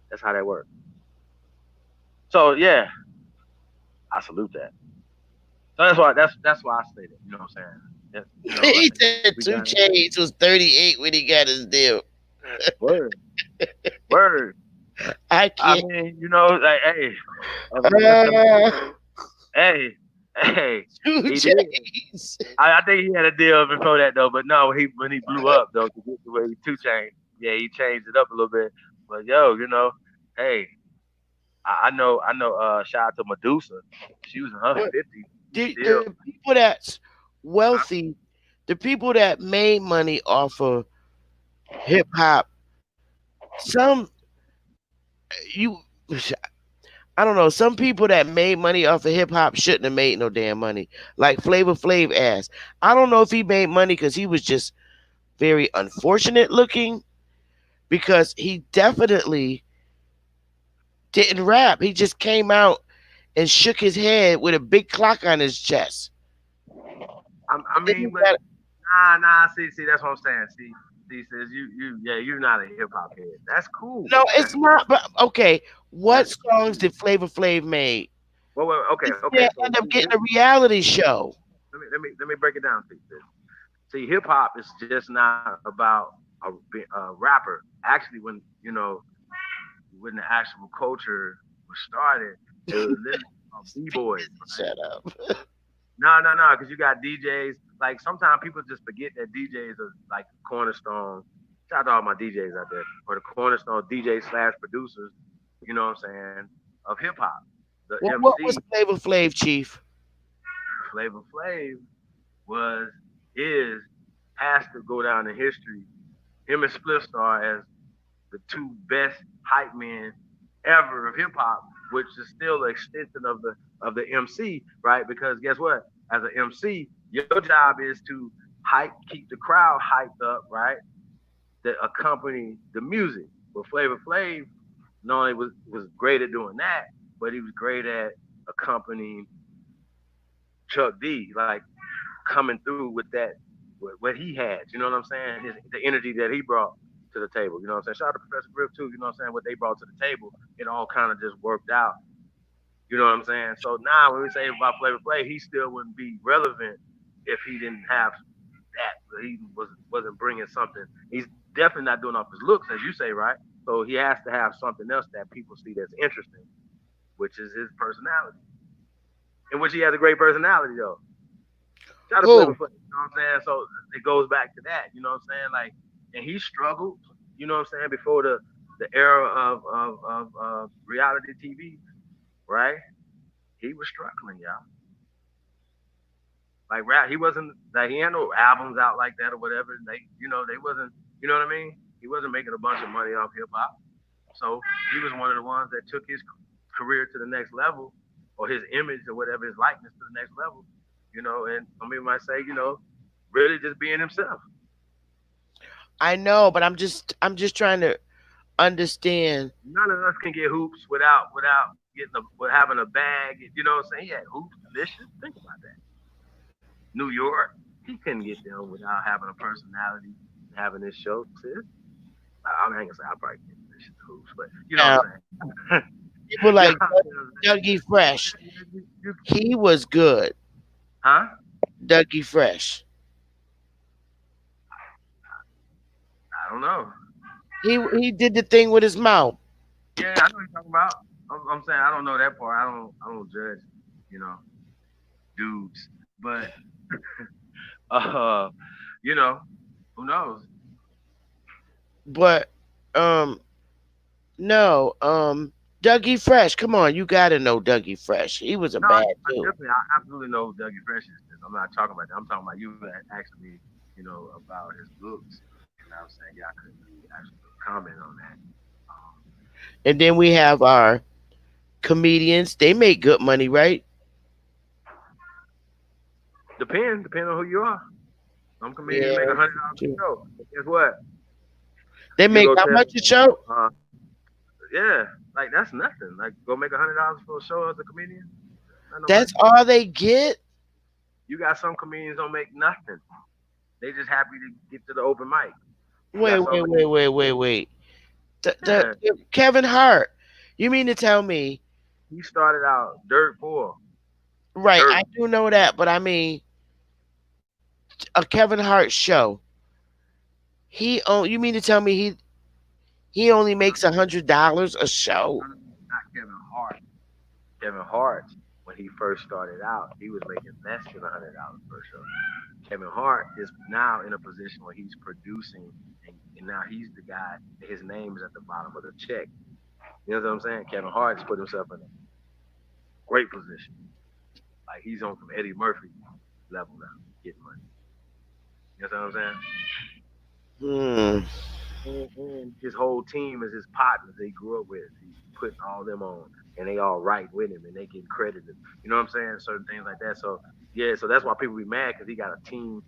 That's how that works. So yeah, I salute that. So that's why I say that. You know what I'm saying? He Like said we Two got Chains was 38 when he got his deal. word, word. I I can't. mean, like, hey, Uh, hey, hey, Two he did. Chains. I think he had a deal before that though, but no, when he blew up though to get to where he two chained, yeah, he changed it up a little bit. But yo, hey, I know. Shout out to Medusa. She was in her But 50s. She the still. people that's wealthy, the people that made money off of hip hop, some you I don't know. Some people that made money off of hip hop shouldn't have made no damn money. Like Flavor Flav ass. I don't know if he made money because he was just very unfortunate looking. Because he definitely didn't rap. He just came out and shook his head with a big clock on his chest. I And then mean, he but got nah. See, that's what I'm saying. See, says yeah, you're not a hip hop head. That's cool. no, it's not. But okay, what That's songs cool. did Flavor Flav make? Well, okay, This okay. man So ended up getting a reality show. let me break it down. See, hip hop is just not about a rapper. Actually, when the actual culture was started, it was literally about b-boys, right? Shut up. No, because you got DJs. Like sometimes people just forget that DJs are like cornerstone. Shout out to all my DJs out there, or the cornerstone DJs slash producers. You know what I'm saying? Of hip hop, the What was MC Flavor Flav, Chief? Flavor Flav was is has to go down in history. Him and Spliff Star as the two best hype men ever of hip hop, which is still an extension of the MC, right? Because guess what? As an MC, your job is to hype, keep the crowd hyped up, right? That accompany the music. But Flavor Flav not only was great at doing that, but he was great at accompanying Chuck D, like coming through with that what he had. You know what I'm saying? The energy that he brought to the table. You know what I'm saying? Shout out to Professor Griff too. You know what I'm saying? What they brought to the table, it all kind of just worked out. You know what I'm saying? So now when we say about Flavor Flav, he still wouldn't be relevant if he didn't have that. He wasn't bringing something. He's definitely not doing off his looks, as you say, right? So he has to have something else that people see that's interesting, which is his personality, in which he has a great personality though. Shout out to Flavor Who? Flav, you know what I'm saying? So it goes back to that, you know what I'm saying? Like, and he struggled, you know what I'm saying, before the era of reality TV, right? He was struggling, y'all. Like rap, he wasn't like he had no albums out like that or whatever. They wasn't, you know what I mean? He wasn't making a bunch of money off hip hop. So he was one of the ones that took his career to the next level, or his image or whatever, his likeness to the next level. And some people might say, really just being himself. I know, but I'm just trying to understand. None of us can get hoops without getting with having a bag. You know what I'm saying? He had hoops, delicious. Think about that. New York, he couldn't get them without having a personality, having this show. Sis. I'm not gonna say I probably get delicious hoops, but you know what Now, I'm saying? people Yeah, like Dougie Fresh, he was good. huh? Dougie Fresh, I don't know. he did the thing with his mouth. Yeah, I know what you're talking about. I'm saying I don't know that part. I don't judge, you know, dudes. But uh, you know, who knows? But um, no, Dougie Fresh. Come on, you gotta know Dougie Fresh. He was a No, bad I dude. definitely, I absolutely know who Dougie Fresh is. I'm not talking about that. I'm talking about you asking me, about his looks, and I was saying, yeah, I couldn't really actually comment on that. Um, And then we have our comedians. They make good money, right? depend on who you are. Some comedians Yeah. make $100 a show. But guess what? They You make go how tell, much a show? yeah, like that's nothing. Like go make $100 for a show as a comedian. Not no That's money. all they get. You got some comedians don't make nothing. They just happy to get to the open mic. You Wait, got wait, some wait, wait, wait, wait. yeah. Kevin Hart. You mean to tell me? He started out dirt poor. Right, Dirt. I do know that, but I mean, a Kevin Hart show. You mean to tell me he only makes $100 a show? Not Kevin Hart. Kevin Hart, when he first started out, he was making less than $100 per show. Kevin Hart is now in a position where he's producing, and now he's the guy. His name is at the bottom of the check. You know what I'm saying? Kevin Hart's put himself in a great position. Like he's on from Eddie Murphy level now, getting money. You know what I'm saying? Hmm. And his whole team is his partners they grew up with. He's putting all them on, and they all right with him, and they get credited. You know what I'm saying? Certain things like that. So yeah, so that's why people be mad because he got a team.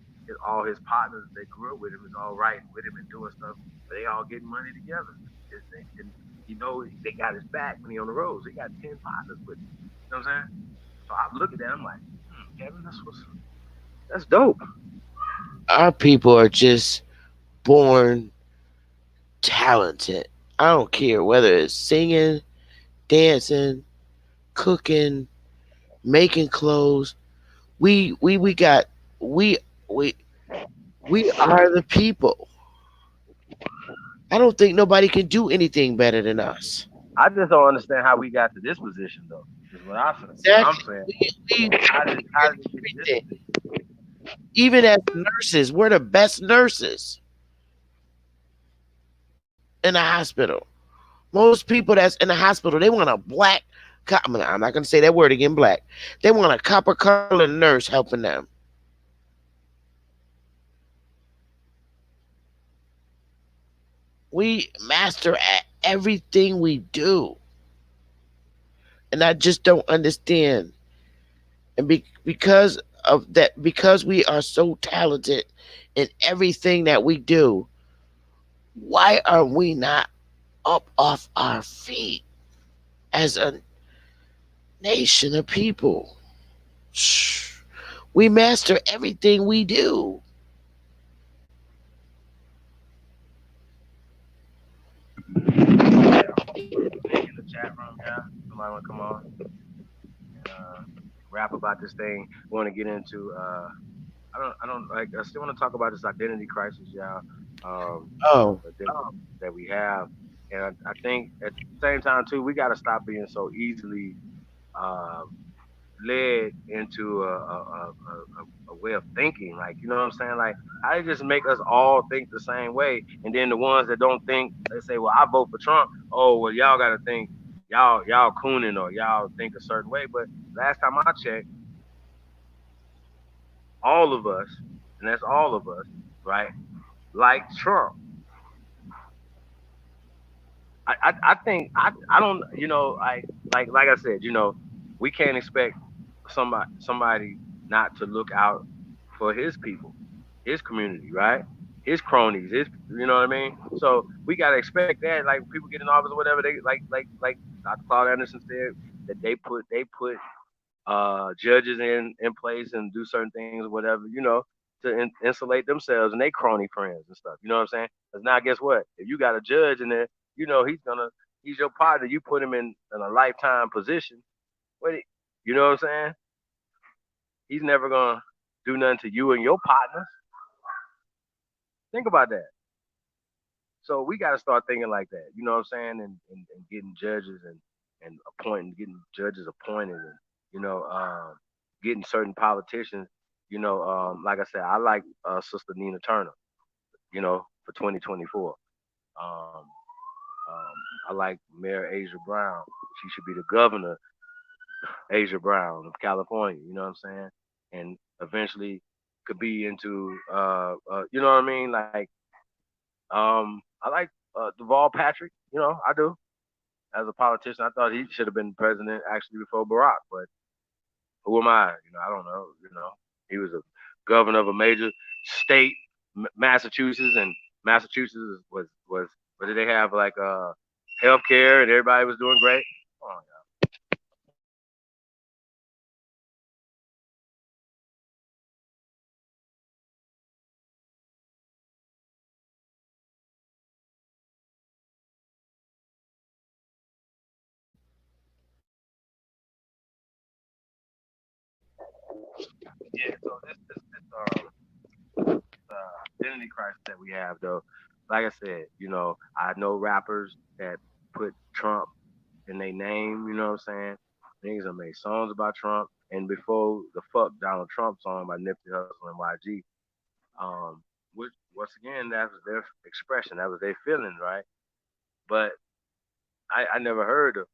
All his partners that grew up with him is all right with him and doing stuff. But they all getting money together. And they got his back when he on the road. So he got 10 partners with him. You know what I'm saying? So I look at that. I'm like, Kevin, that's dope. Our people are just born talented. I don't care whether it's singing, dancing, cooking, making clothes. We got we we we are the people. I don't think nobody can do anything better than us. I just don't understand how we got to this position though. Is what I say. I'm Exactly. saying. We How did it get to this everything. position? Even as nurses, we're the best nurses. in the hospital. Most people that's in the hospital, they want a black. I'm not gonna say that word again. Black. They want a copper colored nurse helping them. We master at everything we do, and I just don't understand. And because of that, because we are so talented in everything that we do, why are we not up off our feet as a nation of people? Shh. We master everything we do. Yeah, link in the chat room. Yeah, somebody want to come on and rap about this thing. We want to get into. I don't like. I still want to talk about this identity crisis, y'all. Oh, The thing that we have, and I think at the same time too, we got to stop being so easily uh, led into a way of thinking. Like, you know what I'm saying? Like, how they just make us all think the same way, and then the ones that don't think, they say, "Well, I vote for Trump." Oh, well, y'all got to think y'all cooning or y'all think a certain way. But last time I checked, all of us, and that's all of us, right? Like Trump. I think I don't, like I said, we can't expect somebody not to look out for his people, his community, right? His cronies, his, you know what I mean? So we gotta expect that. Like people get in office or whatever, they like Dr. Claude Anderson said that they put judges in place and do certain things or whatever, to insulate themselves and they crony friends and stuff. You know what I'm saying? Because now, guess what? If you got a judge in there, he's your partner. You put him in a lifetime position. What, you know what I'm saying? He's never gonna do nothing to you and your partners. Think about that. So we got to start thinking like that. You know what I'm saying? And getting judges and getting judges appointed, and you know, getting certain politicians. Like I said, I like Sister Nina Turner. For 2024. Um, I like Mayor Asia Brown. She should be the governor, Asia Brown of California. You know what I'm saying? And eventually could be into, you know what I mean? Like, I like Deval Patrick. I do. As a politician, I thought he should have been president actually before Barack. But who am I? I don't know. He was a governor of a major state, Massachusetts, and Massachusetts was what did they have, like health care and everybody was doing great. Oh, yeah. So this identity crisis that we have, though, like I said, I know rappers that put Trump in their name. You know what I'm saying? Niggas have made songs about Trump, and before the "Fuck Donald Trump" song by Nipsey Hussle and YG, which once again that was their expression, that was their feelings, right? But I never heard the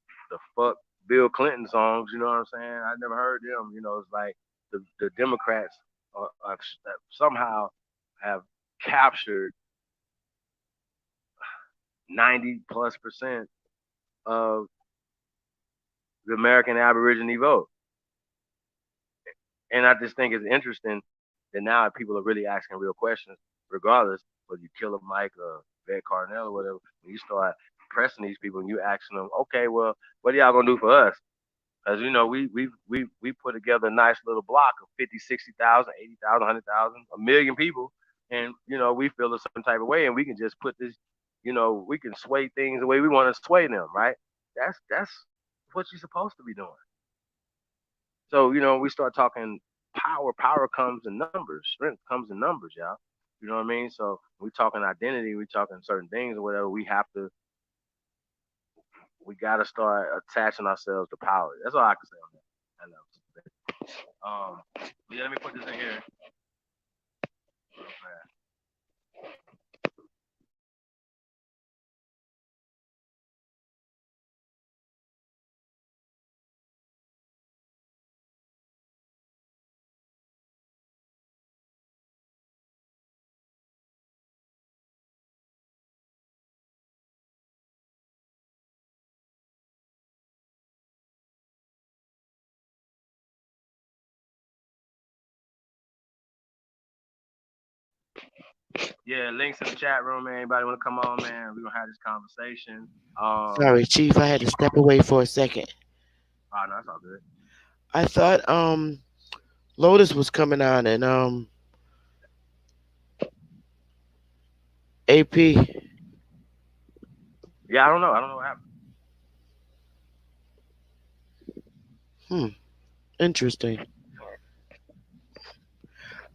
"Fuck Bill Clinton" songs. You know what I'm saying? I never heard them. It's like the Democrats somehow have captured 90+% of the American Aborigine vote. And I just think it's interesting that now people are really asking real questions, regardless whether you kill a Mike or Vet Carnell or whatever. When you start pressing these people and you asking them, okay, well, what are y'all gonna do for us? Because we put together a nice little block of 50, 60,000, 80,000, 100,000, a million people, and we feel a certain type of way, and we can just put this, we can sway things the way we want to sway them, right? That's what you're supposed to be doing. So, we start talking power. Power comes in numbers. Strength comes in numbers, y'all. You know what I mean? So we talking identity, we talking certain things or whatever. We got to start attaching ourselves to power. That's all I can say on that. I know. Yeah, let me put this in here. Yeah, links in the chat room, man. Anybody want to come on, man? We're gonna have this conversation. Um, Sorry, Chief, I had to step away for a second. oh no, that's all good. I thought Lotus was coming on and AP. Yeah, I don't know. I don't know what happened. Hmm, interesting.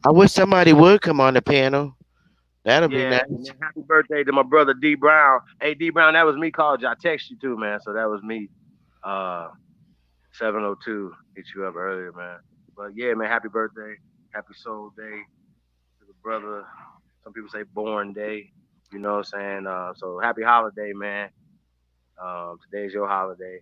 I wish somebody would come on the panel. That'll be Yeah, nice. man. Happy birthday to my brother D Brown. Hey D Brown, that was me called you. I text you too, man. So that was me. 702 hit you up earlier, man. But yeah, man, happy birthday. Happy soul day to the brother. Some people say born day. You know what I'm saying? So happy holiday, man. Today's your holiday.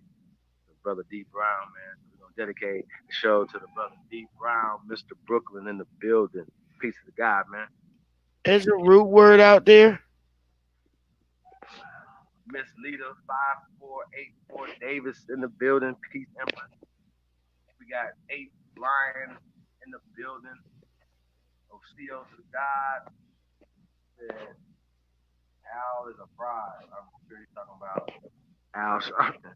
The brother D Brown, man. So we're gonna dedicate the show to the brother D Brown, Mr. Brooklyn in the building. Peace to the God, man. There's a root word out there. Miss Lita 5484 Davis in the building. Peace, Empress. We got 8 Lion in the building. Ocio to the God said Al is a fraud. I'm sure he's talking about Al Sharpton.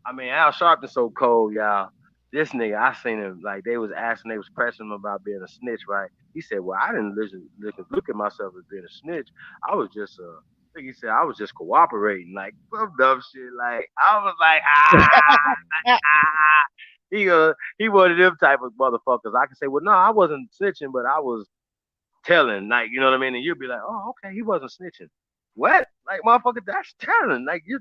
I mean, Al Sharpton's so cold, y'all. This nigga, I seen him like they was asking, they was pressing him about being a snitch, right? He said, "Well, I didn't look at myself as being a snitch. I was just I think he said I was just cooperating, like some dumb shit. Like I was like, ah. He one of them type of motherfuckers. I can say, well, no, I wasn't snitching, but I was telling, like, you know what I mean? And you'll be like, oh, okay, he wasn't snitching. What? Like, motherfucker, that's telling. Like, you,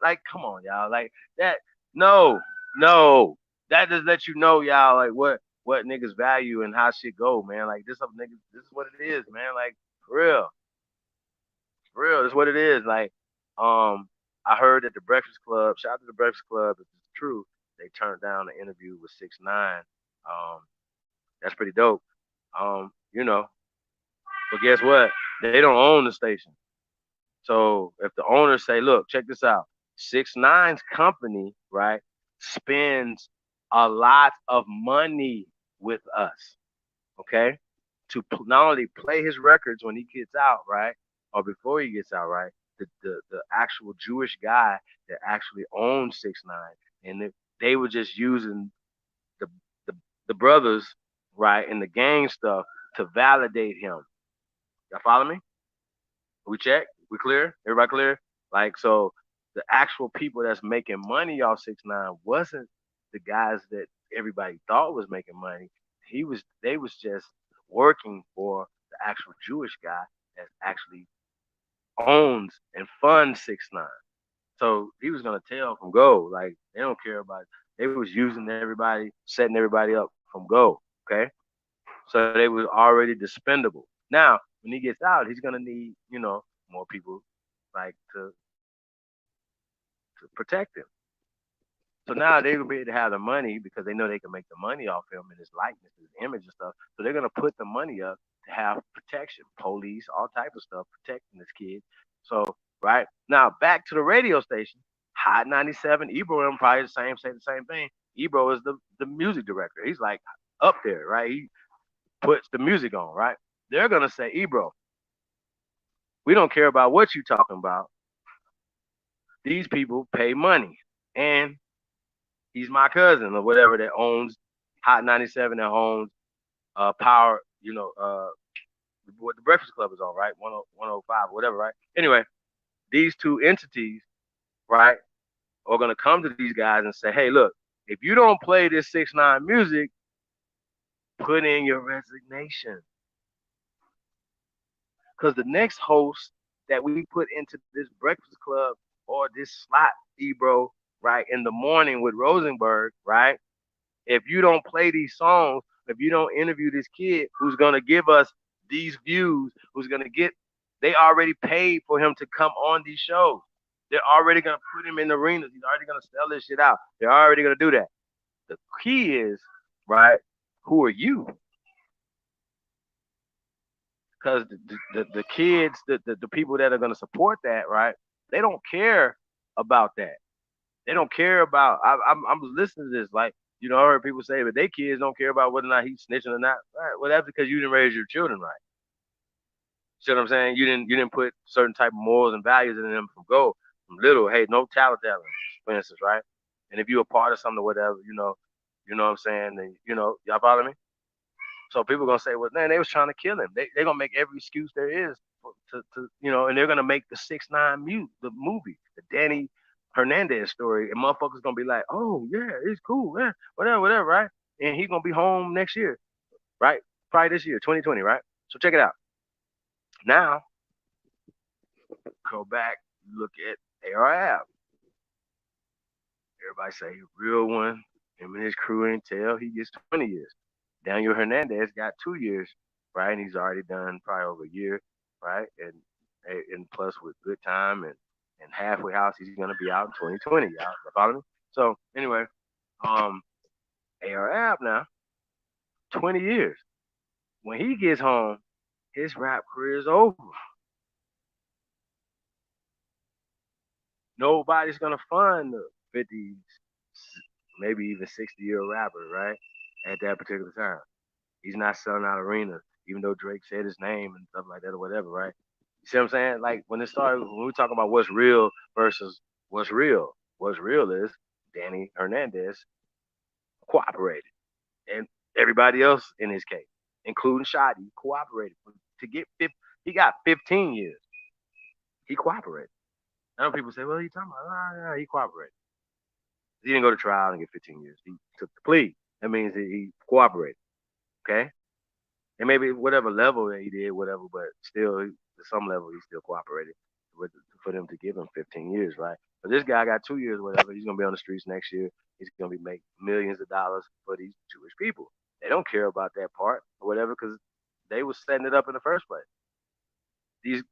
like, come on, y'all. Like that. No, no. That just lets you know, y'all, like what niggas value and how shit go, man. Like this, niggas. This is what it is, man. Like for real, for real. This is what it is. Like, I heard at the Breakfast Club. Shout out to the Breakfast Club. If it's true, they turned down the interview with 6ix9ine. That's pretty dope. You know, but guess what? They don't own the station. So if the owners say, look, check this out, 6ix9ine's company, right, spends a lot of money with us, okay, to not only play his records when he gets out, right, or before he gets out, right, the actual Jewish guy that actually owns 6ix9ine, and they were just using the, the the brothers, right, and the gang stuff to validate him. Y'all follow me? We check. We clear. Everybody clear? Like so, the actual people that's making money off 6ix9ine wasn't the guys that everybody thought was making money. He was. They was just working for the actual Jewish guy that actually owns and funds 6ix9ine. So he was gonna tell from go. Like they don't care about. It. They was using everybody, setting everybody up from go. Okay, so they was already dispendable. Now when he gets out, he's gonna need more people like to protect him. So now they will be able to have the money because they know they can make the money off him and his likeness, his image and stuff. So they're gonna put the money up to have protection, police, all type of stuff protecting this kid. So right now back to the radio station, Hot 97, Ebro and probably the same say the same thing. Ebro is the music director. He's like up there, right? He puts the music on, right? They're gonna say, Ebro, we don't care about what you talking about. These people pay money, and he's my cousin or whatever that owns Hot 97 that owns Power. What the Breakfast Club is on, right? 105, whatever, right? Anyway, these two entities, right, are gonna come to these guys and say, hey, look, if you don't play this 6ix9ine music, put in your resignation. Because the next host that we put into this Breakfast Club or this slot, Ebro, right, in the morning with Rosenberg, right? If you don't play these songs, if you don't interview this kid who's gonna give us these views, who's gonna get, they already paid for him to come on these shows. They're already gonna put him in the arenas. He's already gonna sell this shit out. They're already gonna do that. The key is, right, who are you? Because the kids, the people that are going to support that, right? They don't care about that. They don't care about. I'm listening to this like I heard people say, but they kids don't care about whether or not he's snitching or not. Right. Well, that's because you didn't raise your children right. See what I'm saying? You didn't put certain type of morals and values in them from go from little. Hey, no tattling, for instance, right? And if you're a part of something or whatever, what I'm saying. Then y'all follow me? So people gonna say, well, man, they was trying to kill him. They gonna make every excuse there is and they're gonna make the 6ix9ine mute the movie, the Danny Hernandez story, and motherfuckers gonna be like, oh yeah, it's cool, yeah, whatever, right? And he's gonna be home next year, right? Probably this year, 2020, right? So check it out. Now go back, look at AR. Everybody say real one. Him and his crew ain't tell he gets 20 years. Daniel Hernandez got 2 years, right? And he's already done probably over a year, right? And plus with good time and halfway house, he's gonna be out in 2020. Y'all follow me? So anyway, um, AR now 20 years. When he gets home, his rap career is over. Nobody's gonna fund the 50s, maybe even 60-year rapper, right? At that particular time. He's not selling out arenas, even though Drake said his name and stuff like that or whatever, right? You see what I'm saying? Like when we talk about what's real versus what's real is Danny Hernandez cooperated, and everybody else in his case, including Shotty, cooperated to get 50. He got 15 years. He cooperated. I know people say, well, he talking about, he cooperated. He didn't go to trial and get 15 years. He took the plea. That means that he cooperated. Okay, and maybe whatever level that he did, whatever, but still, to some level, he still cooperated with for them to give him 15 years, right? But this guy got 2 years, whatever. He's gonna be on the streets next year. He's gonna be making millions of dollars for these Jewish people. They don't care about that part or whatever because they was setting it up in the first place. These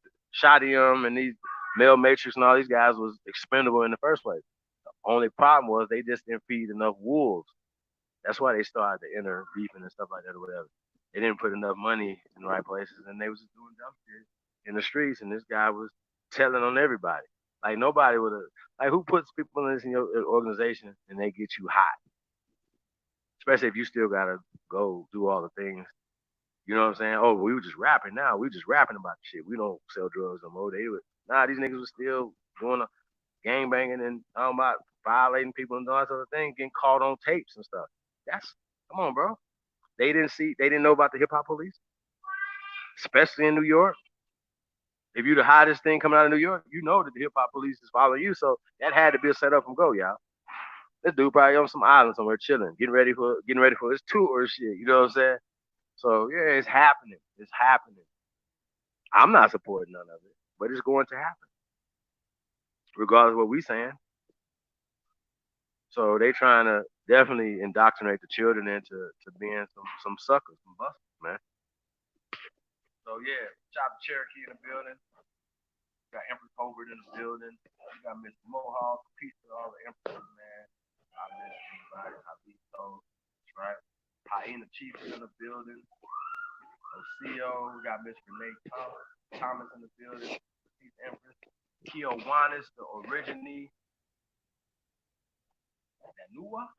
Shadium and these Male Matrix and all these guys was expendable in the first place. The only problem was they just didn't feed enough wolves. That's why they started the inner beefing and stuff like that or whatever. They didn't put enough money in the right places, and they was just doing dumb shit in the streets. And this guy was telling on everybody. Like nobody would have. Like who puts people in this in your organization and they get you hot, especially if you still gotta go do all the things. You know what I'm saying? Oh, we were just rapping now. We just rapping about the shit. We don't sell drugs no more. They would these niggas was still doing a gang banging and talking about violating people and all that sort of thing, getting caught on tapes and stuff. That's come on, bro. They didn't know about the hip hop police, especially in New York. If you're the hottest thing coming out of New York, you know that the hip hop police is following you. So that had to be a setup from go, y'all. This dude probably on some island somewhere chilling, getting ready for his tour or shit. You know what I'm saying? So yeah, it's happening. It's happening. I'm not supporting none of it, but it's going to happen, regardless of what we saying. So they trying to definitely indoctrinate the children into being some suckers, some busters, man. So yeah, Chop Cherokee in the building. Got Empress Colbert in the building. We got Mr. Mohawk. Peace to all the emperors, man. I miss everybody. I be so. That's right. Hyena Chief is in the building. CEO. We got Miss Renee Thomas in the building. Peace Empress. Kiowanis, the origine. That new one.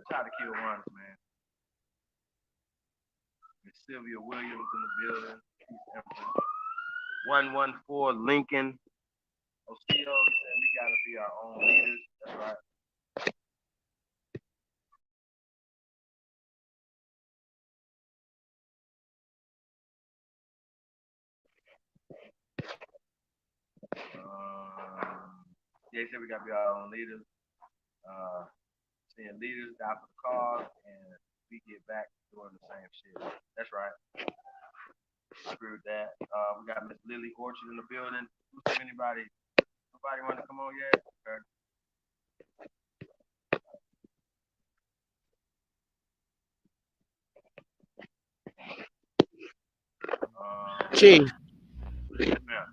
Shout out to Kiowanis, man. Miss Sylvia Williams in the building. Peace Empress. 114 Lincoln. Oseo said we gotta be our own leaders. That's right. They said we gotta be our own leaders. Seeing leaders die for the cause, and we get back doing the same shit. That's right. I agree with that. We got Miss Lily Orchard in the building. If nobody want to come on yet? Okay. Chief, Yeah.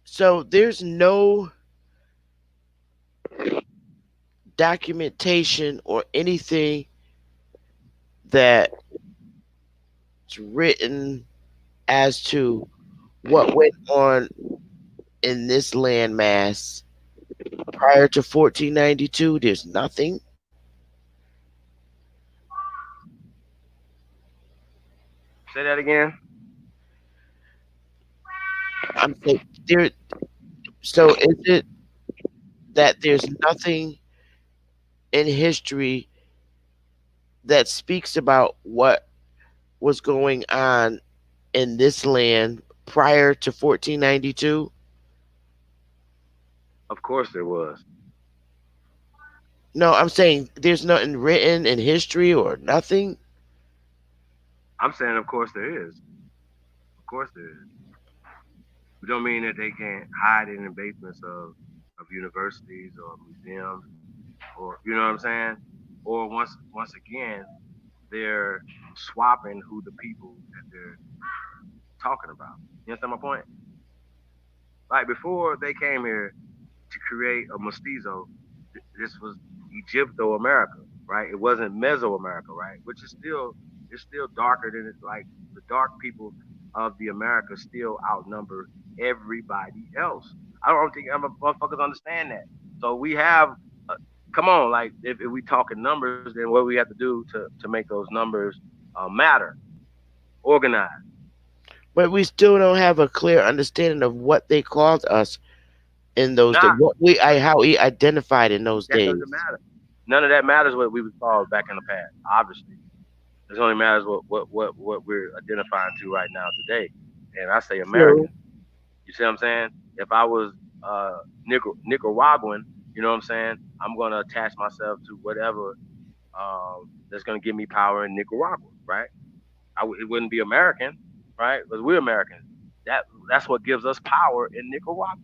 so there's no documentation or anything that's written as to what went on in this landmass Prior to 1492, there's nothing. Say that again. I'm saying there. So is it that there's nothing in history that speaks about what was going on in this land prior to 1492? Of course there was. No, I'm saying there's nothing written in history or nothing. I'm saying, of course there is. Of course there is. We don't mean that they can't hide it in the basements of universities or museums, or you know what I'm saying. Or once again, they're swapping who the people that they're talking about. You understand my point? Like before they came here to create a mestizo, this was Egypto America, right? It wasn't Mesoamerica, right? Which is still it's still darker than it. Like the dark people of the America still outnumber everybody else. I don't think motherfuckers understand that. So we have, uh, come on, like if we talking numbers, then what we have to do to make those numbers matter, organize. But we still don't have a clear understanding of what they called us in those days. Nah, What we I how we identified in those that days. doesn't matter. None of that matters what we was called back in the past. Obviously, it only matters what we're identifying to right now today. And I say True. American. You see what I'm saying? If I was Nicaraguan, you know what I'm saying? I'm gonna attach myself to whatever that's gonna give me power in Nicaragua, right? It wouldn't be American, right? Because we're Americans. That's what gives us power in Nicaragua,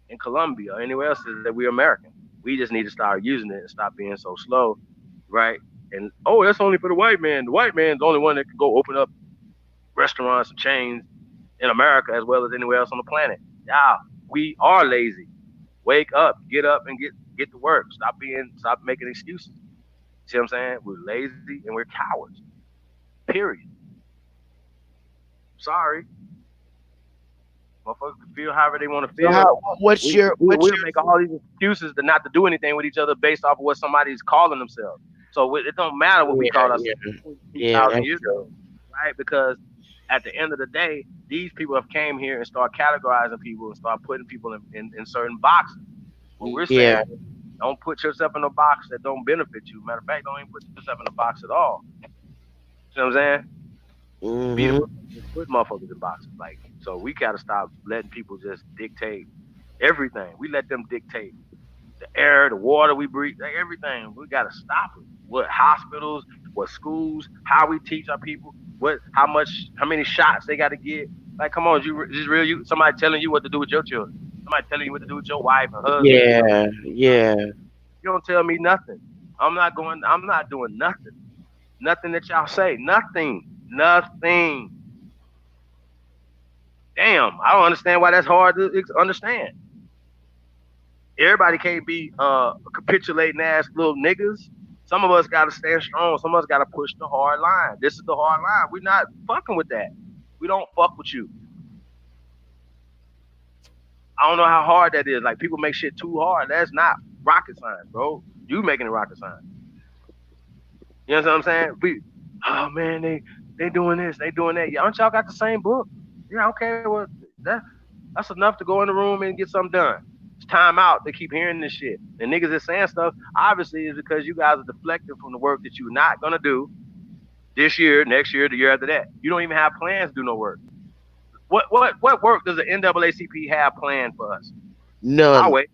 in Colombia, or anywhere else is that we're American. We just need to start using it and stop being so slow, right? And oh, that's only for the white man. The white man's the only one that can go open up restaurants and chains in America as well as anywhere else on the planet. Yeah, we are lazy. Wake up and get to work. Stop making excuses. See what I'm saying? We're lazy and we're cowards. Period. Sorry. Motherfuckers can feel however they want to So feel. what's We'll your make all these excuses to not to do anything with each other based off of what somebody's calling themselves. So it don't matter what we yeah, called ourselves yeah, yeah, 2,000 that's years true. ago, right? Because at the end of the day, these people have came here and start categorizing people and start putting people in certain boxes. What we're saying Yeah. is, don't put yourself in a box that don't benefit you. Matter of fact, don't even put yourself in a box at all. You know what I'm saying? Be the Hmm. motherfucker that put motherfuckers in boxes. Like, so we gotta stop letting people just dictate everything. We let them dictate the air, the water we breathe, like everything. We gotta stop it. What hospitals, what schools, how we teach our people, how many shots they gotta get. Like, come on, is real? You somebody telling you what to do with your children? Somebody telling you what to do with your wife and husband and children? Yeah, yeah. You don't tell me nothing. I'm not going. I'm not doing nothing. Nothing that y'all say. Nothing. Nothing. Damn, I don't understand why that's hard to understand. Everybody can't be capitulating ass little niggas. Some of us gotta stand strong. Some of us gotta push the hard line. This is the hard line. We're not fucking with that. We don't fuck with you. I don't know how hard that is. Like people make shit too hard. That's not rocket science, bro. You making it rocket science. You know what I'm saying? Oh man, they doing this, they doing that. Yeah, aren't y'all got the same book? Yeah, okay. Well, that that's enough to go in the room and get something done. It's time out. They keep hearing this shit. And niggas is saying stuff obviously is because you guys are deflecting from the work that you're not gonna do this year, next year, the year after that. You don't even have plans to do no work. What work does the NAACP have planned for us? I'll None. wait.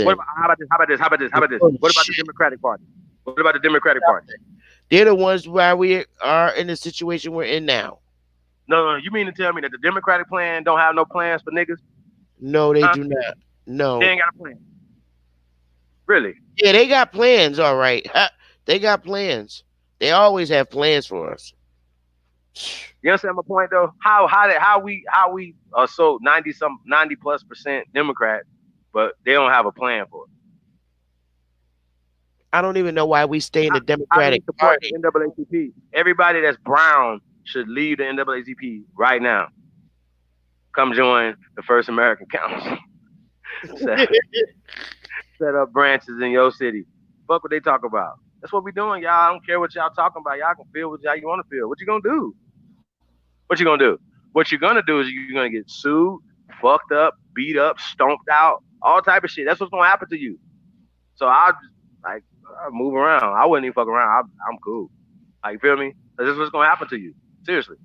What Nothing. about how about this? How about this? How about this? How They're about this? full of What about the shit. Democratic Party? What about the Democratic Party? They're the ones why we are in the situation we're in now. No, you mean to tell me that the Democratic plan don't have no plans for niggas? No, they Huh? do not. They No. ain't got a plan. Really? Yeah, they got plans, all right. They got plans. They always have plans for us. You understand my point though? How we are so 90+ percent Democrat, but they don't have a plan for it. I don't even know why we stay in How, the how do we Democratic support the Party. NAACP? Everybody that's brown should leave the NAACP right now. Come join the First American Council. set, set up branches in your city. Fuck what they talk about. That's what we doing, y'all. I don't care what y'all talking about. Y'all can feel what y'all you want to feel. What you gonna do? What you gonna do? What you're gonna do is you're gonna get sued, fucked up, beat up, stomped out, all type of shit. That's what's gonna happen to you. So I just like I move around. I wouldn't even fuck around. I'm cool. Like you feel me? This is what's gonna happen to you. Seriously.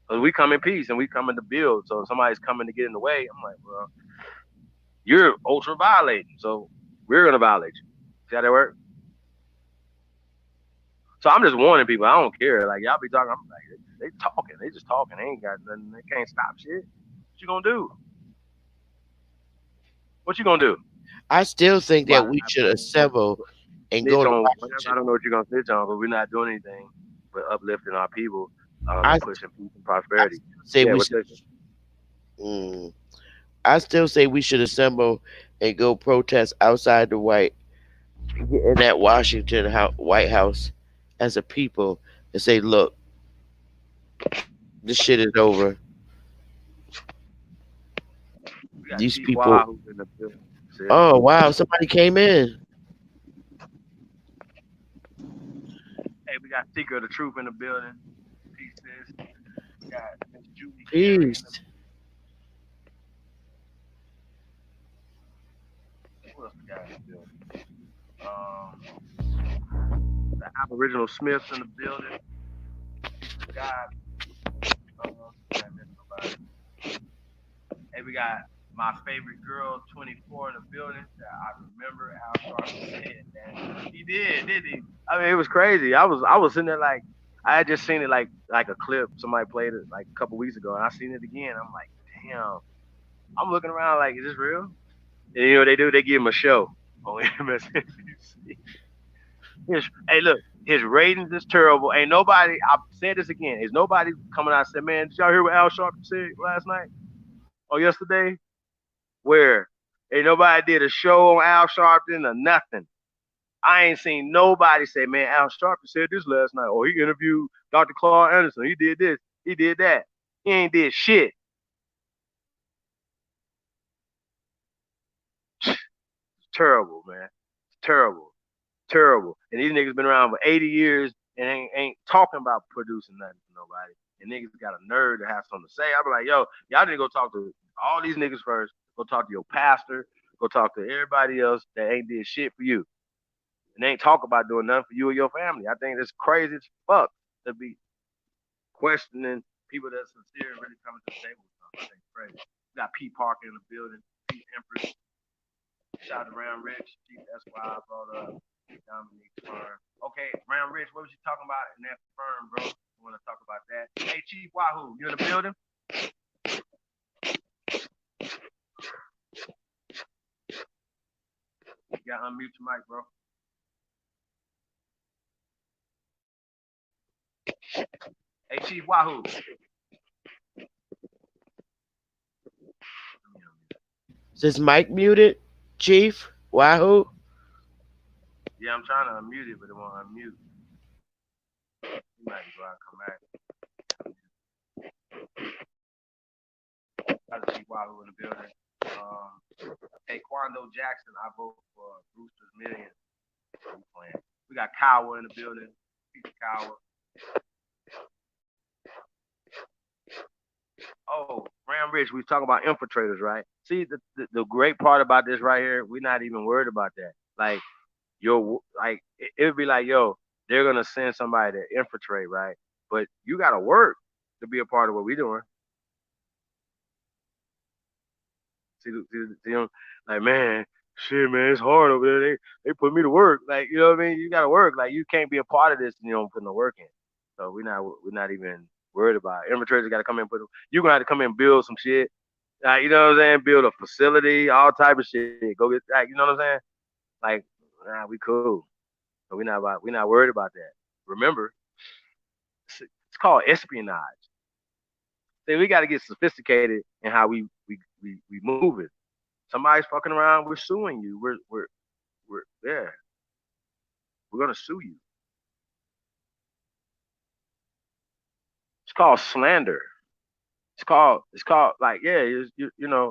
Because we come in peace and we come in to build. So if somebody's coming to get in the way, I'm like, well, you're ultra violating. So we're gonna violate you. See how that work? So I'm just warning people. I don't care. Like y'all be talking. I'm like, they talking. They just talking. They ain't got nothing. They can't stop shit. What you gonna do? What you gonna do? I still think Why that we should assemble and snitch go to on whatever? I Washington. don't know what you're gonna snitch on, but we're not doing anything but uplifting our people I, and pushing peace and I prosperity. say Yeah, we what's should. this? Mm, I still say we should assemble and go protest outside the in that White House as a people and say, look, this shit is over. We got These Chief people. Wahoo in the building. Sis. Oh wow, somebody came in. Hey, we got Seeker of the Truth in the building. Peace, sis. We got Miss Judy Carey in the. Peace. Who else we got in the building? Um, the Aboriginal Smiths in the building. We got. I missed nobody. Hey, we got my favorite girl, 24 in the building. That I remember Al Sharpton said that he did, did he? I mean, it was crazy. I was sitting there like I had just seen it like a clip. Somebody played it like a couple weeks ago, and I seen it again. I'm like, damn. I'm looking around like, is this real? And you know what they do? They give him a show on MSNBC. Hey, look, his ratings is terrible. Ain't nobody. I said this again. Is nobody coming out and said, man, did y'all hear what Al Sharpton said last night or yesterday? Where ain't nobody did a show on Al Sharpton or nothing. I ain't seen nobody say, man, Al Sharpton said this last night, or he interviewed Dr. Claude Anderson. He did this, he did that. He ain't did shit. It's terrible, man. It's terrible. Terrible. And these niggas been around for 80 years and ain't talking about producing nothing for nobody. And niggas got a nerve to have something to say. I be like, yo, y'all need to go talk to all these niggas first. Go talk to your pastor. Go talk to everybody else that ain't did shit for you. And they ain't talk about doing nothing for you or your family. I think it's crazy as fuck to be questioning people that's sincere and really coming to the table with something. I think it's crazy. We got Pete Parker in the building, Pete Empress, shout out to Round Rich, Chief Esquire brought up Dominique Firm. Okay, Round Rich, what was you talking about in that firm, bro? You want to talk about that? Hey, Chief Wahoo, you in the building? You got to unmute your mic, bro. Hey, Chief Wahoo. Is this mic muted, Chief? Wahoo? Yeah, I'm trying to unmute it, but it won't unmute. You might go out and come back. Got to Chief Wahoo in the building. Hey, Quando Jackson, I vote for Brewster's Million. We got Kyle in the building. Peter Kyle. Oh, Ram Rich, we was talking about infiltrators, right? See, the great part about this right here, we're not even worried about that. Like, it would be like, yo, they're gonna send somebody to infiltrate, right? But you gotta work to be a part of what we're doing. See, like, man, shit, man, it's hard over there. They put me to work. Like, you know what I mean? You gotta work. Like, you can't be a part of this and you don't put no work in. So we're not even worried about it. Infiltrators gotta come in and you're gonna have to come in and build some shit. You know what I'm saying? Build a facility, all type of shit. Go get you know what I'm saying? Like, nah, we cool. So we're not worried about that. Remember, it's called espionage. See, we gotta get sophisticated in how we move it. Somebody's fucking around, we're suing you. We're yeah. We're gonna sue you. It's called slander. It's called like yeah,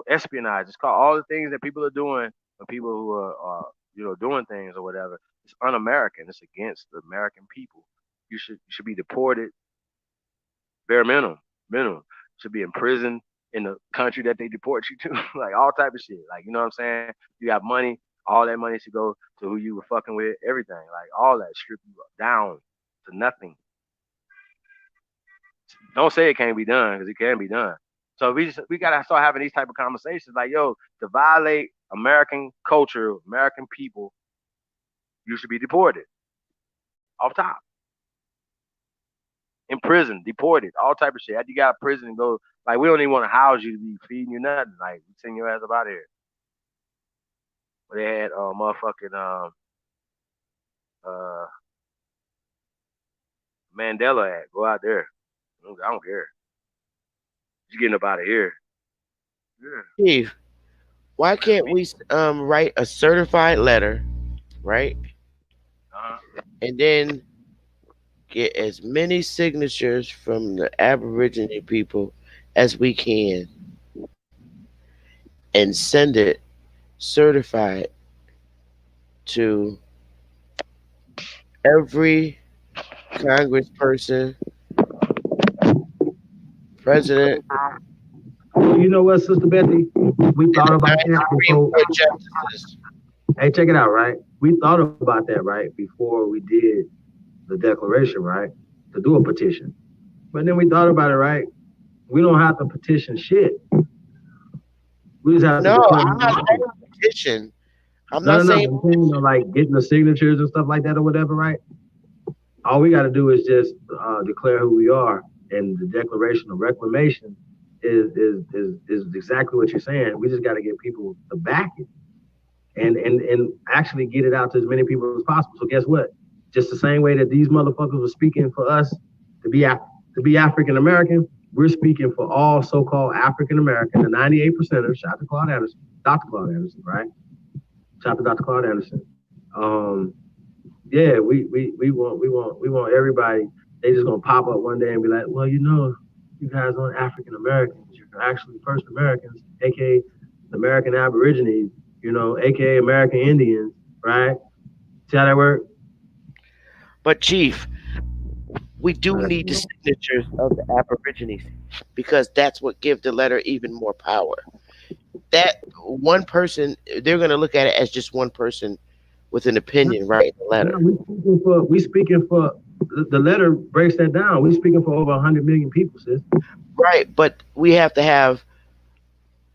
espionage. It's called all the things that people are doing when people who are doing things or whatever. It's un-American. It's against the American people. You should be deported, bare minimum, minimum. Should be in prison in the country that they deport you to, like all type of shit. Like you know what I'm saying? You got money, all that money should go to who you were fucking with, everything, like all that strip you down to nothing. Don't say it can't be done because it can be done. So we gotta start having these type of conversations. Like, yo, to violate American culture, American people, you should be deported off top, in prison, deported, all type of shit. After you got a prison and go, like, we don't even want to house you to be feeding you nothing. Like, we send your ass up out of here. But they had motherfucking uh Mandela at go out there. I don't care. You getting up out of here. Yeah. Chief, why can't we write a certified letter, right? Uh-huh. And then get as many signatures from the Aboriginal people as we can and send it certified to every congressperson, president, You know what, Sister Betty? We and thought the about nine that Supreme before. Court justices. Hey, check it out, right? We thought about that, right, before we did the declaration, right, to do a petition. But then we thought about it, right? We don't have to petition shit. We just have to No, declare I'm not who we saying are. petition. I'm No, not no, no. saying I'm saying, like getting the signatures and stuff like that or whatever, right? All we got to do is just declare who we are, and the Declaration of Reclamation is exactly what you're saying. We just got to get people to back it and actually get it out to as many people as possible. So guess what? Just the same way that these motherfuckers were speaking for us to be African American, we're speaking for all so-called African American, the 98 percenters. Shout out to Claude Anderson, Dr. Claude Anderson, right? Shout out to Dr. Claude Anderson. Um, yeah, we want everybody. They just gonna pop up one day and be like, well, you guys aren't African Americans. You're actually First Americans, aka the American Aborigines, aka American Indians, right? See how that work? but Chief, we do Right. need the signatures of the Aborigines because that's what gives the letter even more power. That one person, they're going to look at it as just one person with an opinion writing the No, letter. we speaking for the letter breaks that down. We speaking for over 100 million people, sis. Right, but we have to have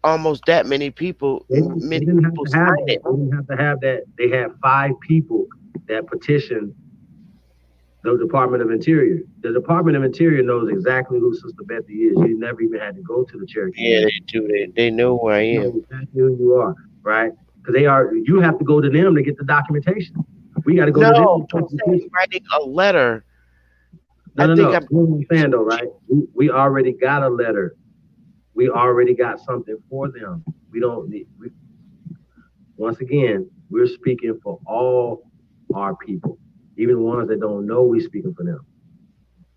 almost that They many didn't have people to have sign that. it. They didn't have to have that. They had 5 people that petitioned the Department of Interior. The Department of Interior knows exactly who Sister Betty is. You never even had to go to the Cherokee Yeah, Nation. they do. They know who I They know am. exactly who you are, right? Because they are. You have to go to them to get the documentation. We got to go to them No, to I'm take the saying petition. writing a letter. No, I no, think no. I'm You know what I'm saying confused. though, right? We already got a letter. We already got something for them. We don't need. Once again, we're speaking for all our people, even the ones that don't know. We speaking for them.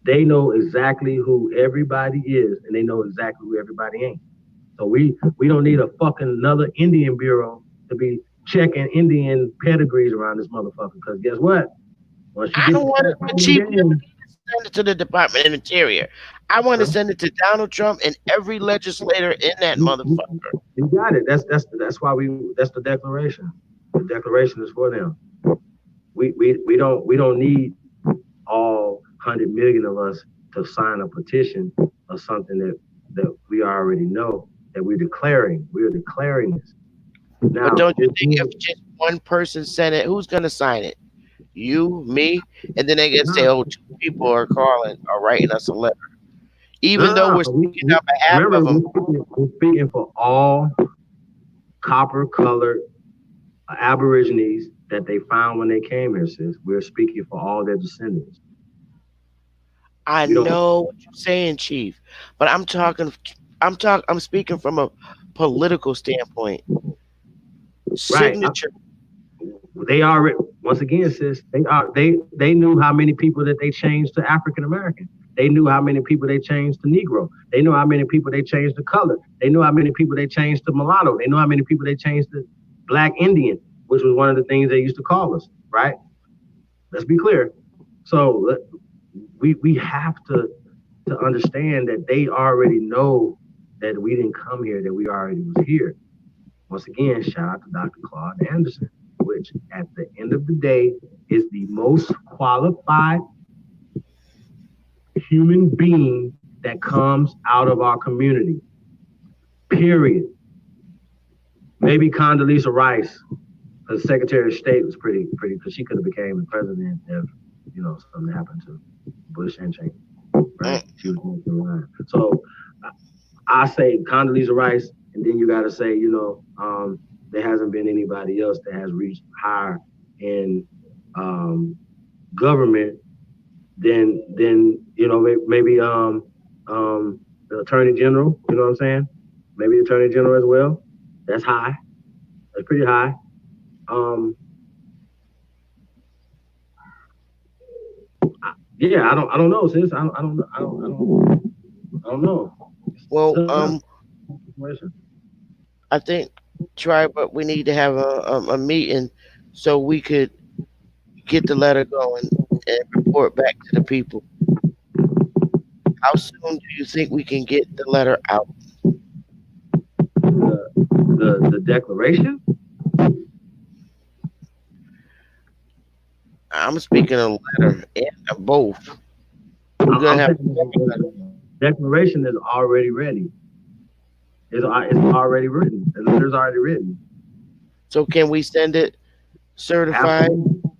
They know exactly who everybody is, and they know exactly who everybody ain't. So we don't need a fucking another Indian bureau to be checking Indian pedigrees around this motherfucker. Because guess what? Once you I get don't to want start it, but playing the Chief, you don't game, need to send it to the Department of Interior. I want to huh? send it to Donald Trump and every legislator in that motherfucker. You got it. That's why we. That's the declaration. The declaration is for them. We don't need all 100 million of us to sign a petition or something that we already know that we're declaring. We're declaring this. But Now, don't you think if just one person sent it, who's gonna sign it? You, me, and then they can say, no, "Oh, two people are calling or writing us a letter," no, even no, though no. we're speaking We on behalf remember of them. we're speaking for all copper colored Aborigines that they found when they came here, sis. We're speaking for all their descendants. I We don't. know what you're saying, Chief, but I'm speaking from a political standpoint. Right. Signature. They already once again, sis. They knew how many people that they changed to African American. They knew how many people they changed to Negro. They knew how many people they changed to color. They knew how many people they changed to mulatto. They knew how many people they changed to Black Indian, which was one of the things they used to call us. Right? Let's be clear. So we have to understand that they already know that we didn't come here, that we already was here. Once again, shout out to Dr. Claude Anderson, which at the end of the day is the most qualified human being that comes out of our community. Period. Maybe Condoleezza Rice, because Secretary of State was pretty, because she could have became the president if something happened to Bush and Cheney. Right? She was next in line. So I say Condoleezza Rice, and then you got to say, there hasn't been anybody else that has reached higher in government than maybe the Attorney General. You know what I'm saying? Maybe the Attorney General as well. That's high. That's pretty high. Yeah, I don't know, sis. I don't know. Well, I think try, but we need to have a meeting so we could get the letter going and report back to the people. How soon do you think we can get the letter out? The declaration. I'm speaking a letter and both. We're gonna have Declaration is already ready. It's already written. The letter's already written. So can we send it certified? Absolutely.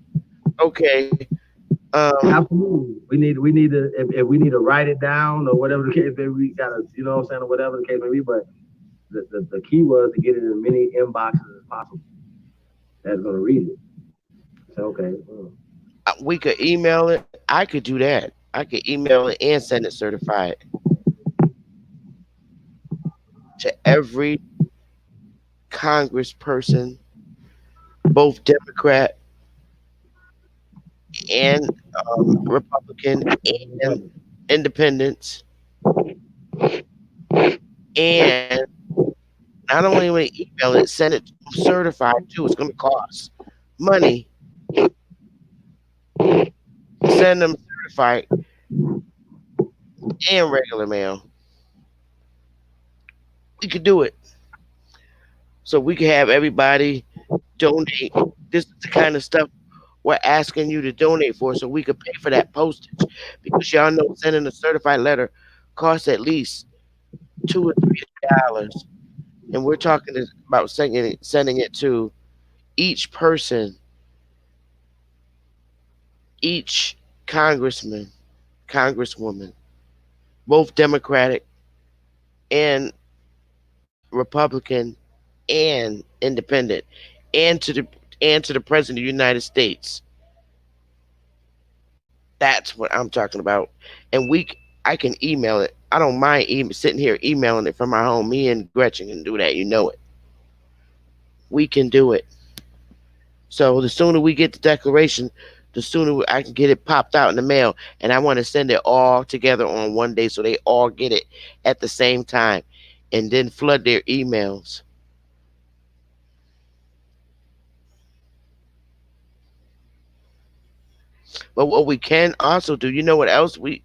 Okay. Absolutely. We need to if we need to write it down or whatever the case may be, we gotta, what I'm saying, or whatever the case may be. But the key was to get it in as many inboxes as possible that's gonna read it. So okay. We could email it. I could do that. I could email it and send it certified to every congressperson, both Democrat and Republican and independents. And not only when you email it, send it certified too. It's going to cost money. Send them certified and regular mail. We could do it. So we could have everybody donate. This is the kind of stuff we're asking you to donate for so we could pay for that postage. Because y'all know sending a certified letter costs at least $2 or $3. And we're talking about sending it to each person, each congressman, congresswoman, both Democratic and Republican and independent, and to the President of the United States. That's what I'm talking about. And I can email it. I don't mind sitting here emailing it from my home. Me and Gretchen can do that. You know it. We can do it. So the sooner we get the declaration, the sooner I can get it popped out in the mail. And I want to send it all together on one day so they all get it at the same time, and then flood their emails. But what we can also do, you know what else we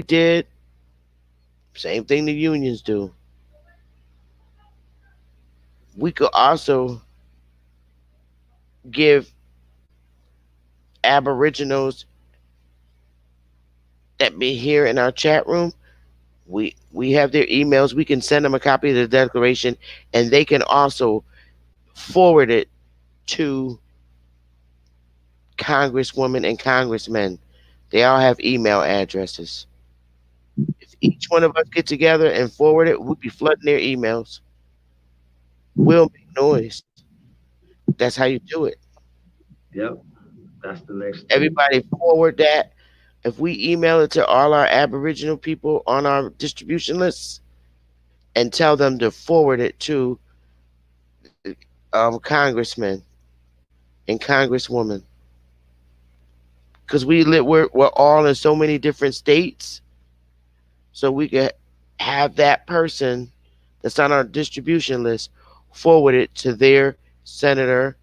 did? Same thing the unions do. We could also give aboriginals that be here in our chat room, we have their emails. We can send them a copy of the declaration, and they can also forward it to congresswomen and congressmen. They all have email addresses. If each one of us get together and forward it, we'll be flooding their emails. We'll make noise. That's how you do it. Yep. That's the next thing. Everybody forward that. If we email it to all our Aboriginal people on our distribution lists and tell them to forward it to congressmen and congresswomen, because we're all in so many different states, so we could have that person that's on our distribution list forward it to their senator,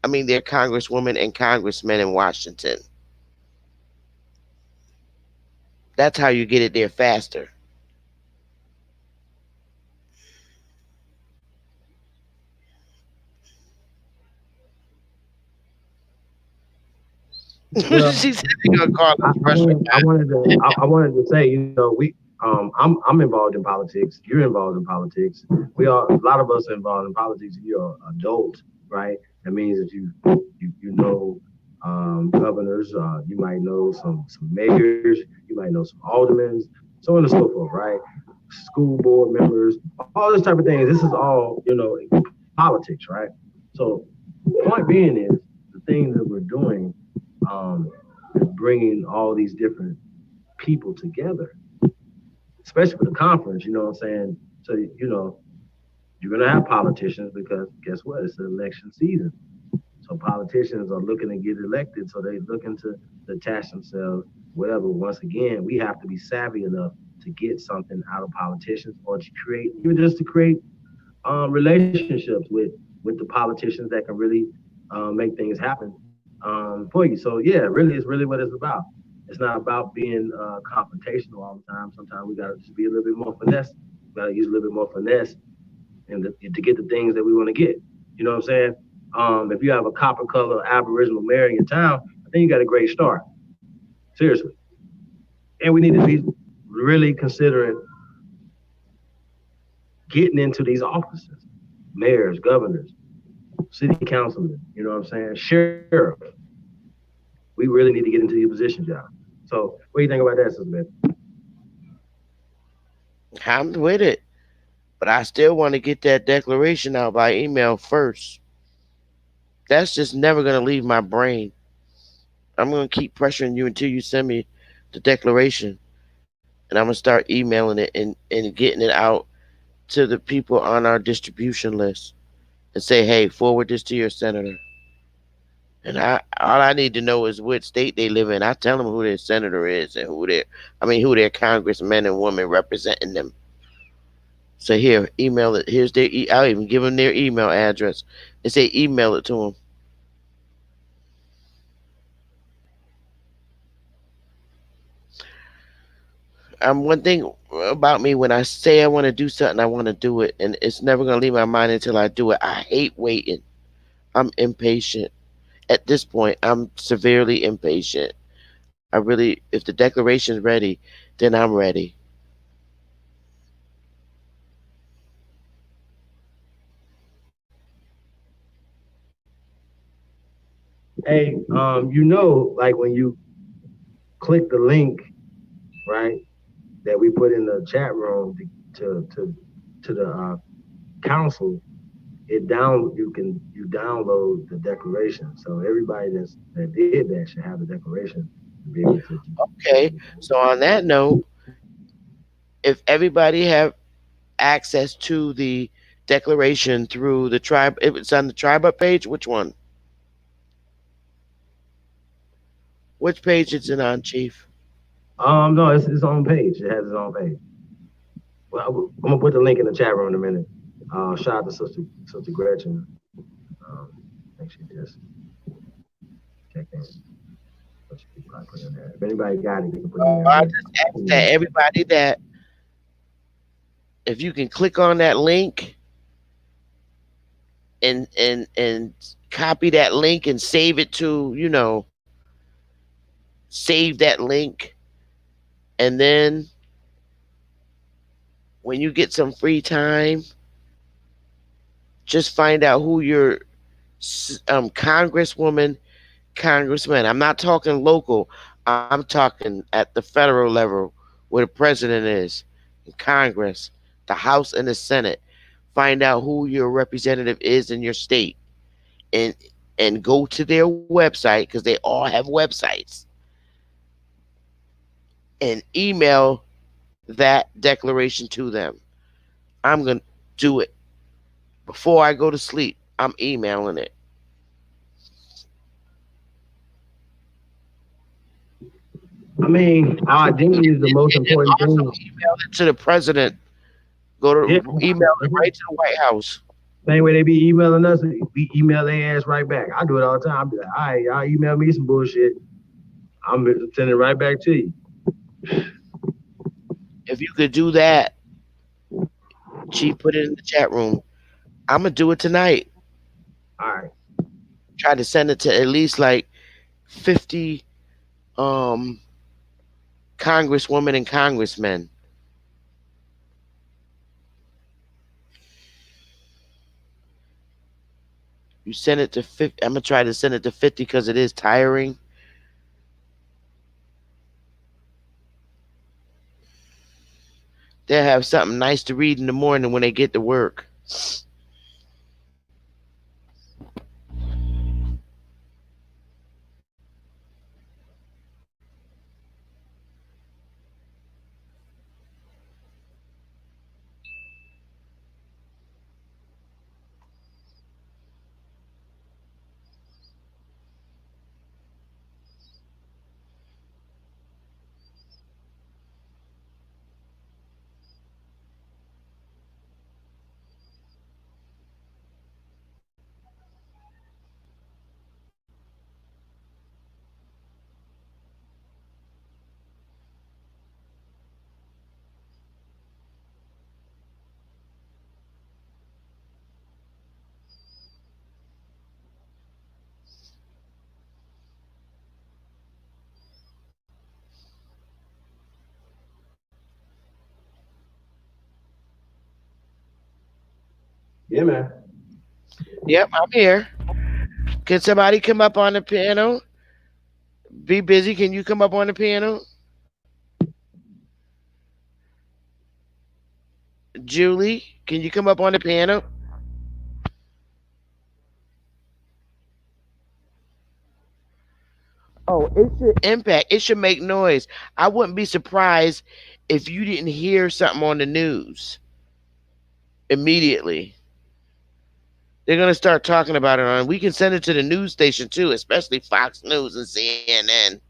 I mean, their congresswoman and congressmen in Washington. That's how you get it there faster. Well, She said they're gonna call I, us I freshman. wanted, I wanted to, I wanted to say, I'm involved in politics. You're involved in politics. We are a lot of us are involved in politics. You're adults, right? That means that you know governors. You might know some mayors. You might know some aldermen, so on and so forth, right? School board members, all this type of things. This is all politics, right? So, point being is the things that we're doing um, is bringing all these different people together, especially for the conference. You know what I'm saying? So you're gonna have politicians because guess what? It's an election season. So politicians are looking to get elected, so they're looking to attach themselves. Whatever. Once again, we have to be savvy enough to get something out of politicians, or to create, even just to create relationships with the politicians that can really make things happen for you. So yeah, really, it's really what it's about. It's not about being confrontational all the time. Sometimes we gotta just be a little bit more finesse. We gotta use a little bit more finesse and to get the things that we want to get. You know what I'm saying? If you have a copper color Aboriginal mayor in your town, I think you got a great start. Seriously, and we need to be really considering getting into these offices, mayors, governors, city councilmen. You know what I'm saying? Sheriff. We really need to get into these positions, y'all. So, what do you think about that, Sister Beth? I'm with it, but I still want to get that declaration out by email first. That's just never gonna leave my brain. I'm gonna keep pressuring you until you send me the declaration, and I'm gonna start emailing it and getting it out to the people on our distribution list and say, hey, forward this to your senator. And I all I need to know is what state they live in. I tell them who their senator is and who their congressmen and women representing them. So here, email it. Here's their. I'll even give them their email address and say email it to them. One thing about me, when I say I want to do something, I want to do it, and it's never gonna leave my mind until I do it. I hate waiting. I'm impatient. At this point, I'm severely impatient. I really, if the declaration's ready, then I'm ready. Hey, like when you click the link, right, that we put in the chat room to the council, you download the declaration. So everybody that did that should have the declaration to be able to. Okay. So on that note, if everybody have access to the declaration through the tribe, if it's on the tribe up page, which one? Which page is it on, Chief? No, it's its own page. It has its own page. Well, I'm gonna put the link in the chat room in a minute. Shout out to Sister Gretchen. I think she just checked in. But she could probably put it in there. If anybody got it, you can put it in there. I just asked that everybody that if you can click on that link and copy that link and save it to, save that link, and then when you get some free time, just find out who your congresswoman, congressman. I'm not talking local. I'm talking at the federal level where the president is, in Congress, the House and the Senate. Find out who your representative is in your state, and go to their website because they all have websites, and email that declaration to them. I'm gonna do it before I go to sleep. I'm emailing it. I mean, our identity is the most And then important also thing. email it to the president. Go Yeah. to email it Mhm. right to the White House. Same way they be emailing us, we email their ass right back. I do it all the time. I be like, all right, y'all email me some bullshit. I'm sending it right back to you. If you could do that, Chief, put it in the chat room. I'm gonna do it tonight. All right. Try to send it to at least like 50 um congresswomen and congressmen. You send it to 50. I'm gonna try to send it to 50 because it is tiring. They'll have something nice to read in the morning when they get to work. Yeah, man. Yep, I'm here. Can somebody come up on the piano? Be busy. Can you come up on the piano? Julie, can you come up on the piano? Oh, it should impact. It should make noise. I wouldn't be surprised if you didn't hear something on the news immediately. They're gonna start talking about it on. We can send it to the news station too, especially Fox News and CNN.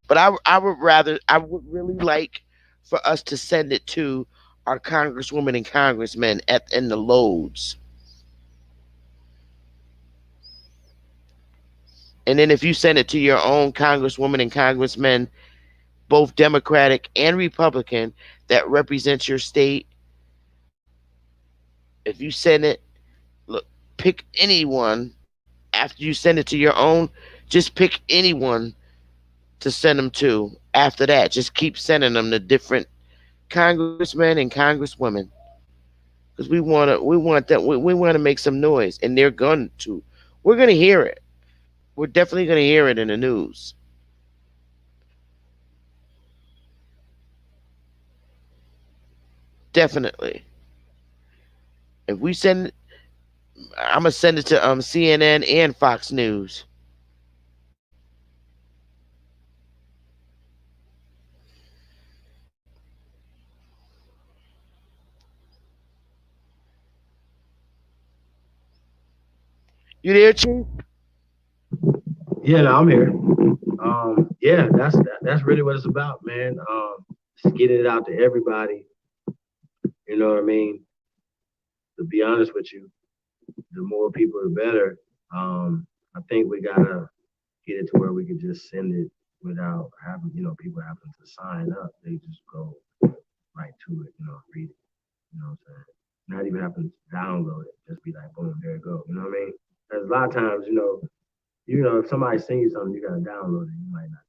But I would rather, I would really like for us to send it to our congresswomen and congressmen at in the loads. And then if you send it to your own congresswoman and congressmen, both Democratic and Republican, that represents your state, if you send it, look, pick anyone after you send it to your own, just pick anyone to send them to. After that, just keep sending them to different congressmen and congresswomen because we want that we want to make some noise, and they're going to. We're going to hear it. We're definitely going to hear it in the news. Definitely. If we send, I'm gonna send it to CNN and Fox News. You there, Chief? Yeah, no, I'm here. Yeah, that's really what it's about, man. Just getting it out to everybody. You know what I mean? To be honest with you, the more people, the better. I think we gotta get it to where we can just send it without having, people having to sign up. They just go right to it, read it. You know what I'm saying? Not even having to download it. Just be like, boom, there you go. You know what I mean? Because a lot of times, if somebody sends you something, you gotta download it. You might not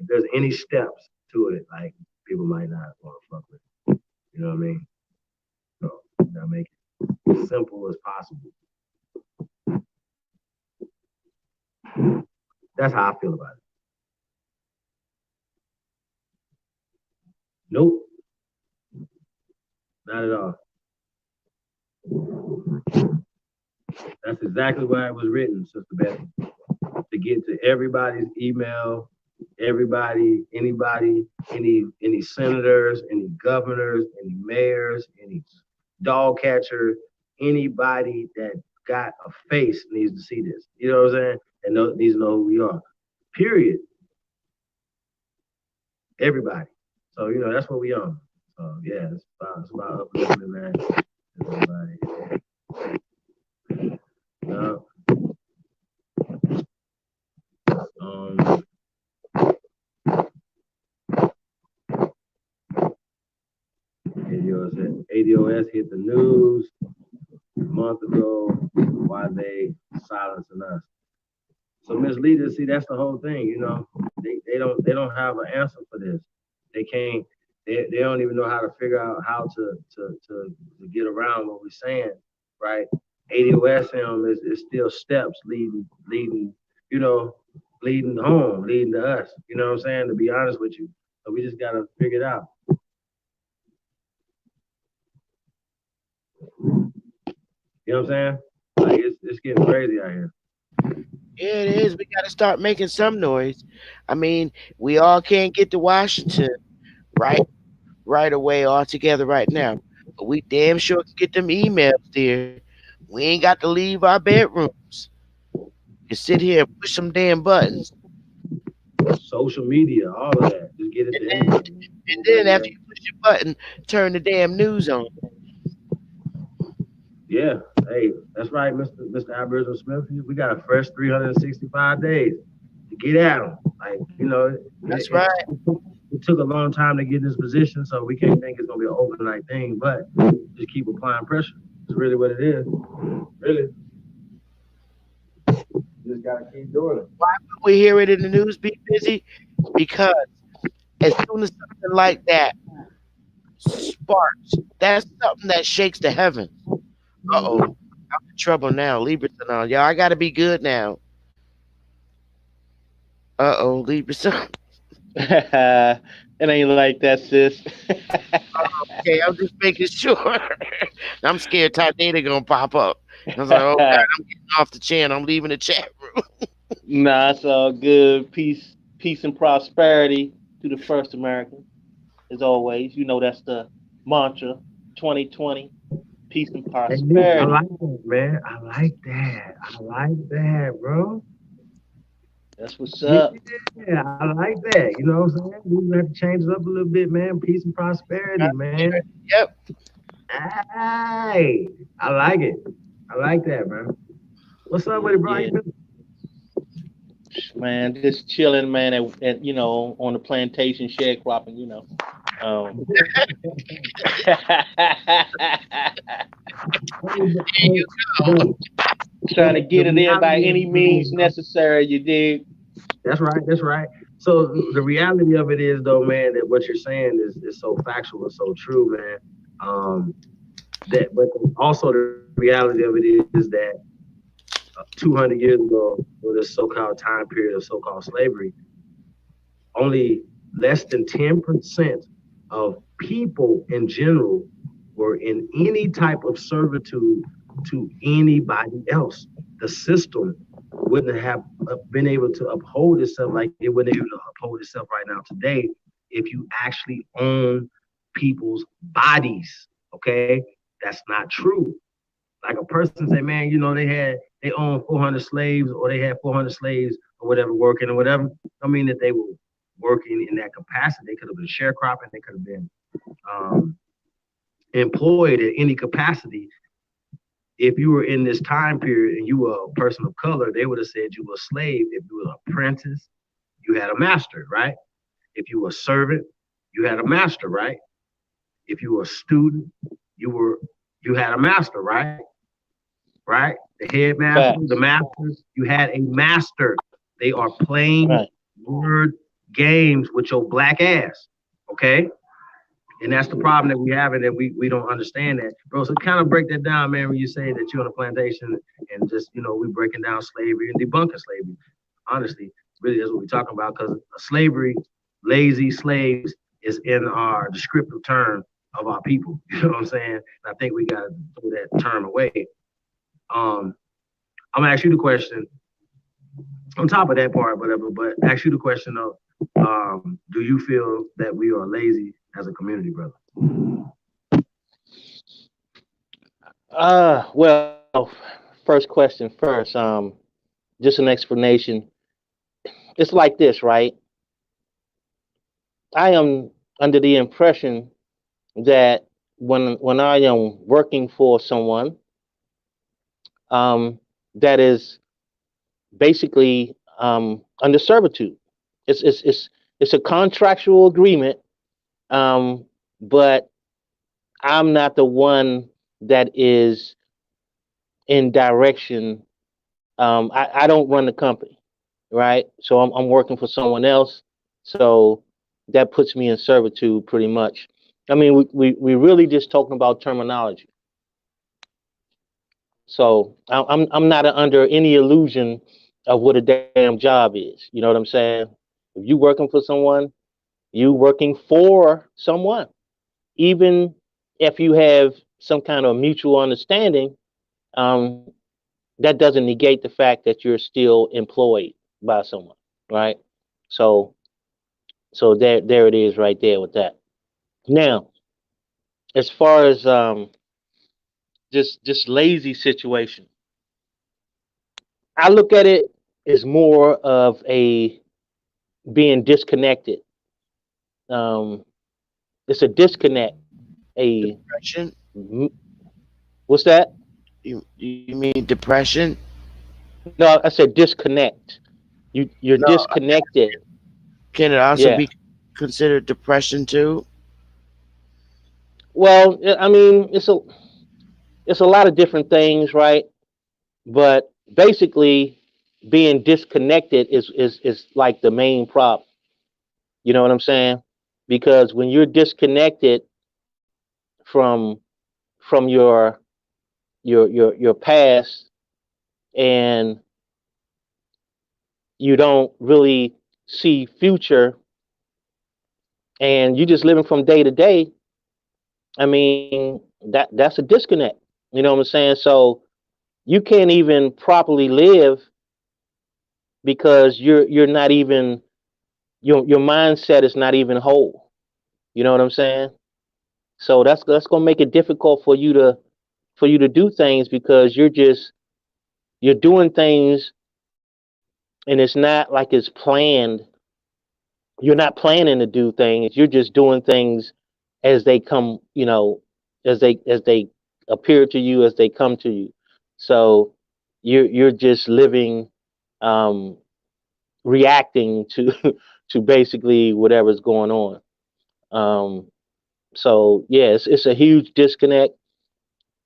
if there's any steps to it, like people might not want to fuck with it. You know what I mean? So you gotta make it as simple as possible. That's how I feel about it. Nope, not at all. That's exactly why it was written, Sister Betty. To get to everybody's email, everybody, anybody, any senators, any governors, any mayors, any dog catchers, anybody that got a face needs to see this. You know what I'm saying? And needs to know who we are. Period. Everybody. So that's what we on. So yeah, it's about uplifting, man. Everybody. Uh, um, ADOS hit the news a month ago. Why they silencing us? So Miss Leader, see, that's the whole thing. They don't have an answer for this. They can't. They don't even know how to figure out how to get around what we're saying, right? ADOSM is still steps leading, you know, leading home, leading to us. You know what I'm saying? To be honest with you, so we just gotta figure it out. You know what I'm saying? Like it's getting crazy out here. Yeah, it is. We got to start making some noise. I mean, we all can't get to Washington right right away all together right now, but we damn sure can get them emails there. We ain't got to leave our bedrooms. You sit here and push some damn buttons, Social media, all of that, just get it and to then everybody. after Anybody you push your button, turn the damn news on. Yeah, hey, that's right, Mr. Aboriginal Smith. We got a fresh 365 days to get at them. Like That's right. it took a long time to get in this position, so we can't think it's gonna be an overnight thing. But just keep applying pressure. It's really what it is. Really, you just gotta keep doing it. Why would we hear it in the news? Be busy because as soon as something like that sparks, that's something that shakes the heavens. Uh oh, Mhm. I'm in trouble now. Libras and all. Y'all, I gotta be good now. Uh-oh, Libras. It ain't like that, sis. Okay, I'm just making sure. I'm scared Tadena gonna pop up. I was like, oh God, I'm getting off the channel. I'm leaving the chat room. Nah, it's all good. Peace and prosperity to the first American, as always. You know that's the mantra 2020. Peace and Hey, Nick, I prosperity. like that, man. I like that. I like that, bro. That's what's up. Yeah, I like that. You know what I'm saying? We have to change it up a little bit, man. Peace and prosperity, man. Yep. Hey, I like it. I like that, man. What's up with it, bro? How Yeah, you been? man, just chilling, man, at on the plantation sharecropping. Um, There you go. Bro, trying to the get it in by reality of any it is, means necessary. You dig? that's right, that's right. So the reality of it is, though, man, that what you're saying is so factual and so true, man. Um, but also the reality of it is that 200 years ago, for this so-called time period of so-called slavery, only less than 10% of people in general were in any type of servitude to anybody else. The system wouldn't have been able to uphold itself like it wouldn't be able to uphold itself right now today if you actually own people's bodies. Okay, that's not true. Like a person say, man, they own 400 slaves or they had 400 slaves or whatever working or whatever. I mean that they were working in that capacity. They could have been sharecropping. They could have been um, employed in any capacity. If you were in this time period and you were a person of color, they would have said you were a slave. If you were an apprentice, you had a master, right? If you were a servant, you had a master, right? If you were a student, you were you had a master, right? Right? The headmaster, the Facts. masters, you had a master. They are playing Right. word games with your black ass. Okay? And that's the problem that we have, and that we don't understand that, bro. So kind of break that down, man. When you say that you're on a plantation and just we breaking down slavery and debunking slavery. Honestly, really, that's what we're talking about. Because slavery, lazy slaves, is in our descriptive term of our people. You know what I'm saying? And I think we got to throw that term away. Um, I'm gonna ask you the question on top of that part, whatever. But ask you the question of, do you feel that we are lazy as a community, brother? Well, first question first. Just an explanation. It's like this, right? I am under the impression that when I am working for someone, that is basically under servitude. It's a contractual agreement, um, but I'm not the one that is in direction. I don't run the company, right? So I'm working for someone else. So that puts me in servitude pretty much. I mean, we really just talking about terminology. So I'm not under any illusion of what a damn job is. You know what I'm saying? If you working for someone, you working for someone. Even if you have some kind of mutual understanding, um, that doesn't negate the fact that you're still employed by someone, right? So there it is right there with that. Now, as far as just lazy situation, I look at it as more of a being disconnected. Um, it's a disconnect. A Depression? what's that? You mean depression? No, I said disconnect. You're No. disconnected. Can it also Yeah. be considered depression too? Well, I mean, it's a lot of different things, right? But basically, being disconnected is like the main problem. You know what I'm saying? Because when you're disconnected from your past, and you don't really see future, and you're just living from day to day, I mean, that's a disconnect. You know what I'm saying? So you can't even properly live because you're not even your mindset is not even whole. You know what I'm saying? So that's gonna make it difficult for you to do things because you're doing things and it's not like it's planned. You're not planning to do things. You're just doing things as they come, as they appear to you, as they come to you. So you're just living, um, reacting to to basically whatever's going on. Um, so yeah, it's a huge disconnect.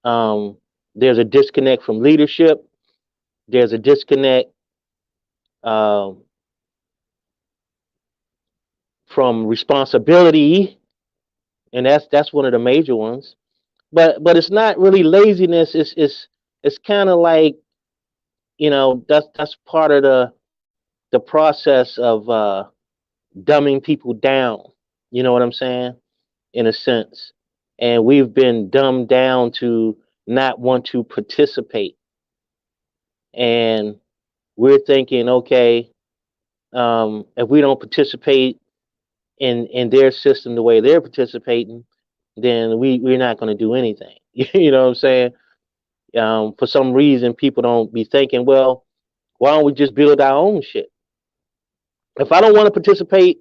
Um, there's a disconnect from leadership. There's a disconnect um, from responsibility, and that's one of the major ones. But it's not really laziness. It's kind of like that's part of the process of dumbing people down. You know what I'm saying? In a sense, and we've been dumbed down to not want to participate, and we're thinking, okay, if we don't participate in their system the way they're participating, then we're not going to do anything. You know what I'm saying? For some reason, people don't be thinking, well, why don't we just build our own shit? If I don't want to participate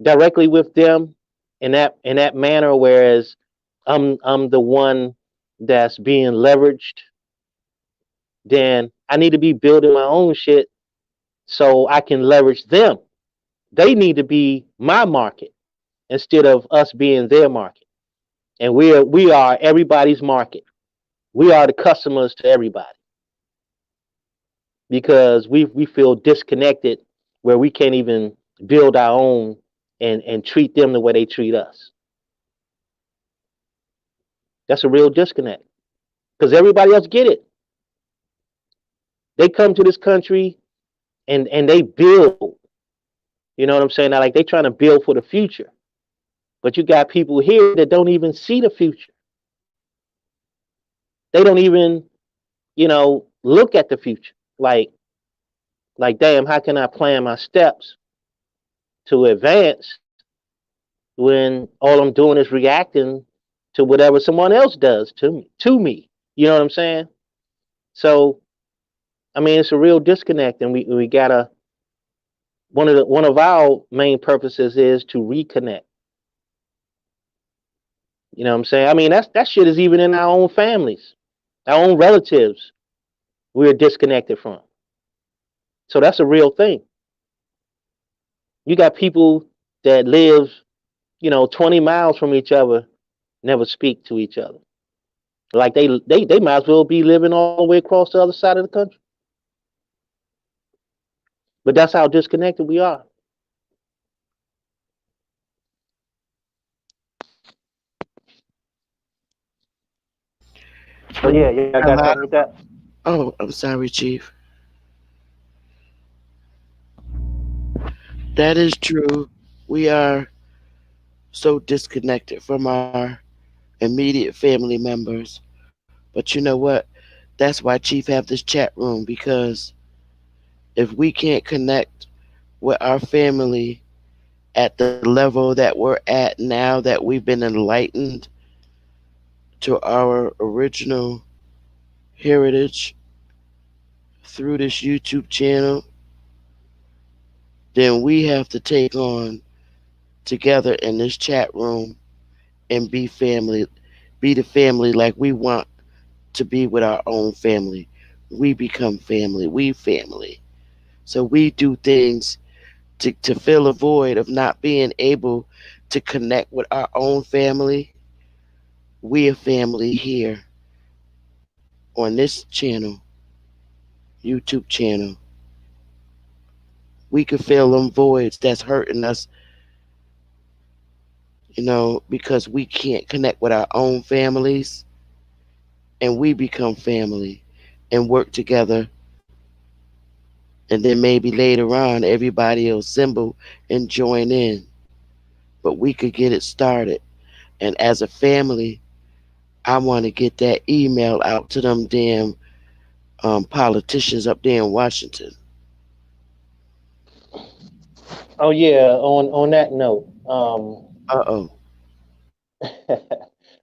directly with them in that manner, whereas I'm the one that's being leveraged, then I need to be building my own shit so I can leverage them. They need to be my market instead of us being their market. And we are everybody's market. We are the customers to everybody because we feel disconnected where we can't even build our own and treat them the way they treat us. That's a real disconnect because everybody else get it. They come to this country and they build. You know what I'm saying? Now, like they trying to build for the future, but you got people here that don't even see the future. They don't even look at the future. Like damn, how can I plan my steps to advance when all I'm doing is reacting to whatever someone else does to me? You know what I'm saying? So I mean, it's a real disconnect, and we gotta one of our main purposes is to reconnect. You know what I'm saying? I mean, that shit is even in our own families, our own relatives. We're disconnected from. So that's a real thing. You got people that live, 20 miles from each other, never speak to each other. Like they might as well be living all the way across the other side of the country. But that's how disconnected we are. But yeah, y'all got A something lot. with that? Oh, I'm sorry, Chief. That is true. We are so disconnected from our immediate family members. But you know what? That's why Chief have this chat room, because if we can't connect with our family at the level that we're at now, that we've been enlightened to our original heritage through this YouTube channel, then we have to take on together in this chat room and be family, be the family like we want to be with our own family. We become family, we family. So we do things to fill a void of not being able to connect with our own family. We a family here on this channel, YouTube channel. We could fill them voids that's hurting us, because we can't connect with our own families, and we become family and work together. And then maybe later on, everybody will assemble and join in. But we could get it started. And as a family, I want to get that email out to them damn politicians up there in Washington. Oh yeah. On that note, Uh oh.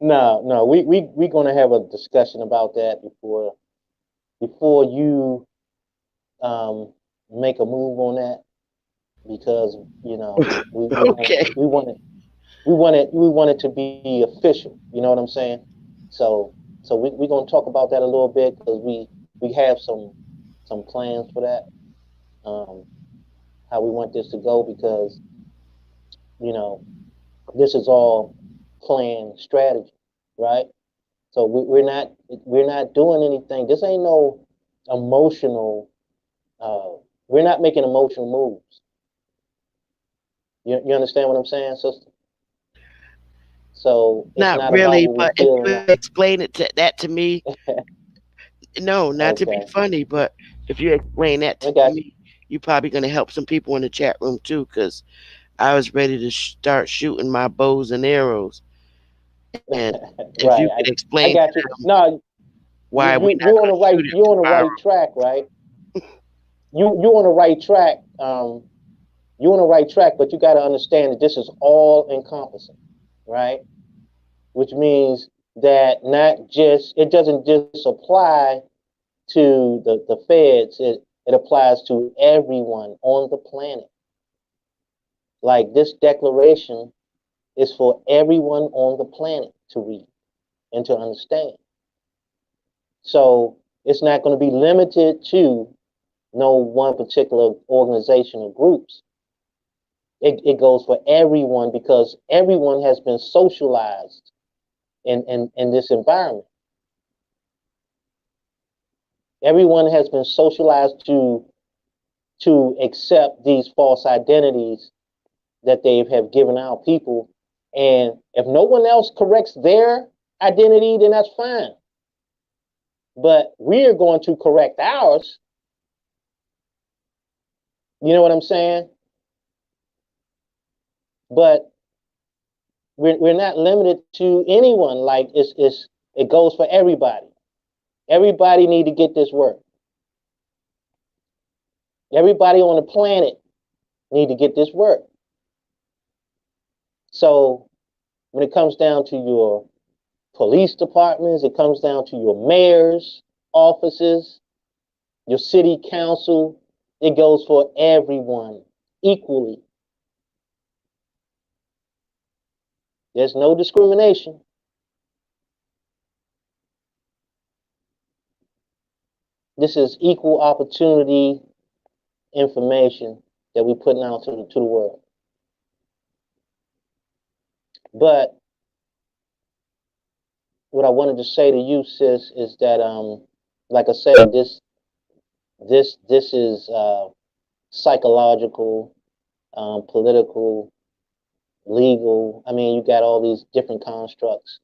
no, no, we gonna have a discussion about that before you um make a move on that, because we want Okay. we want it we want it to be official. You know what I'm saying? So we gonna talk about that a little bit, because we have some plans for that. Um, how we want this to go, because you know this is all planned strategy, right? So we're not doing anything. This ain't no emotional. Uh, we're not making emotional moves. You understand what I'm saying, sister? So it's Not not about really, what but we if feel you like. explain that to me, no, not to be Okay, funny, but if you explain that I to got me, you're probably going to help some people in the chat room too, because I was ready to start shooting my bows and arrows. And you. if you Right. could I explain to got you. them No, why we're not you're on going the to right shoot it you're on the right tomorrow. track, right? You're on the right track. You're on the right track, but you got to understand that this is all encompassing, right? Which means that not just it doesn't just apply to the feds. It applies to everyone on the planet. Like, this declaration is for everyone on the planet to read and to understand. So it's not going to be limited to no one particular organization or groups. It goes for everyone, because everyone has been socialized in this environment. Everyone has been socialized to accept these false identities that they have given our people. And if no one else corrects their identity, then that's fine. But we're going to correct ours. You know what I'm saying? But we're not limited to anyone. Like, it goes for everybody. Everybody need to get this work. Everybody on the planet need to get this work. So when it comes down to your police departments, it comes down to your mayors, offices, your city council. It goes for everyone equally. There's no discrimination. This is equal opportunity information that we're putting out to the world. But what I wanted to say to you, sis, is that like I said, this is psychological, political, legal. I mean, you got all these different constructs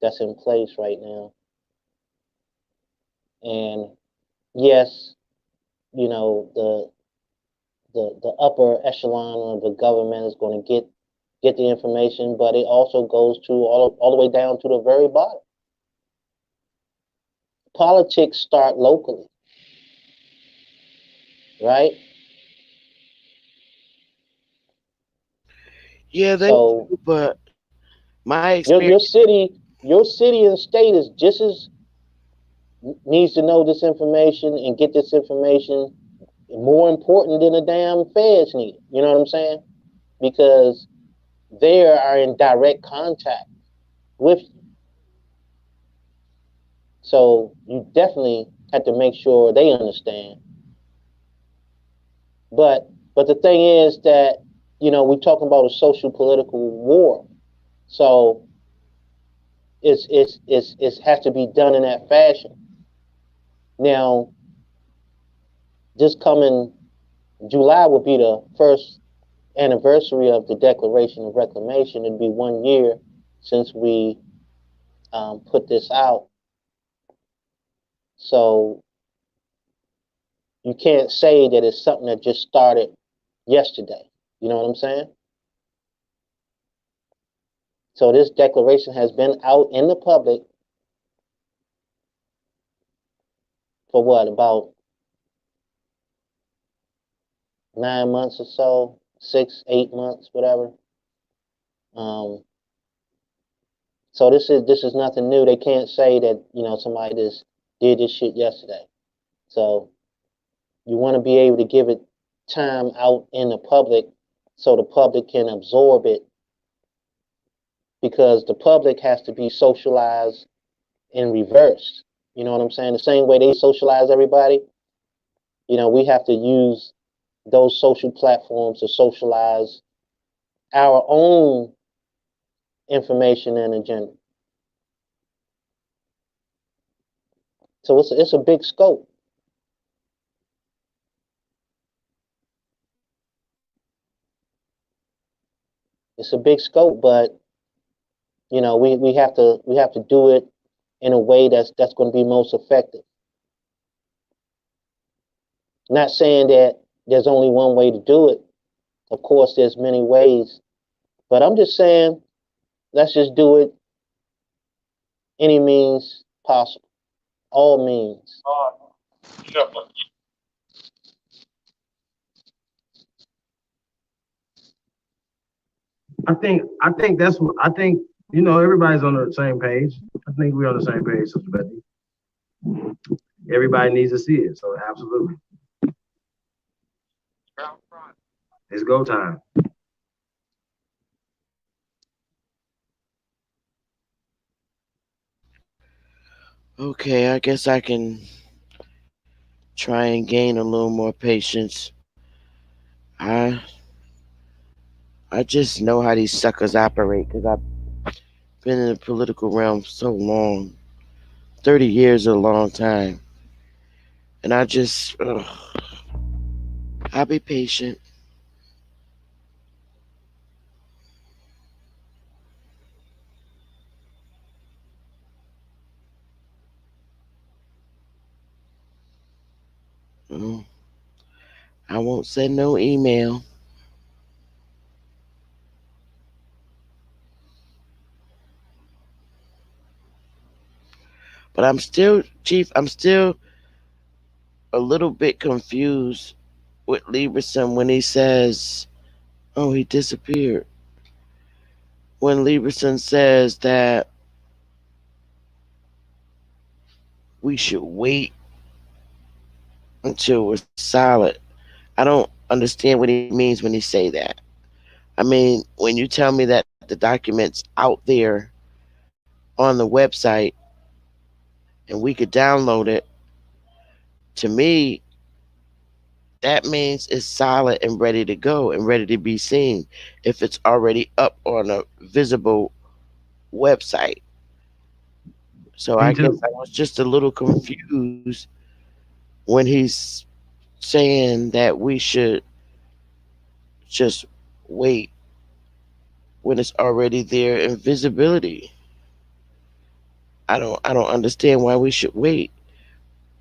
that's in place right now. And yes, the upper echelon of the government is going to get the information, but it also goes to all the way down to the very bottom. Politics start locally, right? Yeah, they So do, but my your experience. your city your city and state is just as needs to know this information and get this information more important than the damn feds need. You know what I'm saying? Because they are in direct contact with you. So you definitely have to make sure they understand. But the thing is that we're talking about a social political war. So it has to be done in that fashion. Now, this coming July will be the first anniversary of the Declaration of Reclamation. It'd be 1 year since we put this out. So you can't say that it's something that just started yesterday. You know what I'm saying? So this declaration has been out in the public for what, about 9 months or so, 6, 8 months, whatever. Um, so this is nothing new. They can't say that somebody just did this shit yesterday. So you want to be able to give it time out in the public so the public can absorb it, because the public has to be socialized in reverse. You know what I'm saying? The same way they socialize everybody, we have to use those social platforms to socialize our own information and agenda. So it's a big scope. It's a big scope, but we have to do it in a way that's going to be most effective. Not saying that there's only one way to do it. Of course, there's many ways, but I'm just saying let's just do it any means possible, all means. I think everybody's on the same page. I think we're on the same page, Sister Betty. Everybody needs to see it, so absolutely, it's go time. Okay, I guess I can try and gain a little more patience. I I just know how these suckers operate because I've been in the political realm so long. 30 years is a long time. And I'll be patient. Mm, I won't send no email. But Chief, I'm still a little bit confused with Lieberson when he says, oh, he disappeared. When Lieberson says that we should wait until we're solid. I don't understand what he means when he say that. I mean, when you tell me that the documents out there on the website and we could download it, to me, that means it's solid and ready to go and ready to be seen if it's already up on a visible website. So Me I guess too. I was just a little confused when he's saying that we should just wait when it's already there in visibility. I don't understand why we should wait.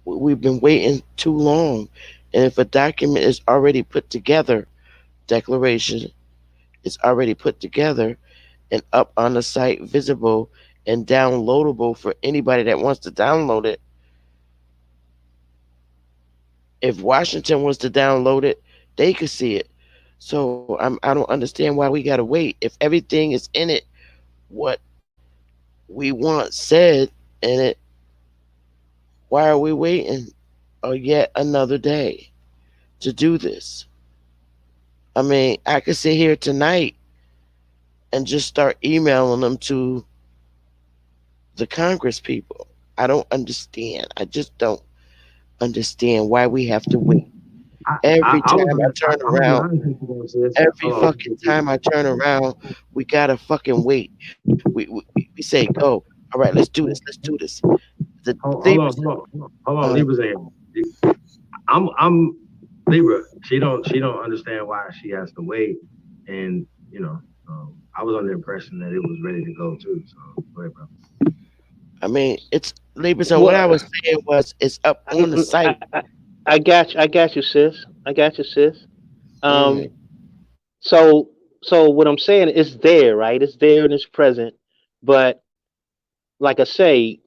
We've been waiting too long. And if a document is already put together, declaration is already put together and up on the site, visible and downloadable for anybody that wants to download it. If Washington was to download it, they could see it. So I don't understand why we gotta wait. If everything is in it, what we want said in it, why are we waiting yet another day to do this? I mean, I could sit here tonight and just start emailing them to the Congress people. I don't understand. I just don't understand why we have to wait. Every I was time I gonna, turn I'm gonna be around, honest with you, though, sis. every Hold fucking time I turn around, we gotta fucking wait. We say go. All right, let's do this. Let's do this. The Libras. hold on, Libra's in. I'm Libra. She don't understand why she has to wait, and I was under the impression that it was ready to go too. So go ahead, bro. I mean, it's Libra. So what I Well, was saying was, it's up on the I, site. I, I got you, sis. I got you, sis. All right. Um, so what I'm saying is there, right? It's there and it's present, but like I say,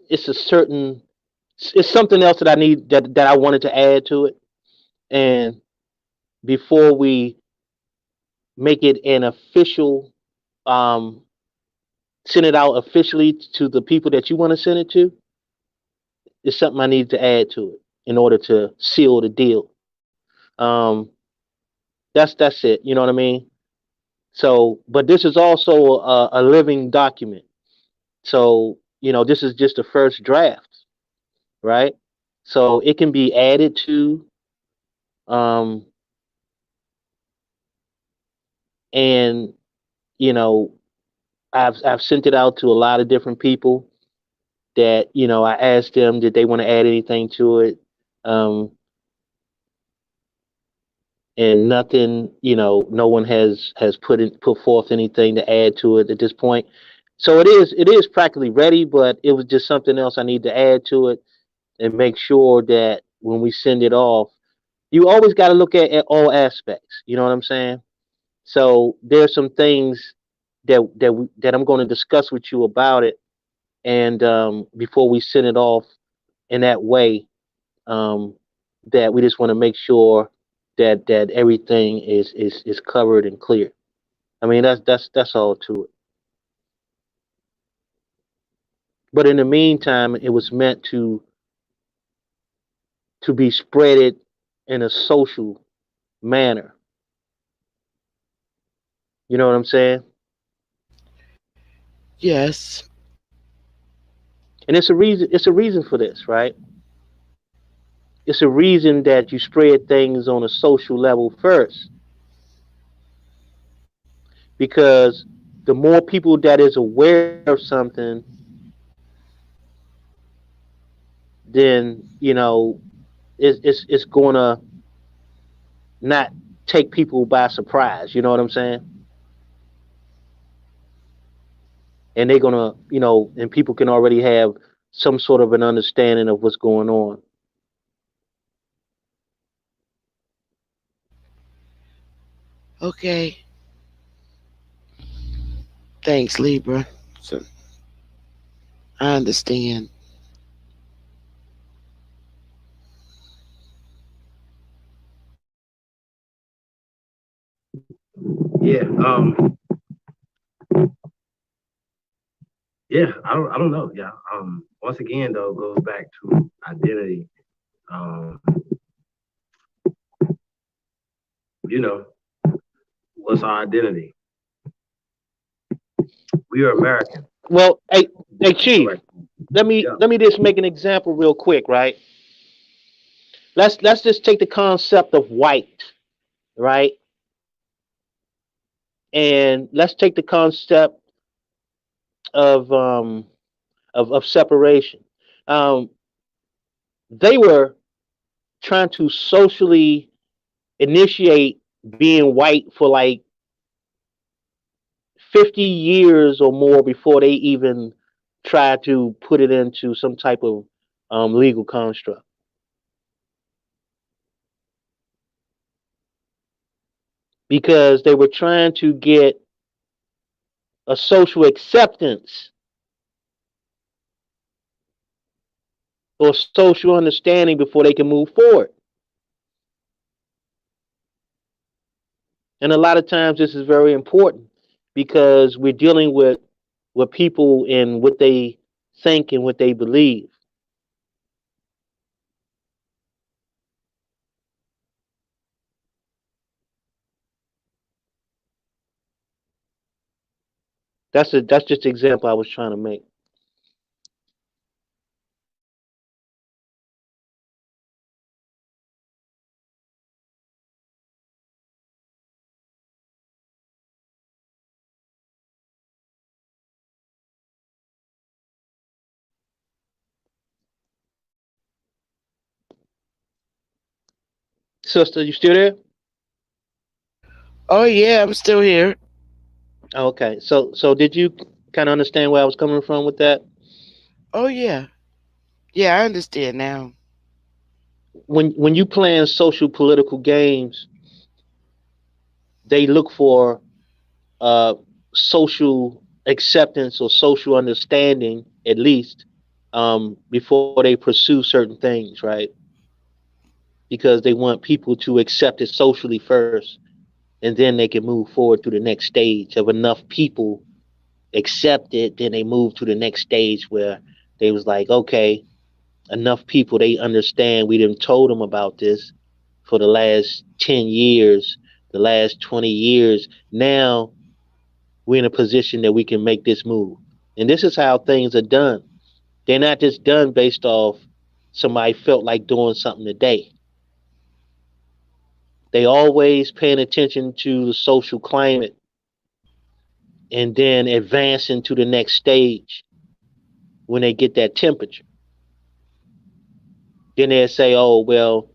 it's a certain, it's something else that I need that I wanted to add to it, and before we make it an official, um, send it out officially to the people that you want to send it to, it's something I need to add to it in order to seal the deal. Um, that's it. You know what I mean? So, but this is also a living document. So, this is just the first draft, right? So it can be added to, um, and you know, I've sent it out to a lot of different people that I asked them did they want to add anything to it, um, and nothing. No one has put forth anything to add to it at this point. So it is practically ready, but it was just something else I need to add to it and make sure that when we send it off, you always got to look at all aspects. You know what I'm saying? So there's some things that I'm going to discuss with you about it, and before we send it off in that way, um, that we just want to make sure that everything is covered and clear. I mean that's all to it. But in the meantime, it was meant to be spreaded in a social manner. You know what I'm saying? Yes. And it's a reason. It's a reason for this, right? It's a reason that you spread things on a social level first, because the more people that is aware of something, then it's gonna not take people by surprise. You know what I'm saying? And they're gonna, and people can already have some sort of an understanding of what's going on. Okay. Thanks, Libra. So I understand. Yeah. Yeah. I don't know. Yeah. Once again, though, it goes back to identity. Um, You know, what's our identity? We are American. Well, hey, Chief, Correct. Yeah. let me just make an example real quick, right? Let's just take the concept of white, right? And let's take the concept of of separation. Um, they were trying to socially initiate being white for like 50 years or more before they even tried to put it into some type of legal construct because they were trying to get a social acceptance or social understanding before they can move forward. And a lot of times this is very important because we're dealing with people and what they think and what they believe. That's just the example I was trying to make. Sister, you still there? Oh yeah, I'm still here. Okay. So did you kind of understand where I was coming from with that? Oh yeah. Yeah, I understand now. When you playing social political games, they look for uh, social acceptance or social understanding at least before they pursue certain things, right? Because they want people to accept it socially first, and then they can move forward to the next stage of enough people accept it. Then they move to the next stage where they was like, okay, enough people they understand. We done told them about this for the last 10 years, the last 20 years. Now we're in a position that we can make this move. And this is how things are done. They're not just done based off somebody felt like doing something today. They always paying attention to the social climate and then advancing to the next stage when they get that temperature. Then they'll say, oh, well,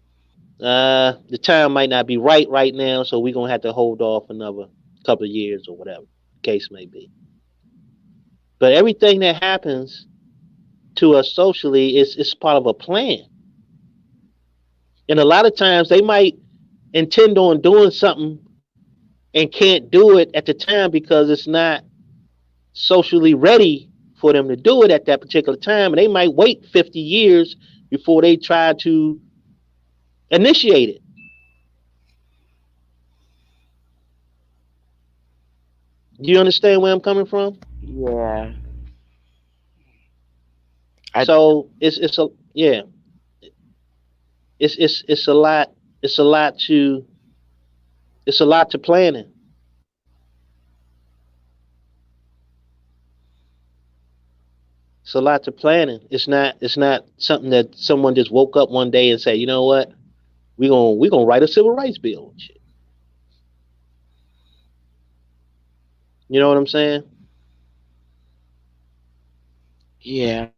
the time might not be right now, so we're going to have to hold off another couple of years or whatever the case may be. But everything that happens to us socially is part of a plan. And a lot of times they might intend on doing something and can't do it at the time because it's not socially ready for them to do it at that particular time. And they might wait 50 years before they try to initiate it. Do you understand where I'm coming from? Yeah. I So it's a yeah, it's a lot. It's a lot to it's a lot to planning. It's a lot to planning. It's not something that someone just woke up one day and say, you know what, we gonna write a civil rights bill. You know what I'm saying? yeah.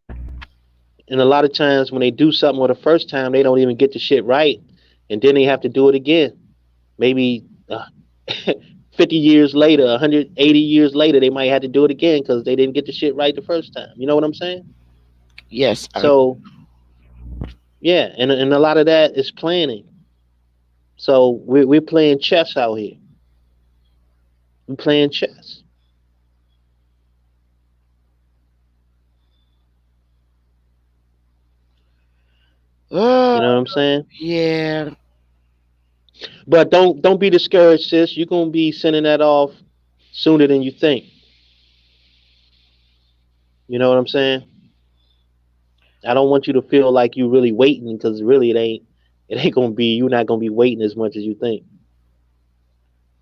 And a lot of times when they do something for the first time, they don't even get the shit right, and then they have to do it again. Maybe 50 years later, 180 years later, they might have to do it again because they didn't get the shit right the first time. You know what I'm saying? Yes. So yeah, and a lot of that is planning. So we're playing chess out here. We're playing chess. uh, You know what I'm saying? yeah. But don't be discouraged, sis. You're gonna be sending that off sooner than you think. You know what I'm saying? I don't want you to feel like you really waiting because really it ain't gonna be you're not gonna be waiting as much as you think.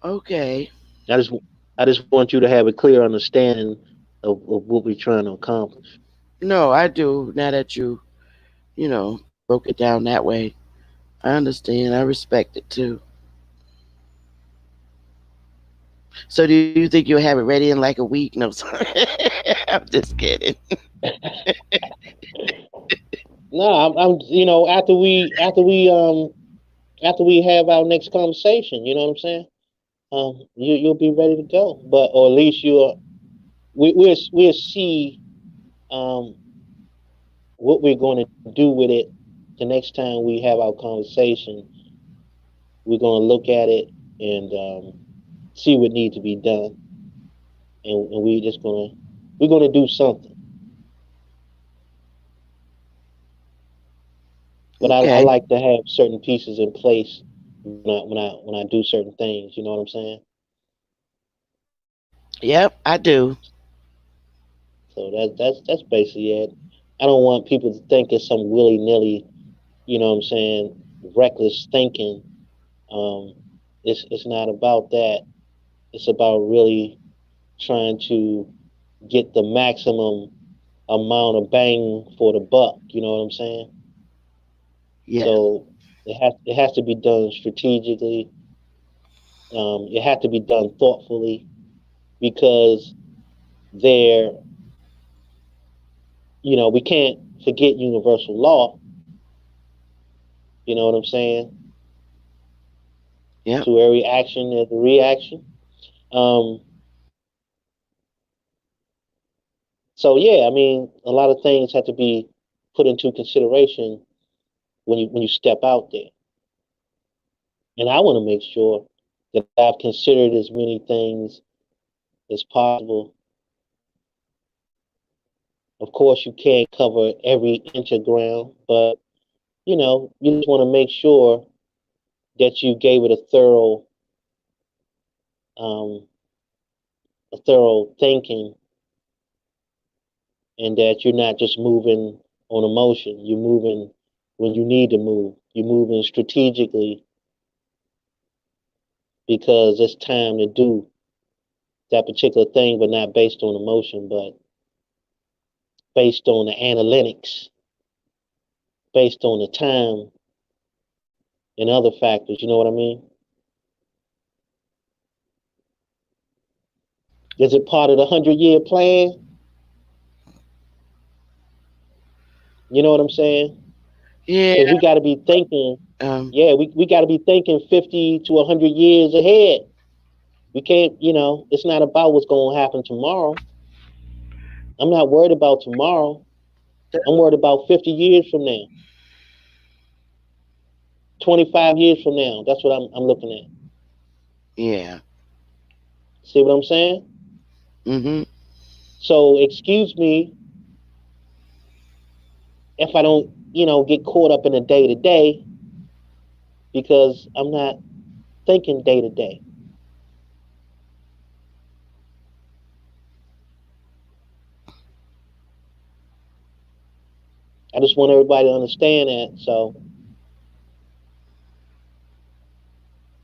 Okay. I just I just want you to have a clear understanding of what we're trying to accomplish. No, I do. Now that broke it down that way, I understand. I respect it too. So, do you think you'll have it ready in like a week? No, sorry. I'm just kidding. No, I'm after we have our next conversation, you know what I'm saying? You'll be ready to go, but or at least we'll see um what we're going to do with it the next time we have our conversation. We're going to look at it and see what needs to be done, and we're gonna do something. But I Okay. like to have certain pieces in place when I do certain things. You know what I'm saying? Yep, I do. So that's basically it. I don't want people to think it's some willy nilly, you know what I'm saying, reckless thinking. Um, it's not about that. It's about really trying to get the maximum amount of bang for the buck. You know what I'm saying? Yes. So it has to be done strategically. It has to be done thoughtfully because there, we can't forget universal law. You know what I'm saying? Yep. To every action, there's a reaction. Um, so yeah, I mean, a lot of things have to be put into consideration when you step out there. And I want to make sure that I've considered as many things as possible. Of course, you can't cover every inch of ground, but you just want to make sure that you gave it um, a thorough thinking, and that you're not just moving on emotion. You're moving when you need to move. You're moving strategically because it's time to do that particular thing, but not based on emotion, but based on the analytics, based on the time and other factors. You know what I mean? Is it part of the 100-year plan? You know what I'm saying? Yeah. Because we got to be thinking, Um. yeah, we got to be thinking 50 to 100 years ahead. We can't, it's not about what's going to happen tomorrow. I'm not worried about tomorrow. I'm worried about 50 years from now, 25 years from now. That's what I'm looking at. Yeah. See what I'm saying? Mhm. So excuse me if I don't, get caught up in the day to day because I'm not thinking day to day. I just want everybody to understand that. So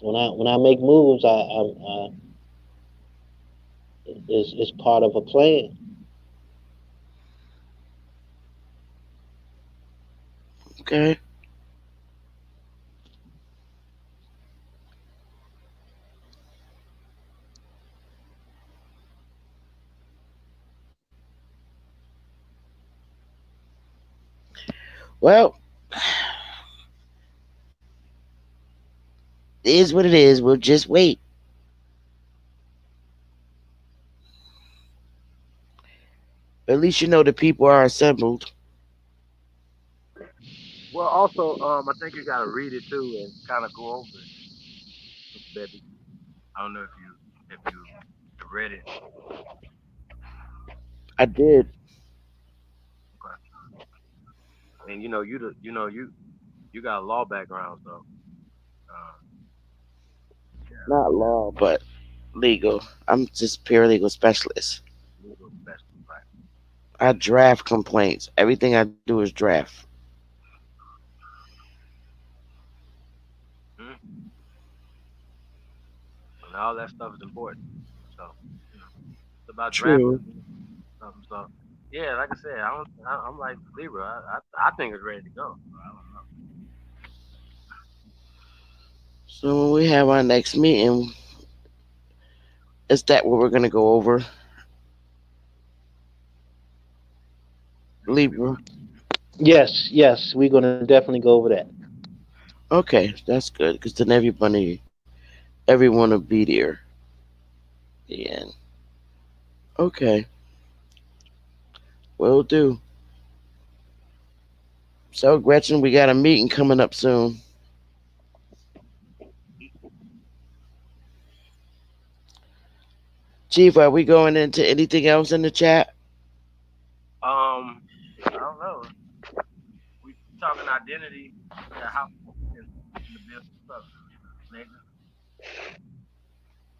when I make moves, is part of a plan. Okay. Well, it is what it is. We'll just wait. At least you know the people are assembled. Well, also, I think you got to read it too and kind of go over it, baby. I don't know if you read it. I did. Okay. And you got a law background, so uh, yeah, Not law, but legal. I'm just paralegal specialist. legal specialist, right? I draft complaints. Everything I do is draft. Hmm. and all that stuff is important. So you know, it's about drafting True. something. So yeah, like I said, I'm like Libra. I think it's ready to go. So I don't know. So when we have our next meeting, is that what we're gonna go over? Libra. Yes, we're gonna definitely go over that. Okay, that's good because then everyone will be there. The end. Okay, will do. So Gretchen, we got a meeting coming up soon. Chief, are we going into anything else in the chat? Um, I don't know. We talking identity. We got how in the business. What's up, nigga?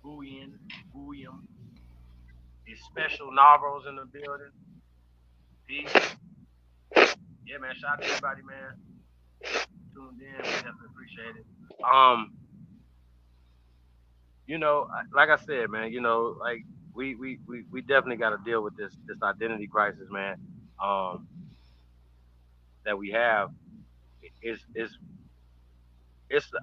Booying, Booyum. These special novels in the building. Peace. Yeah, man. Shout out to everybody, man. Tuned in. We definitely appreciate it. Um, like I said, man, like we definitely got to deal with this identity crisis, man. Um, that we have is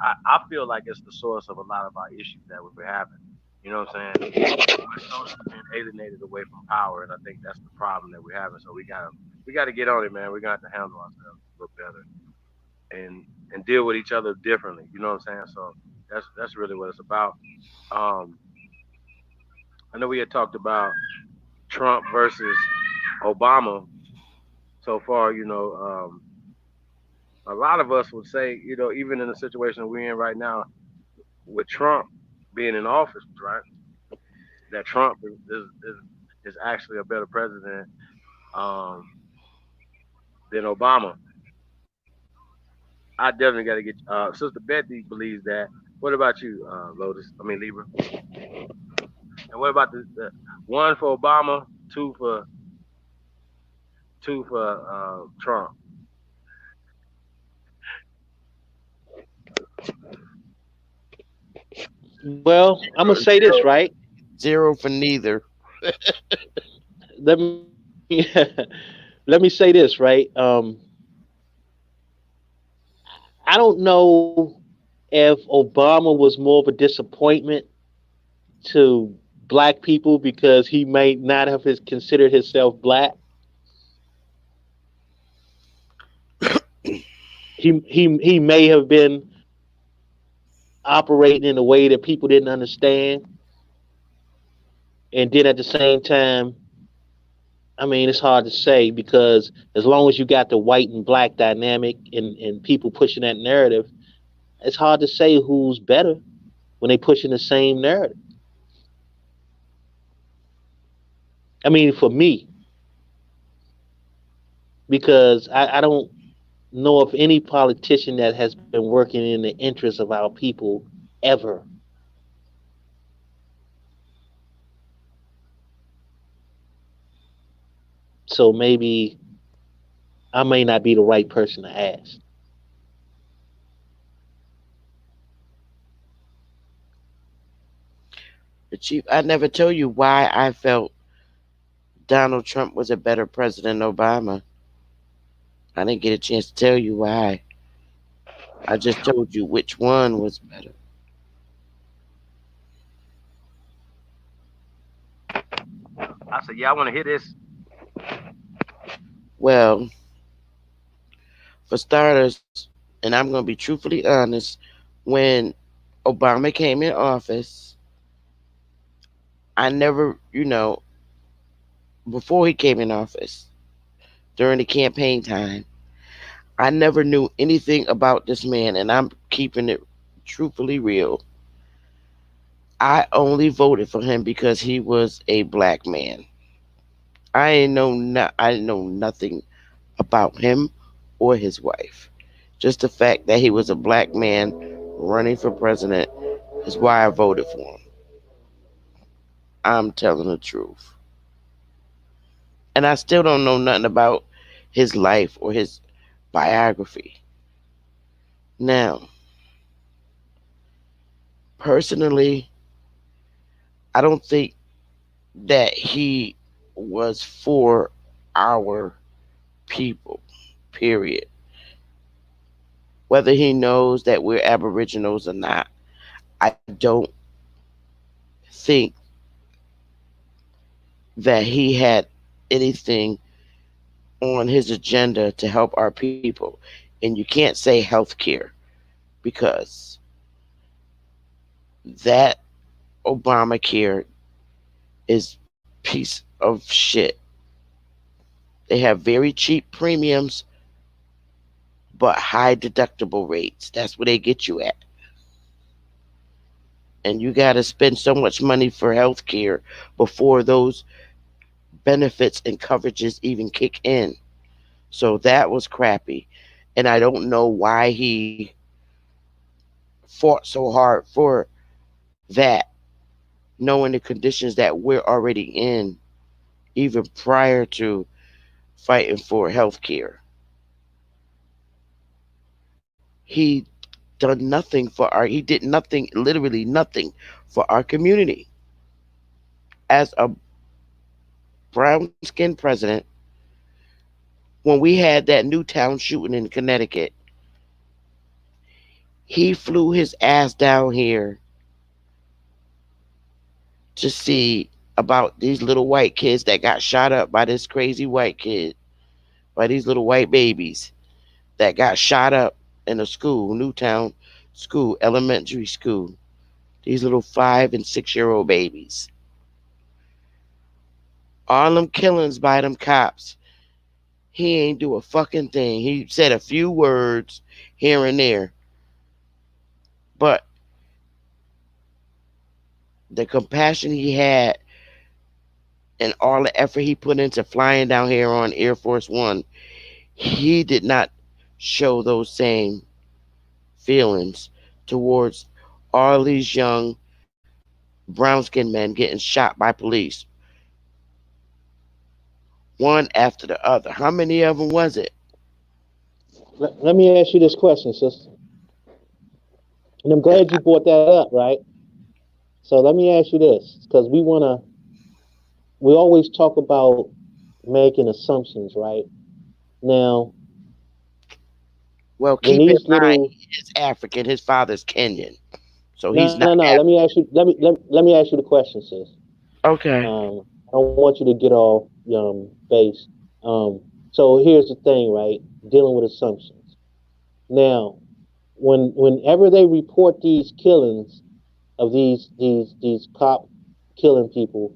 I feel like it's the source of a lot of our issues that we're having. You know what I'm saying? We're socially being alienated away from power, and I think that's the problem that we're having. So we gotta get on it, man. We're gonna have to handle ourselves a little better and deal with each other differently. You know what I'm saying? So that's really what it's about. Um, I know we had talked about Trump versus Obama so far. A lot of us would say, even in the situation we're in right now with Trump being in office, right? That Trump is actually a better president um, than Obama. I definitely got to get. Sister Betty believes that. What about you, Lotus? I mean Libra. And what about the one for Obama, two for Trump? Well, I'm gonna say this right. Zero for neither. Let me let me say this right. I don't know if Obama was more of a disappointment to black people because he may not have considered himself black. He may have been operating in a way that people didn't understand, and then at the same time, I mean, it's hard to say because as long as you got the white and black dynamic and people pushing that narrative, it's hard to say who's better when they pushing the same narrative. I mean, for me, because I don't know of any politician that has been working in the interest of our people ever. So maybe I may not be the right person to ask. The chief, I never told you why I felt Donald Trump was a better president than Obama. I didn't get a chance to tell you why. I just told you which one was better. I said, yeah, I want to hear this. Well, for starters, and I'm going to be truthfully honest, when Obama came in office, I never, before he came in office, during the campaign time, I never knew anything about this man, and I'm keeping it truthfully real. I only voted for him because he was a black man. I didn't know nothing about him or his wife. Just the fact that he was a black man running for president is why I voted for him. I'm telling the truth. And I still don't know nothing about his life or his biography. Now, personally, I don't think that he was for our people, period. Whether he knows that we're Aboriginals or not, I don't think that he had anything on his agenda to help our people. And you can't say health care because that Obamacare is piece of shit. They have very cheap premiums but high deductible rates. That's where they get you at. And you got to spend so much money for health care before those benefits and coverages even kick in. So that was crappy. And I don't know why he fought so hard for that, knowing the conditions that we're already in, even prior to fighting for health care. He he did nothing, literally nothing for our community. As a brown skinned president, when we had that Newtown shooting in Connecticut, he flew his ass down here to see about these little white kids that got shot up by this crazy white kid, by these little white babies that got shot up in a school, Newtown school, elementary school. These little 5 and 6 year old babies. All them killings by them cops. He ain't do a fucking thing. He said a few words here and there, but the compassion he had and all the effort he put into flying down here on Air Force One, he did not show those same feelings towards all these young brown skinned men getting shot by police, one after the other. How many of them was it? Let me ask you this question, sister. And I'm glad you brought that up, right? So let me ask you this, because we always talk about making assumptions, right? Now, Well, when keep in these mind little he is African. His father's Kenyan, so no, he's no, not no. Let me African. ask you. Let me ask you the question, sis. Okay. I don't want you to get off base. Um, so here's the thing, right? Dealing with assumptions. Now, whenever they report these killings of these cop killing people,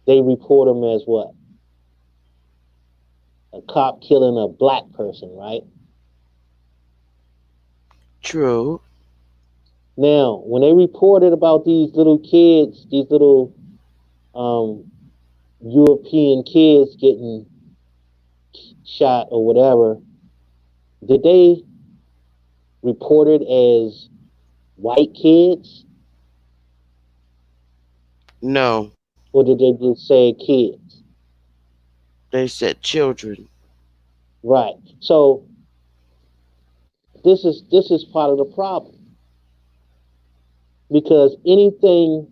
they report them as what? A cop killing a black person, right? True. Now, when they reported about these little kids, these little um, European kids getting shot or whatever, did they report it as white kids No, or did they just say kids? they said children. Right. So this is part of the problem because anything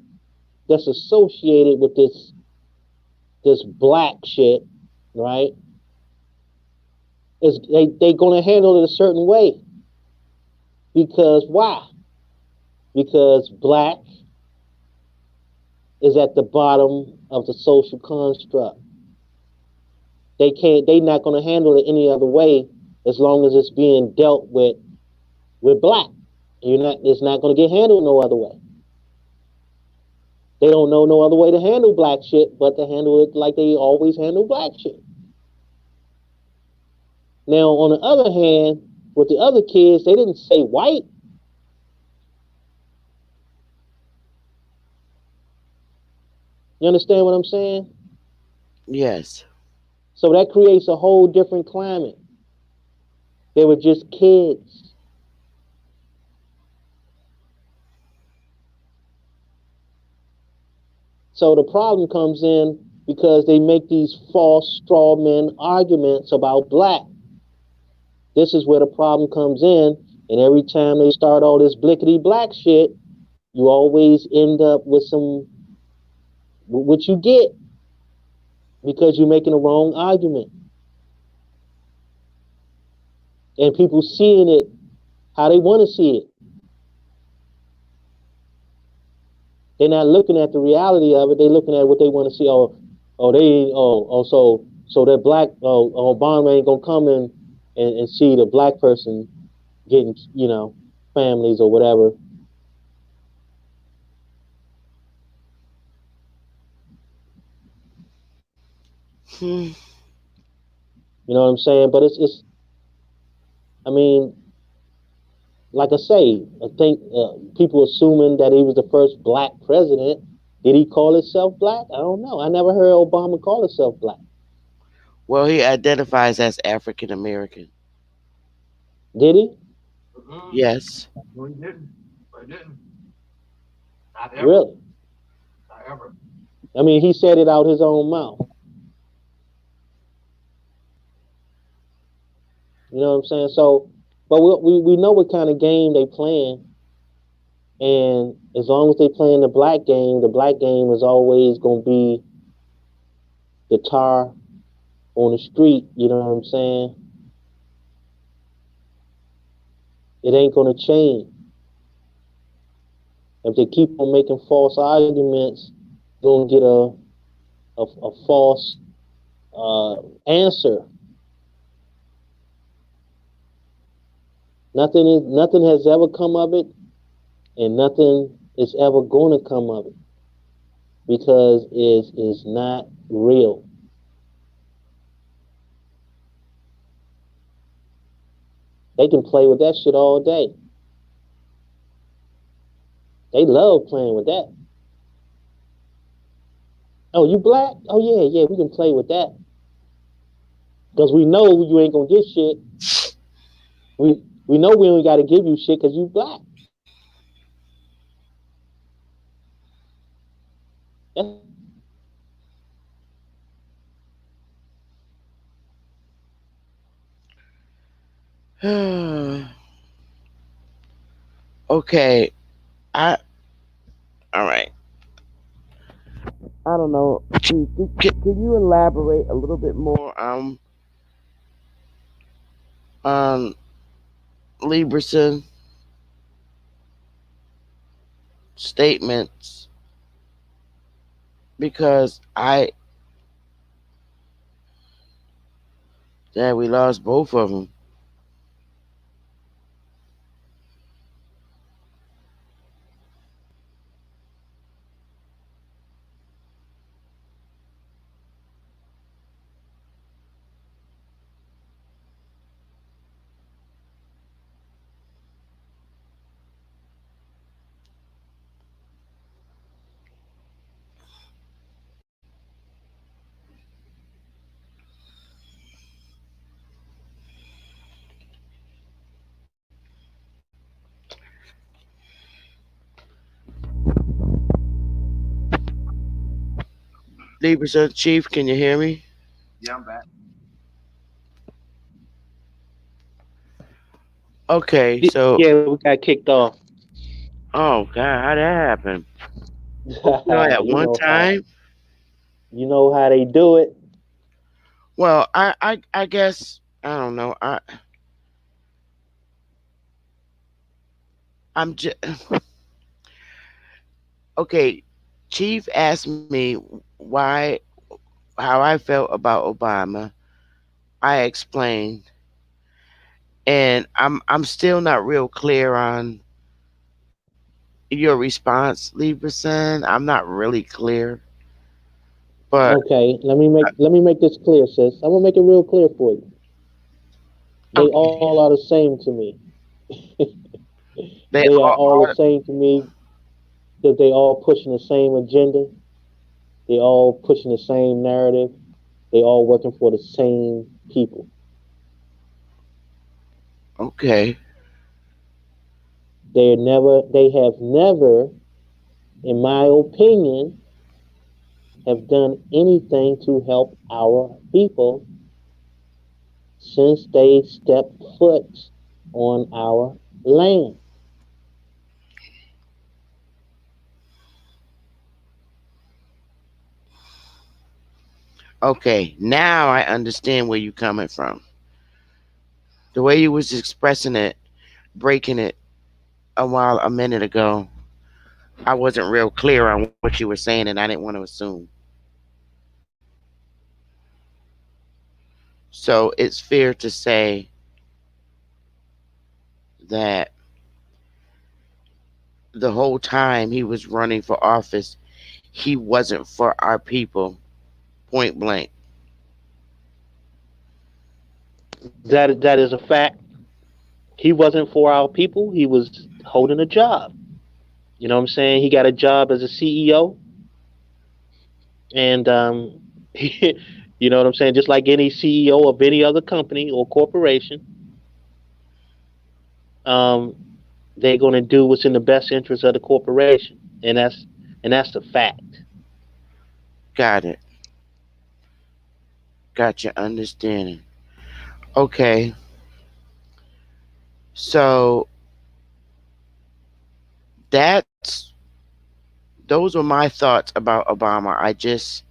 that's associated with this black shit, right? Is they gonna handle it a certain way because why? Because black is at the bottom of the social construct. They not gonna handle it any other way as long as it's being dealt with black. It's not gonna get handled no other way. They don't know no other way to handle black shit but to handle it like they always handle black shit. Now, on the other hand, with the other kids, they didn't say white. You understand what I'm saying? Yes. So that creates a whole different climate. They were just kids. So the problem comes in because they make these false straw man arguments about black. This is where the problem comes in. And every time they start all this blickety black shit, you always end up with some What you get because you're making a wrong argument, and people seeing it how they want to see it. They're not looking at the reality of it. They're looking at what they want to see. So that black Obama ain't gonna come in and see the black person getting families or whatever. Hmm. You know what I'm saying? But it's I mean, like I say, I think people assuming that he was the first black president. Did he call himself black? I don't know. I never heard Obama call himself black. Well, he identifies as African American. Did he? Mm-mm. Yes. No, he didn't. No, he didn't. Not ever. Really? Not ever. I mean, he said it out his own mouth. You know what I'm saying? So, but we know what kind of game they playing, and as long as they playing the black game is always gonna be the tar on the street. You know what I'm saying? It ain't gonna change if they keep on making false arguments. You're gonna get a false answer. Nothing has ever come of it, and nothing is ever going to come of it because it is not real. They can play with that shit all day. They love playing with that. Oh, you black? Oh yeah, yeah, we can play with that because we know you ain't gonna get shit. We know we only got to give you shit because you black. That's all they do. Okay. I. All right. I don't know. Can you elaborate a little bit more on Lieberson statements? Because we lost both of them. Lieberson Chief, can you hear me? Yeah, I'm back. Okay, so Yeah, we got kicked off. oh god, how that happen? At you one know how time. you know how they do it. Well, I guess I don't know. I'm just okay. Chief asked me why how I felt about Obama. I explained, and I'm still not real clear on your response, Lieberson. I'm not really clear, but Okay, let me make this clear, sis. I'm gonna make it real clear for you. They okay, all are the same to me. they They are all all the are. same to me because they all pushing the same agenda. They all pushing the same narrative. They all working for the same people. Okay, They have never, in my opinion, have done anything to help our people since they stepped foot on our land. Okay, now I understand where you're coming from. The way you was expressing it, breaking it a minute ago, I wasn't real clear on what you were saying, and I didn't want to assume. So it's fair to say that the whole time he was running for office, he wasn't for our people, point blank. That is a fact. He wasn't for our people. He was holding a job. You know what I'm saying? He got a job as a CEO, and you know what I'm saying. Just like any CEO of any other company or corporation, um, they're going to do what's in the best interest of the corporation, and that's the fact. Got it. Got your understanding. Okay, so that's those were my thoughts about Obama. I just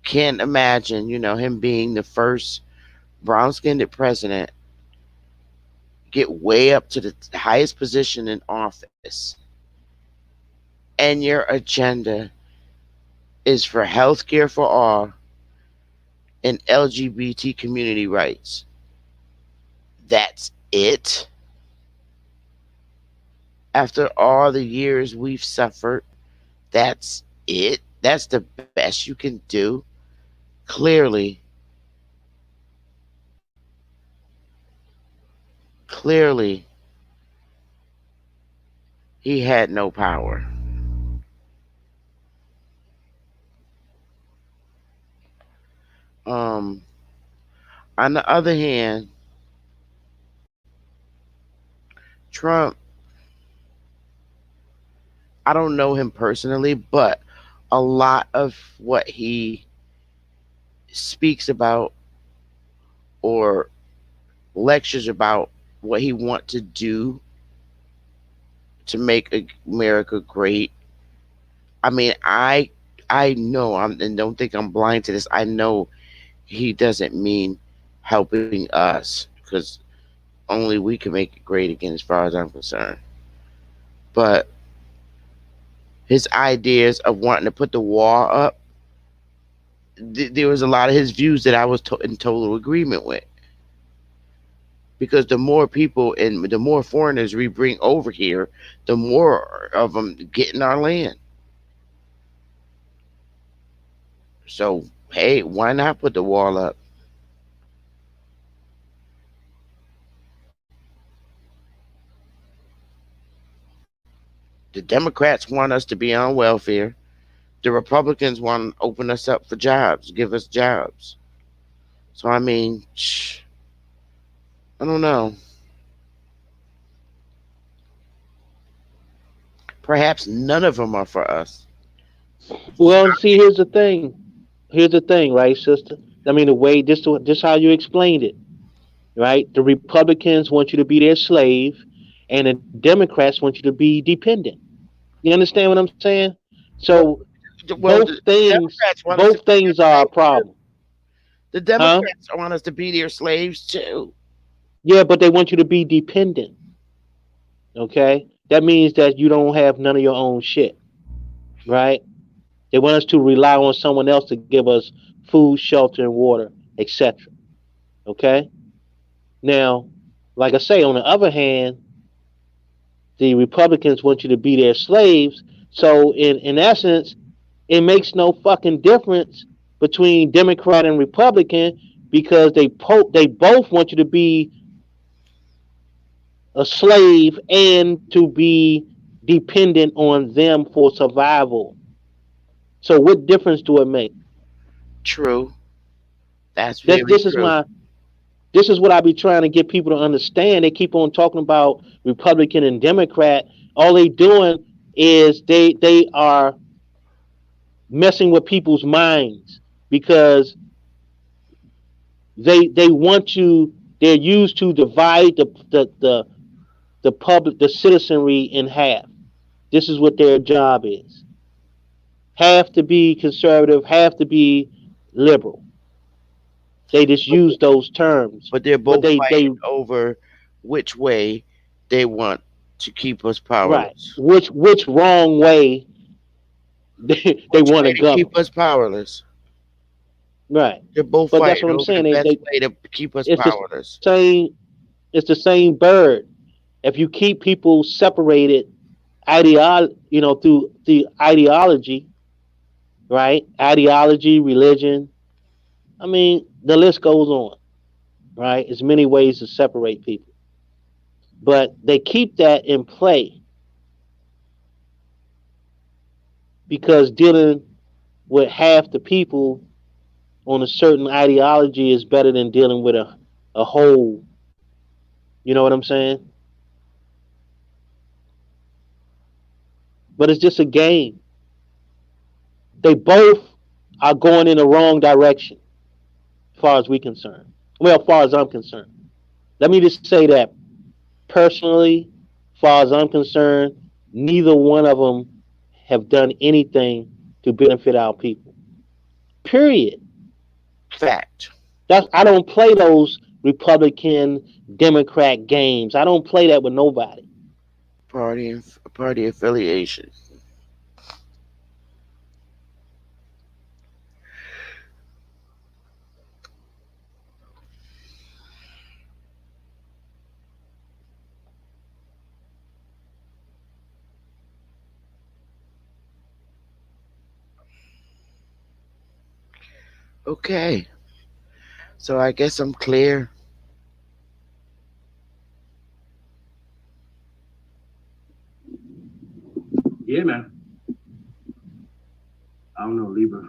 can't imagine, him being the first brown skinned president, get way up to the highest position in office, and your agenda is for health care for all and LGBT community rights. That's it? After all the years we've suffered, that's it? That's the best you can do? Clearly, clearly, he had no power. Um, on the other hand, Trump, I don't know him personally, but a lot of what he speaks about or lectures about what he want to do to make America great. I mean, I know and don't think I'm blind to this. I know he doesn't mean helping us because only we can make it great again, as far as I'm concerned. But his ideas of wanting to put the wall up, there was a lot of his views that I was in total agreement with. Because the more people and the more foreigners we bring over here, the more of them get in our land. So, hey, why not put the wall up? The Democrats want us to be on welfare. The Republicans want to open us up for jobs, give us jobs. So, I mean, I don't know. Perhaps none of them are for us. Well, see, here's the thing. Here's the thing, right, sister? I mean, the way this how you explained it, right? The Republicans want you to be their slave, and the Democrats want you to be dependent. You understand what I'm saying? Well, So well, both things, Democrats want us to both be their things are a slaves too. problem, The huh? Democrats want us to be their slaves too. Yeah, but they want you to be dependent. Okay, that means that you don't have none of your own shit, right? They want us to rely on someone else to give us food, shelter, and water, etc. Okay. Now, like I say, on the other hand, the Republicans want you to be their slaves. So, in essence, it makes no fucking difference between Democrat and Republican because they both want you to be a slave and to be dependent on them for survival. So, what difference do it make? True. That's This very this is true. my this is what I be trying to get people to understand. They keep on talking about Republican and Democrat. All they doing is they are messing with people's minds because they want you. They're used to divide the public, the citizenry in half. This is what their job is. half to be conservative, half to be liberal. They just But use those terms, but they're but both they fighting over which way they want to keep us right. powerless. Which wrong way they Which want way to to keep govern. us powerless. Right. They're both But that's what fighting I'm over the saying. best way to keep us It's the powerless. same. It's the same bird. If you keep people separated, through the ideology, right? Ideology, religion. I mean, the list goes on, right? There's many ways to separate people, but they keep that in play because dealing with half the people on a certain ideology is better than dealing with a whole. You know what I'm saying? But it's just a game. They both are going in the wrong direction, as far as we concerned. Well, as far as I'm concerned. Let me just say that personally, as far as I'm concerned, neither one of them have done anything to benefit our people. Period. Fact. I don't play those Republican Democrat games. I don't play that with nobody. Party affiliation. Okay. So I guess I'm clear. Yeah, man. I don't know, Libra.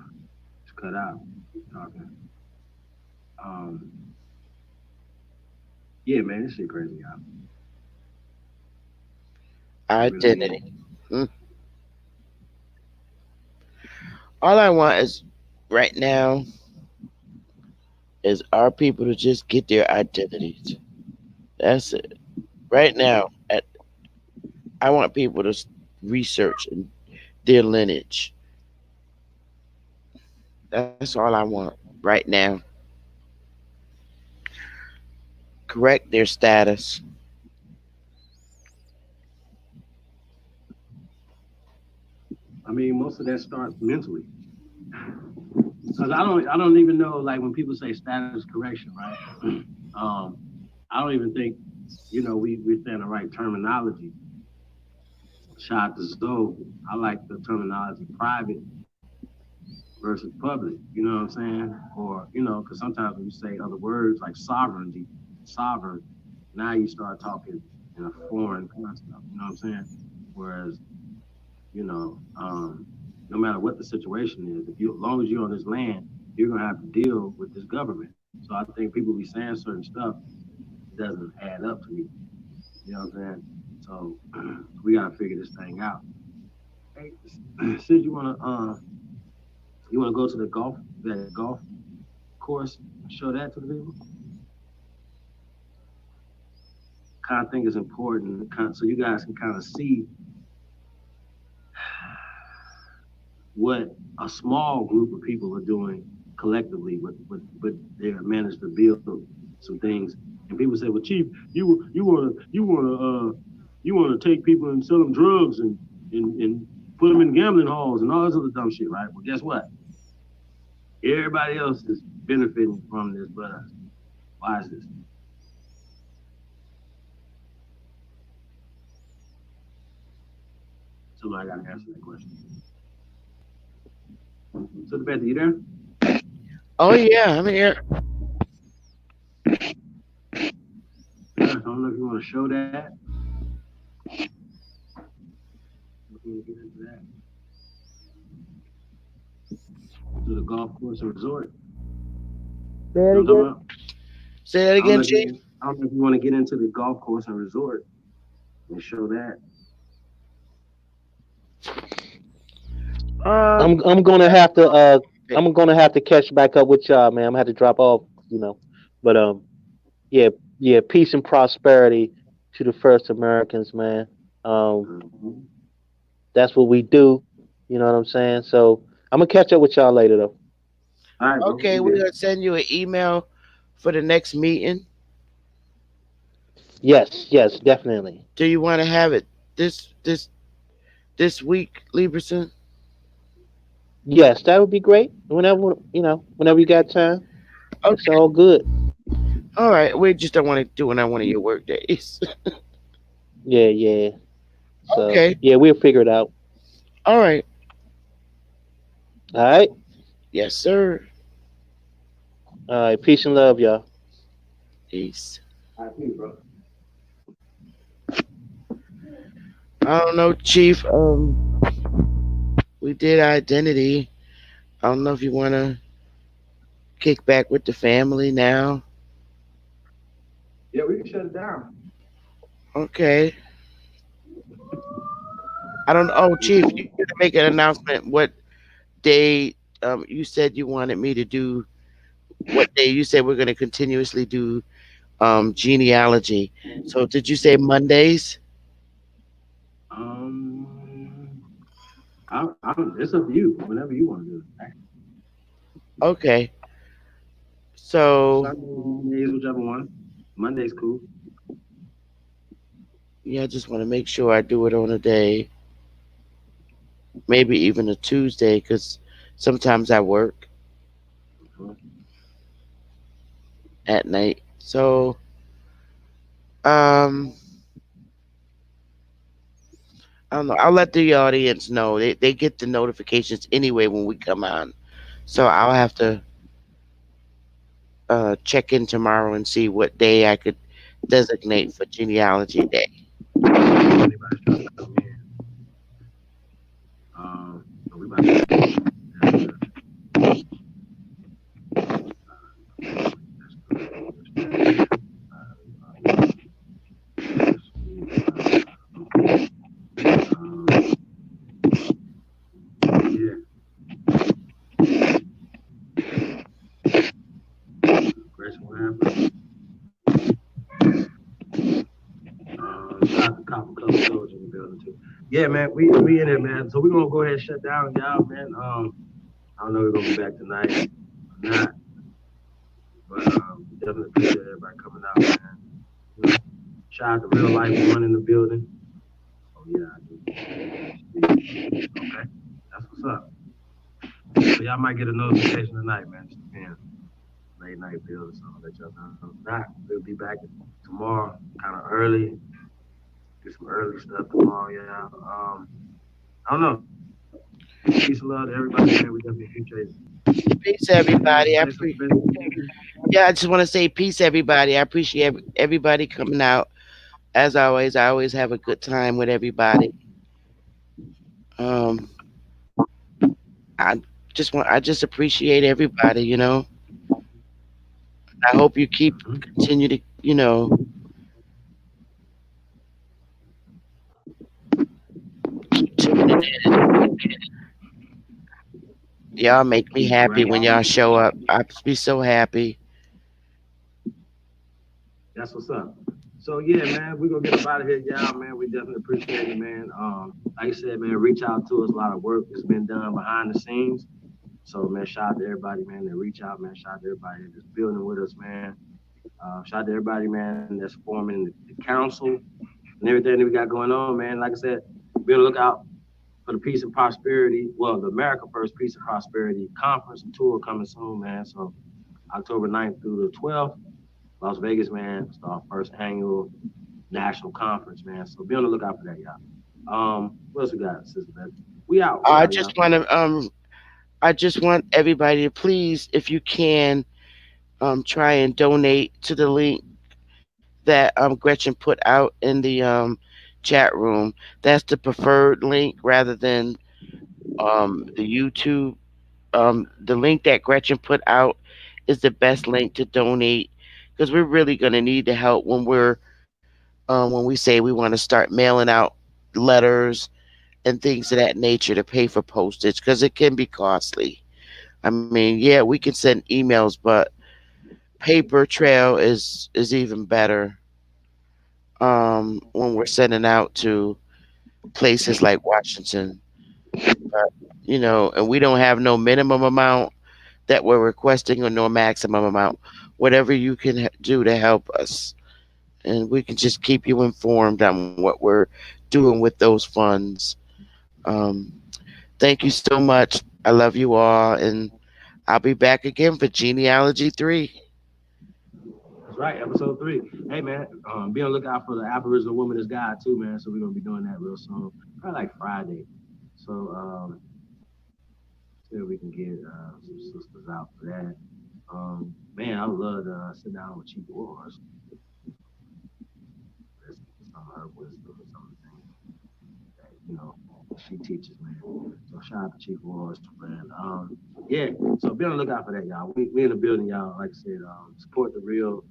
It's cut out. Talking. Um, yeah, man, this shit crazy out. It really is. Identity. Hmm. All I want is right now is our people to just get their identities. That's it. Right now, I want people to research their lineage. That's all I want right now. Correct their status. I mean, most of that starts mentally. Cause I don't even know like when people say status correction, right? um, I don't even think we're saying the right terminology. Shout out to Zoe. I like the terminology private versus public. You know what I'm saying? Or because sometimes when you say other words like sovereignty, sovereign, now you start talking in a foreign concept. You know what I'm saying? Whereas no matter what the situation is, if you as long as you're on this land, you're gonna have to deal with this government. So I think people be saying certain stuff doesn't add up to me. You know what I'm saying? So we gotta figure this thing out. Hey, since you wanna go to that golf course, show that to the people. Kind of think it's important, so you guys can kind of see what a small group of people are doing collectively, but they managed to build some things. And people say, "Well, Chief, you wanna take people and sell them drugs and put them in gambling halls and all this other dumb shit, right?" Well, guess what? Everybody else is benefiting from this, but us. Why is this? Somebody got to answer that question. So, the Beth, you there? Oh yeah, I'm here. I don't know if you want to show that. If you want to get into that, to the golf course and resort. Say You that know what I'm again. talking about? Say that again, Chief. I don't know if you want to get into the golf course and resort and show that. Um, I'm gonna have to I'm gonna have to catch back up with y'all, man. I'm gonna have to drop off. But yeah, yeah, peace and prosperity to the first Americans, man. Um, Mhm. that's what we do. You know what I'm saying? So I'm gonna catch up with y'all later though. All right, bro. Okay, We we're good. gonna send you an email for the next meeting. Yes, yes, definitely. Do you want to have it this this this week, Lieberson? Yes, that would be great. Whenever whenever you got time, it's Okay. all good. All right. We just don't want to do it on one of your work days. Yeah, yeah. So Okay. yeah, we'll figure it out. All right. All right. Yes, sir. All right. Peace and love, y'all. Peace. All right, peace, bro. I don't know, Chief. We did identity. I don't know if you want to kick back with the family now. Yeah, we can shut it down. Okay. I don't. Oh, We Chief, can. you got to make an announcement. What day? You said you wanted me to do. What day? You said we're going to continuously do genealogy. So did you say Mondays? Um, it's up to you. Whenever you want to do it. Okay. So Sunday, Mondays, whichever one. Monday's cool. yeah, I just want to make sure I do it on a day, maybe even a Tuesday, because sometimes I work at night. So um, I don't know. I'll let the audience know. They get the notifications anyway when we come on. So I'll have to check in tomorrow and see what day I could designate for genealogy day. Anybody's trying to come in. So we about to shut this down. That's good. That's good. That's good. Let's see. Um, yeah. Grace, what happened? Shout out to Copper Color Soldier in the building too. Yeah, man, we in it, man. So we're gonna go ahead and shut down, y'all, man. I don't know if we're gonna be back tonight or not, but we definitely appreciate everybody coming out, man. You know, shout out to Real Life One in the building. Oh yeah, I do. Okay, that's what's up. So y'all might get a notification tonight, man. Just depends. Late night build or something. Let y'all know. If not, we'll be back tomorrow, kind of early. Do some early stuff tomorrow, y'all. I don't know. Peace and love to everybody, man. We definitely appreciate it. Peace, You want to everybody. say something, baby? Yeah, I just want to say peace, everybody. I appreciate everybody coming out. As always, I always have a good time with everybody. Um, I just appreciate everybody. I hope you keep Mm-hmm. continue to keep tuning in. Y'all make me Keep happy when grinding. y'all show up. I be so happy. That's what's up. So yeah, man, we're gonna get up out of here, y'all, man. We definitely appreciate it, man. Like I said, man, reach out to us. A lot of work has been done behind the scenes. So man, shout out to everybody, man, that reach out, man. Shout out to everybody that's building with us, man. Shout out to everybody, man, that's forming the council and everything that we got going on, man. Like I said, be on the lookout for the Peace and Prosperity. Well, the America First Peace and Prosperity Conference and tour coming soon, man. So October 9th through the 12th, Las Vegas, man. It's our first annual national conference, man. So be on the lookout for that, y'all. What else we got, Sister Beth? We out. We I out, just y'all. want to I just want everybody to please, if you can, try and donate to the link that Gretchen put out in the chat room. That's the preferred link rather than the YouTube. The link that Gretchen put out is the best link to donate because we're really going to need the help when we say we want to start mailing out letters and things of that nature to pay for postage because it can be costly. I mean, yeah, we can send emails, but paper trail is even better when we're sending out to places like Washington. And we don't have no minimum amount that we're requesting or no maximum amount. Whatever you can do to help us, and we can just keep you informed on what we're doing with those funds. Um, thank you so much. I love you all, and I'll be back again for Genealogy 3. That's right, episode 3. Hey man, be on the lookout for the Aboriginal Womanist Guide too, man. So we're gonna be doing that real soon, probably like Friday. So see if we can get some sisters out for that. Man, I would love to sit down with Chief Wars, listen to some of her wisdom and some of the things that she teaches, man. So shout out to Chief Wars, man. Yeah, so be on the lookout for that, y'all. We in the building, y'all. Like I said, support the real.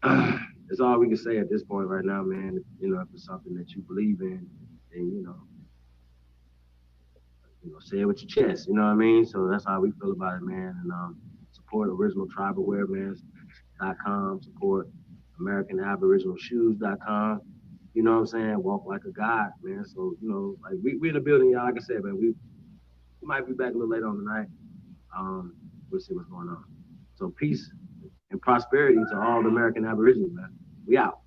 That's all we can say at this point right now, man. If it's something that you believe in, then say it with your chest. You know what I mean? So that's how we feel about it, man. And support original tribal wearbands.com, support American Aboriginal Shoes.com. You know what I'm saying? Walk like a god, man. So, like we in the building, y'all. Like I said, man, we might be back a little later on tonight. We'll see what's going on. So peace and prosperity to all the American Aborigines, man. We out.